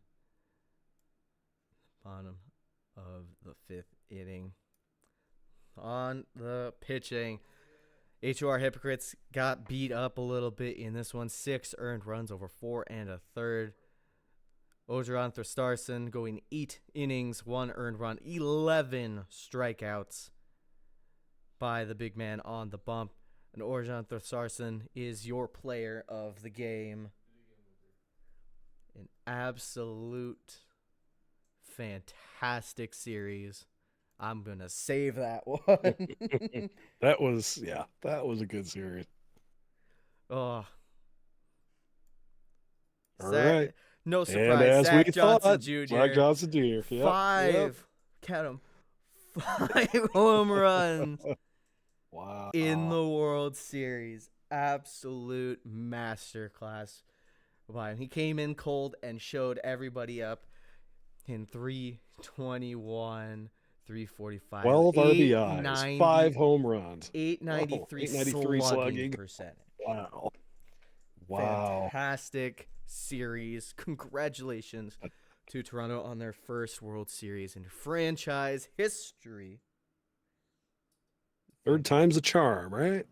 Bottom of the 5th inning. On the pitching, HOR Hypocrites got beat up a little bit in this one. 6 earned runs over 4 1/3. Ogeron Thristarson going 8 innings, 1 earned run, 11 strikeouts by the big man on the bump. And Ogeron Thristarson is your player of the game. An absolute fantastic series. I'm going to save that one. That was a good series. Oh. All right. No surprise. And as Zach we Johnson thought, Jr. Zach Johnson Jr. Yep. 5. Count 'em. 5 home runs. Wow. In the World Series. Absolute masterclass by him. He came in cold and showed everybody up in 321, 345. 12 RBIs, 5 home runs. 893 slugging percentage. Wow. Wow. Fantastic series. Congratulations to Toronto on their first World Series in franchise history. 3rd time's a charm, right?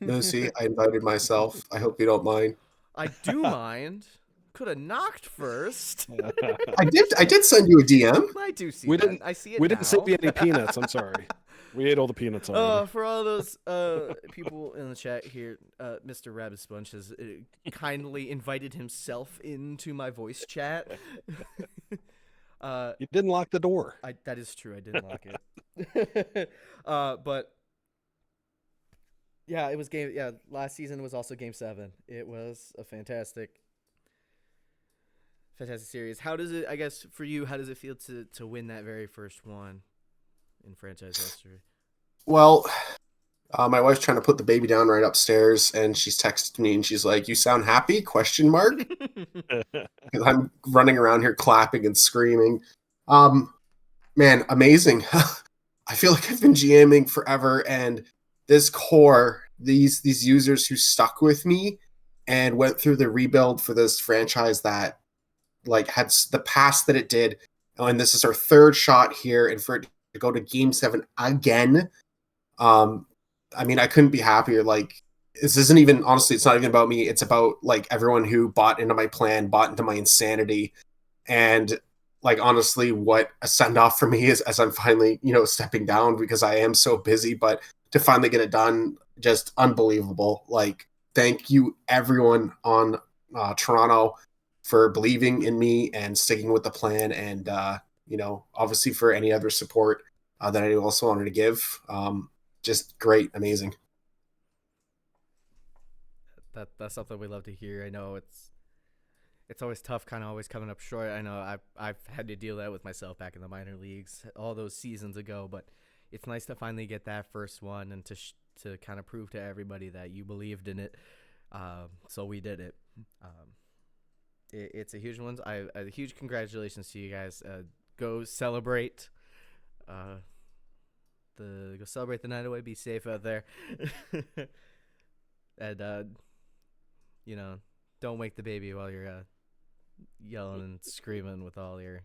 Moosey, I invited myself. I hope you don't mind. I do mind. Could have knocked first. I did send you a DM. I do see We that. didn't- I see it We now. didn't send you any peanuts. I'm sorry. We ate all the peanuts already. For all those people in the chat here, Mr. Rabbit Sponge has kindly invited himself into my voice chat. You didn't lock the door. That is true. I didn't lock it. But yeah, it was game. Yeah, last season was also Game 7. It was a fantastic series. How does it? I guess for you, how does it feel to win that very first one in franchise history? Well, my wife's trying to put the baby down right upstairs, and she's texted me, and she's like, "You sound happy?" Question mark. 'Cause I'm running around here clapping and screaming. Man, amazing. I feel like I've been GMing forever, and this core, these users who stuck with me and went through the rebuild for this franchise that like had the past that it did, and this is our third shot here, and for it to go to Game 7 again, I mean, I couldn't be happier. Like, this isn't even, honestly, it's not even about me. It's about like everyone who bought into my plan, bought into my insanity, and like honestly, what a send off for me is as I'm finally, stepping down because I am so busy. But to finally get it done, just unbelievable. Like, thank you everyone on Toronto for believing in me and sticking with the plan, and obviously for any other support that I also wanted to give. Just great, amazing. That's something we love to hear. I know it's always tough, kind of always coming up short. I know I've had to deal that with myself back in the minor leagues all those seasons ago, but it's nice to finally get that first one and to kind of prove to everybody that you believed in it. So we did it. It's a huge one. A huge congratulations to you guys. Go celebrate. Go celebrate the night away. Be safe out there. And don't wake the baby while you're yelling and screaming with all your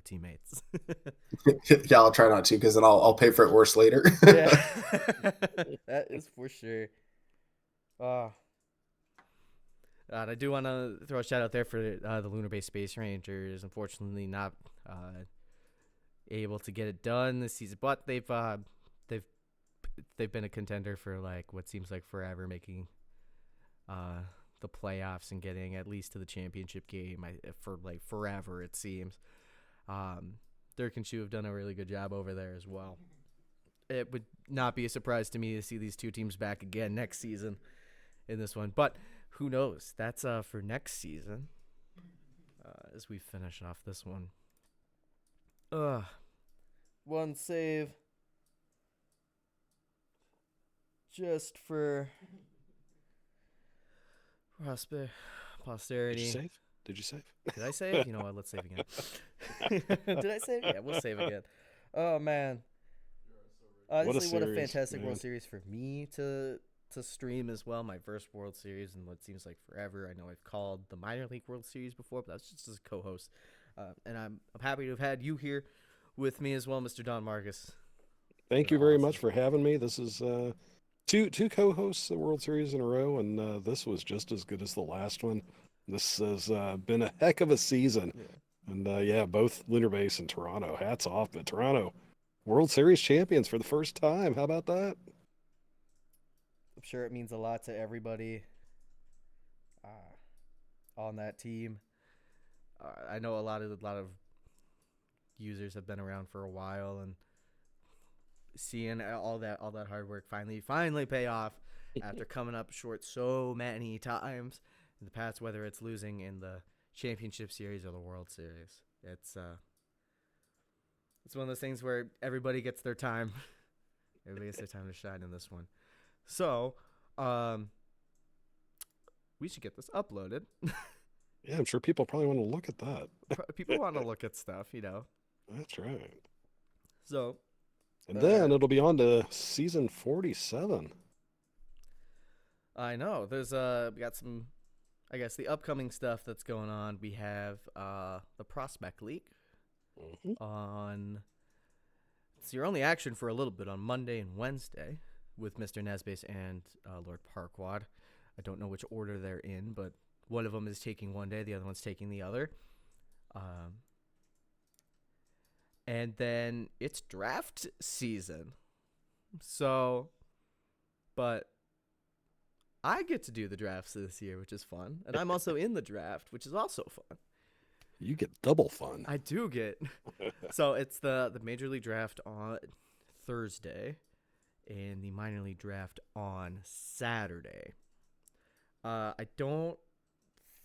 teammates. Yeah, I'll try not to, because then I'll pay for it worse later. Yeah, that is for sure. And I do want to throw a shout out there for the Lunar Base Space Rangers. Unfortunately, not able to get it done this season, but they've been a contender for like what seems like forever, making the playoffs and getting at least to the championship game for like forever, it seems. Dirk and Shu have done a really good job over there as well. It would not be a surprise to me to see these two teams back again next season in this one, but who knows? That's for next season as we finish off this one. One save just for posterity. Did you save? Did I save? You know what? Let's save again. Did I save? Yeah, we'll save again. Oh, man. What a fantastic World Series for me to stream as well. My first World Series in what seems like forever. I know I've called the minor league World Series before, but that's just as a co-host. And I'm happy to have had you here with me as well, Mr. DonMarcus. Thank you very much for having me. This is two co-hosts of World Series in a row, and this was just as good as the last one. This has been a heck of a season. Yeah. And both Lunar Base and Toronto, hats off. But Toronto, World Series champions for the first time. How about that? I'm sure it means a lot to everybody on that team. I know a lot of users have been around for a while, and seeing all that hard work finally pay off after coming up short so many times in the past, whether it's losing in the championship series or the World Series. It's one of those things where everybody gets their time. Everybody gets their time to shine in this one. So, we should get this uploaded. Yeah, I'm sure people probably want to look at that. People want to look at stuff, That's right. So, and then it'll be on to season 47. I know. There's we got some, I guess, the upcoming stuff that's going on. We have the Prospect League on. It's your only action for a little bit on Monday and Wednesday with Mr. Nesbase and Lord Parkwad. I don't know which order they're in, but one of them is taking one day, the other one's taking the other. And then it's draft season. So, but I get to do the drafts this year, which is fun. And I'm also in the draft, which is also fun. You get double fun. I do get. So it's the Major League Draft on Thursday and the minor league draft on Saturday. I don't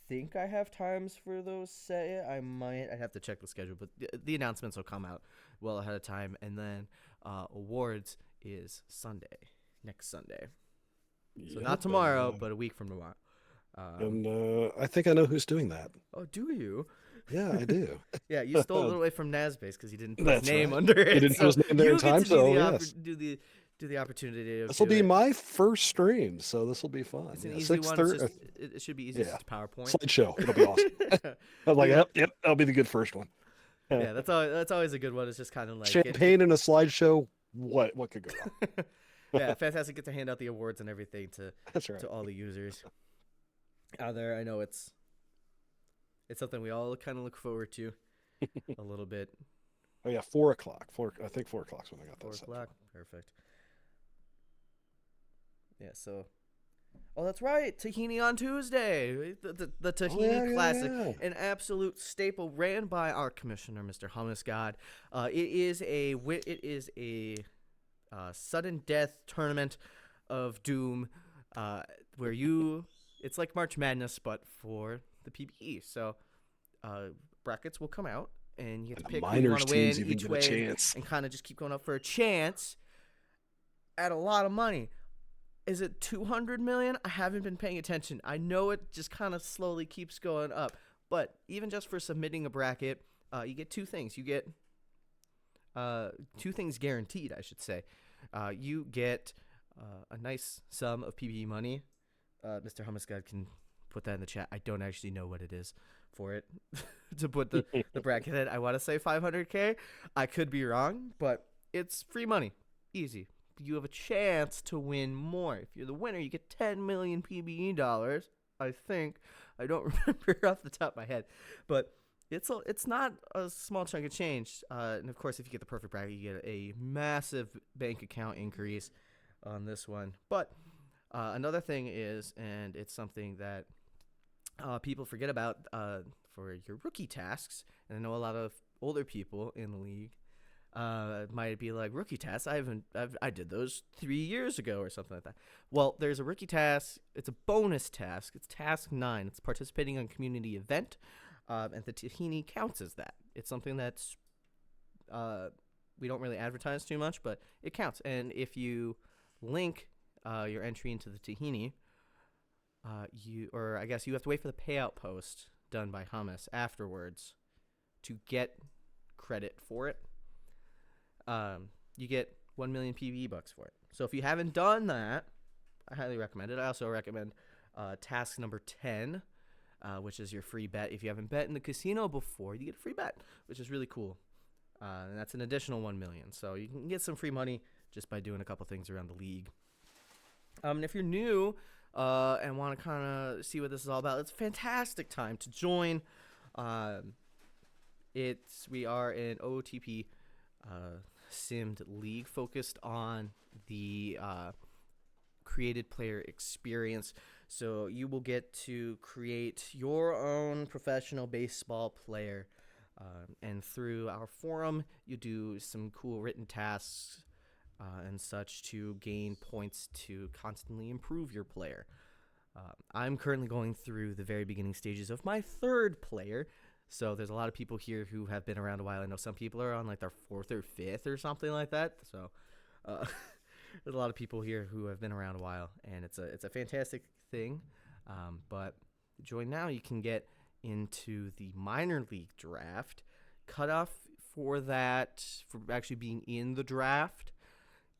think I have times for those set yet. I'd have to check the schedule, but the announcements will come out well ahead of time. And then awards is next Sunday. So not tomorrow, but a week from tomorrow. And I think I know who's doing that. Oh, do you? Yeah, I do. Yeah, you stole it away from Nazbase because he didn't put his That's name right. under it. He didn't put his name there in time, so yes. Do the opportunity. This will be my first stream, so this will be fun. It's an easy one. It should be easy. It's just PowerPoint. Slideshow. It'll be awesome. I was like, yep, that'll be the good first one. Yeah, that's always a good one. It's just kind of like champagne in a slideshow. What could go wrong? Yeah, fantastic. Get to hand out the awards and everything to all the users out there. I know it's something we all kind of look forward to a little bit. Oh yeah, 4 o'clock. I think 4 o'clock's when I got that. 4 o'clock, perfect. Yeah, so. Oh, that's right. Tahini on Tuesday. The Tahini Classic. Yeah. An absolute staple ran by our commissioner, Mr. Hummus God. It is a sudden death tournament of doom where it's like March Madness, but for the PBE. So brackets will come out, and you have to pick who you want to win each way and kind of just keep going up for a chance at a lot of money. Is it 200 million? I haven't been paying attention. I know it just kind of slowly keeps going up. But even just for submitting a bracket, you get two things. You get two things guaranteed, I should say. You get a nice sum of PBE money. Mr. Hummus God can put that in the chat. I don't actually know what it is for it to put the bracket in. I want to say 500K. I could be wrong, but it's free money. Easy. You have a chance to win more. If you're the winner, you get 10 million PBE dollars. I think. I don't remember off the top of my head, but it's not a small chunk of change. And of course, if you get the perfect bracket, you get a massive bank account increase on this one. But another thing is, and it's something that people forget about for your rookie tasks, and I know a lot of older people in the league might be like, rookie tasks, I did those 3 years ago or something like that. Well, there's a rookie task. It's a bonus task. It's task 9. It's participating in a community event, and the Tahini counts as that. It's something that's we don't really advertise too much, but it counts. And if you link your entry into the Tahini, you have to wait for the payout post done by Hummus afterwards to get credit for it. You get 1 million PBE bucks for it. So if you haven't done that, I highly recommend it. I also recommend task number 10, which is your free bet. If you haven't bet in the casino before, you get a free bet, which is really cool. And that's an additional 1 million. So you can get some free money just by doing a couple things around the league. And if you're new and want to kind of see what this is all about, it's a fantastic time to join. We are an OTP simmed league focused on the created player experience. So you will get to create your own professional baseball player. And through our forum, you do some cool written tasks and such to gain points to constantly improve your player. I'm currently going through the very beginning stages of my 3rd player. So there's a lot of people here who have been around a while. I know some people are on like their 4th or 5th or something like that. So there's a lot of people here who have been around a while, and it's a fantastic thing. But join now. You can get into the minor league draft. Cutoff for that, for actually being in the draft,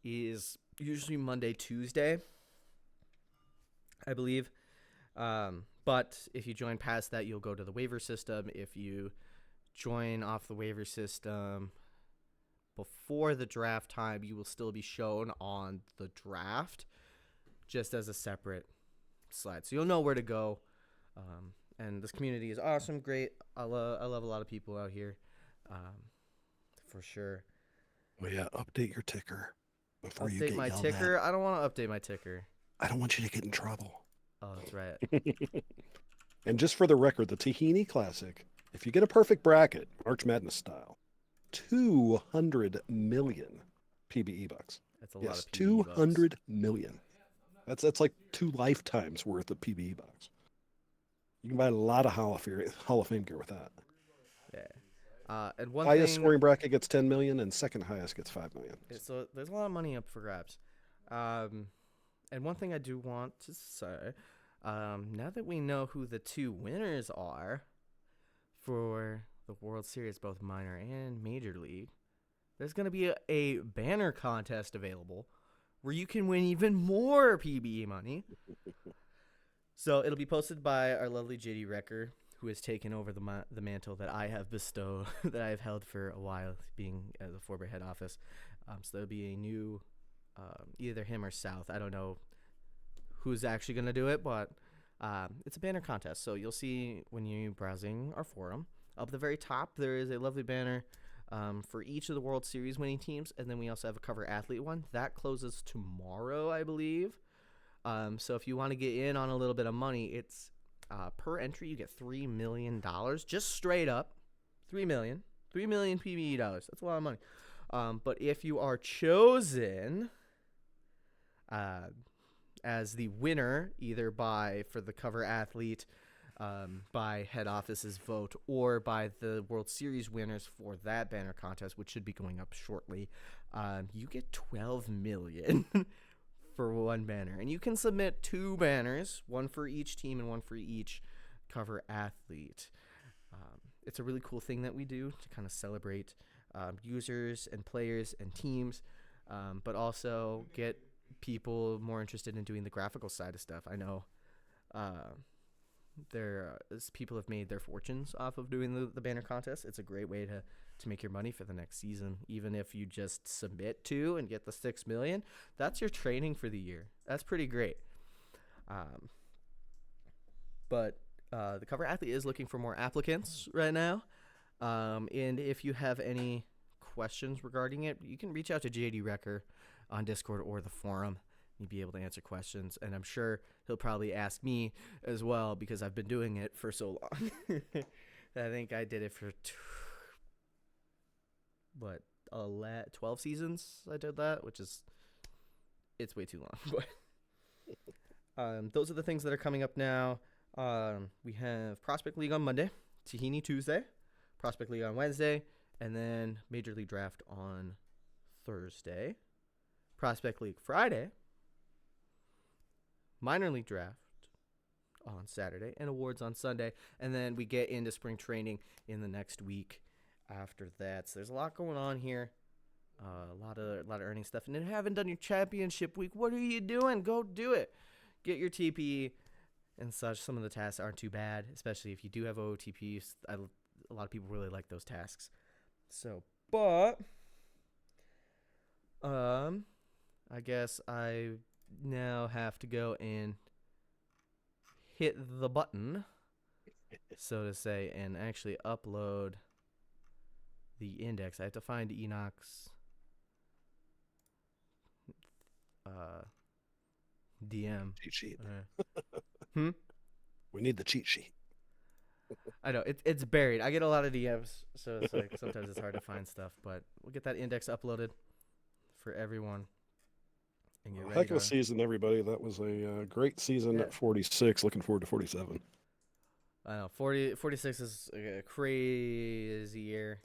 is usually Monday, Tuesday, I believe. But if you join past that, you'll go to the waiver system. If you join off the waiver system before the draft time, you will still be shown on the draft just as a separate slide. So you'll know where to go. And this community is awesome, great. I love a lot of people out here, for sure. Well, yeah, update your ticker before you get my yelled ticker. at. I don't want to update my ticker. I don't want you to get in trouble. Oh, that's right. And just for the record, the Tahini Classic If you get a perfect bracket, March Madness style, 200 million PBE bucks. That's a lot Yes, of PBE bucks. 200 million. That's like 2 lifetimes worth of PBE bucks. You can buy a lot of Hall of Fame gear with that. Yeah. And one Highest thing, scoring bracket gets 10 million, and second highest gets 5 million. so there's a lot of money up for grabs. And one thing I do want to say, now that we know who the 2 winners are for the World Series, both minor and major league, there's going to be a banner contest available where you can win even more PBE money. So it'll be posted by our lovely JD Recker, who has taken over the mantle that I have bestowed, that I have held for a while, being at the Forber head office. So there'll be a new, either him or South. I don't know who's actually going to do it, but it's a banner contest. So you'll see when you're browsing our forum, up at the very top, there is a lovely banner for each of the World Series winning teams. And then we also have a cover athlete one. That closes tomorrow, I believe. So if you want to get in on a little bit of money, it's per entry, you get $3 million, just straight up. $3 million PBE dollars. That's a lot of money. But if you are chosen as the winner, either for the cover athlete, by head office's vote, or by the World Series winners for that banner contest, which should be going up shortly, you get $12 million for one banner. And you can submit 2 banners, one for each team and one for each cover athlete. It's a really cool thing that we do to kind of celebrate users and players and teams, but also get people more interested in doing the graphical side of stuff. I know people have made their fortunes off of doing the banner contest. It's a great way to make your money for the next season. Even if you just submit 2 and get the $6 million, that's your training for the year. That's pretty great. But the cover athlete is looking for more applicants right now. And if you have any questions regarding it, you can reach out to JD Recker on Discord or the forum. You'd be able to answer questions, and I'm sure he'll probably ask me as well, because I've been doing it for so long. I think I did it for 12 seasons. I did that, it's way too long. But those are the things that are coming up now. We have Prospect League on Monday, Tahini Tuesday, Prospect League on Wednesday, and then Major League Draft on Thursday, Prospect League Friday, Minor League Draft on Saturday, and awards on Sunday. And then we get into spring training in the next week after that. So there's a lot going on here. A lot of earning stuff. And if you haven't done your championship week, what are you doing? Go do it. Get your TP and such. Some of the tasks aren't too bad, especially if you do have OOTPs. A lot of people really like those tasks. So, but I guess I now have to go and hit the button, so to say, and actually upload the index. I have to find Enoch's DM. Cheat sheet. We need the cheat sheet. I know it's buried. I get a lot of DMs, so it's like sometimes it's hard to find stuff, but we'll get that index uploaded for everyone. And get ready Heck of a season, everybody. That was a great season at 46. Looking forward to 47. I know 46 is a crazy year.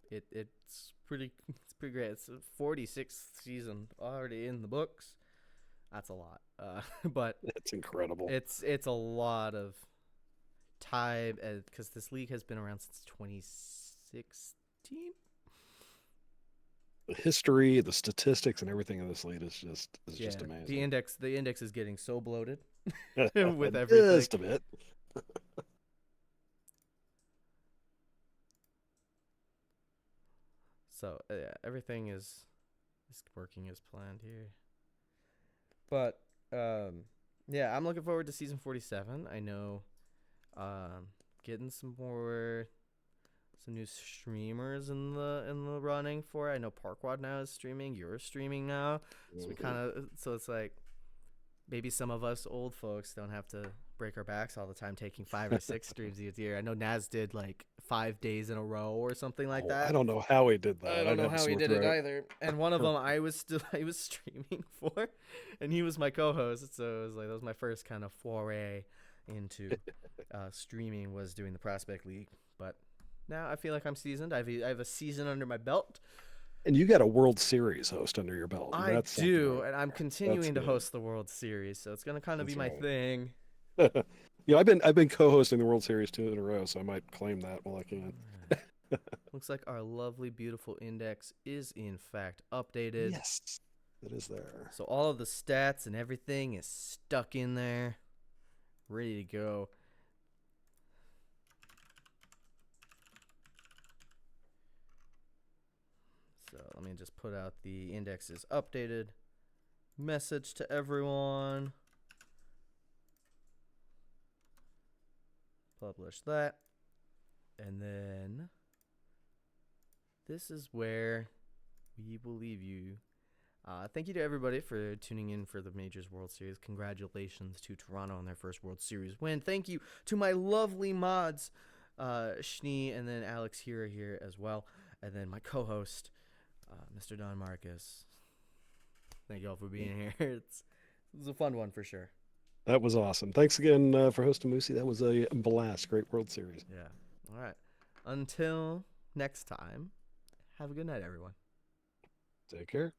It's pretty great. It's a 46th season already in the books. That's a lot. But it's incredible. It's a lot of time, because this league has been around since 2016. The history, the statistics, and everything in this league is just amazing. The index is getting so bloated with everything. Just a bit. So everything is working as planned here. But I'm looking forward to season 47. I know getting some new streamers in the running for it. I know Parkwad now is streaming. You're streaming now. So it's like maybe some of us old folks don't have to break our backs all the time, taking 5 or 6 streams a year. I know Naz did like 5 days in a row or something like that. I don't know how he did that. I don't I'd know have a how he sore did it throat. either. And one of them I was streaming for, and he was my co-host. So it was like that was my first kind of foray into streaming, was doing the Prospect League. But now I feel like I'm seasoned. I have a season under my belt. And you got a World Series host under your belt. I That's do, something. and I'm continuing to good. host the World Series, so it's gonna kind of be That's my right. thing. Yeah, I've been co-hosting the World Series 2 in a row, so I might claim that while I can. Looks like our lovely, beautiful index is in fact updated. Yes, it is there. So all of the stats and everything is stuck in there, ready to go. So let me just put out the index is updated message to everyone. Publish that. And then this is where we will leave you. Thank you to everybody for tuning in for the Majors World Series. Congratulations to Toronto on their first World Series win. Thank you to my lovely mods, Schnee, and then Alex here as well. And then my co-host, Mr. DonMarcus. Thank you all for being here. It was a fun one for sure. That was awesome. Thanks again for hosting Moosey. That was a blast. Great World Series. Yeah. All right. Until next time, have a good night, everyone. Take care.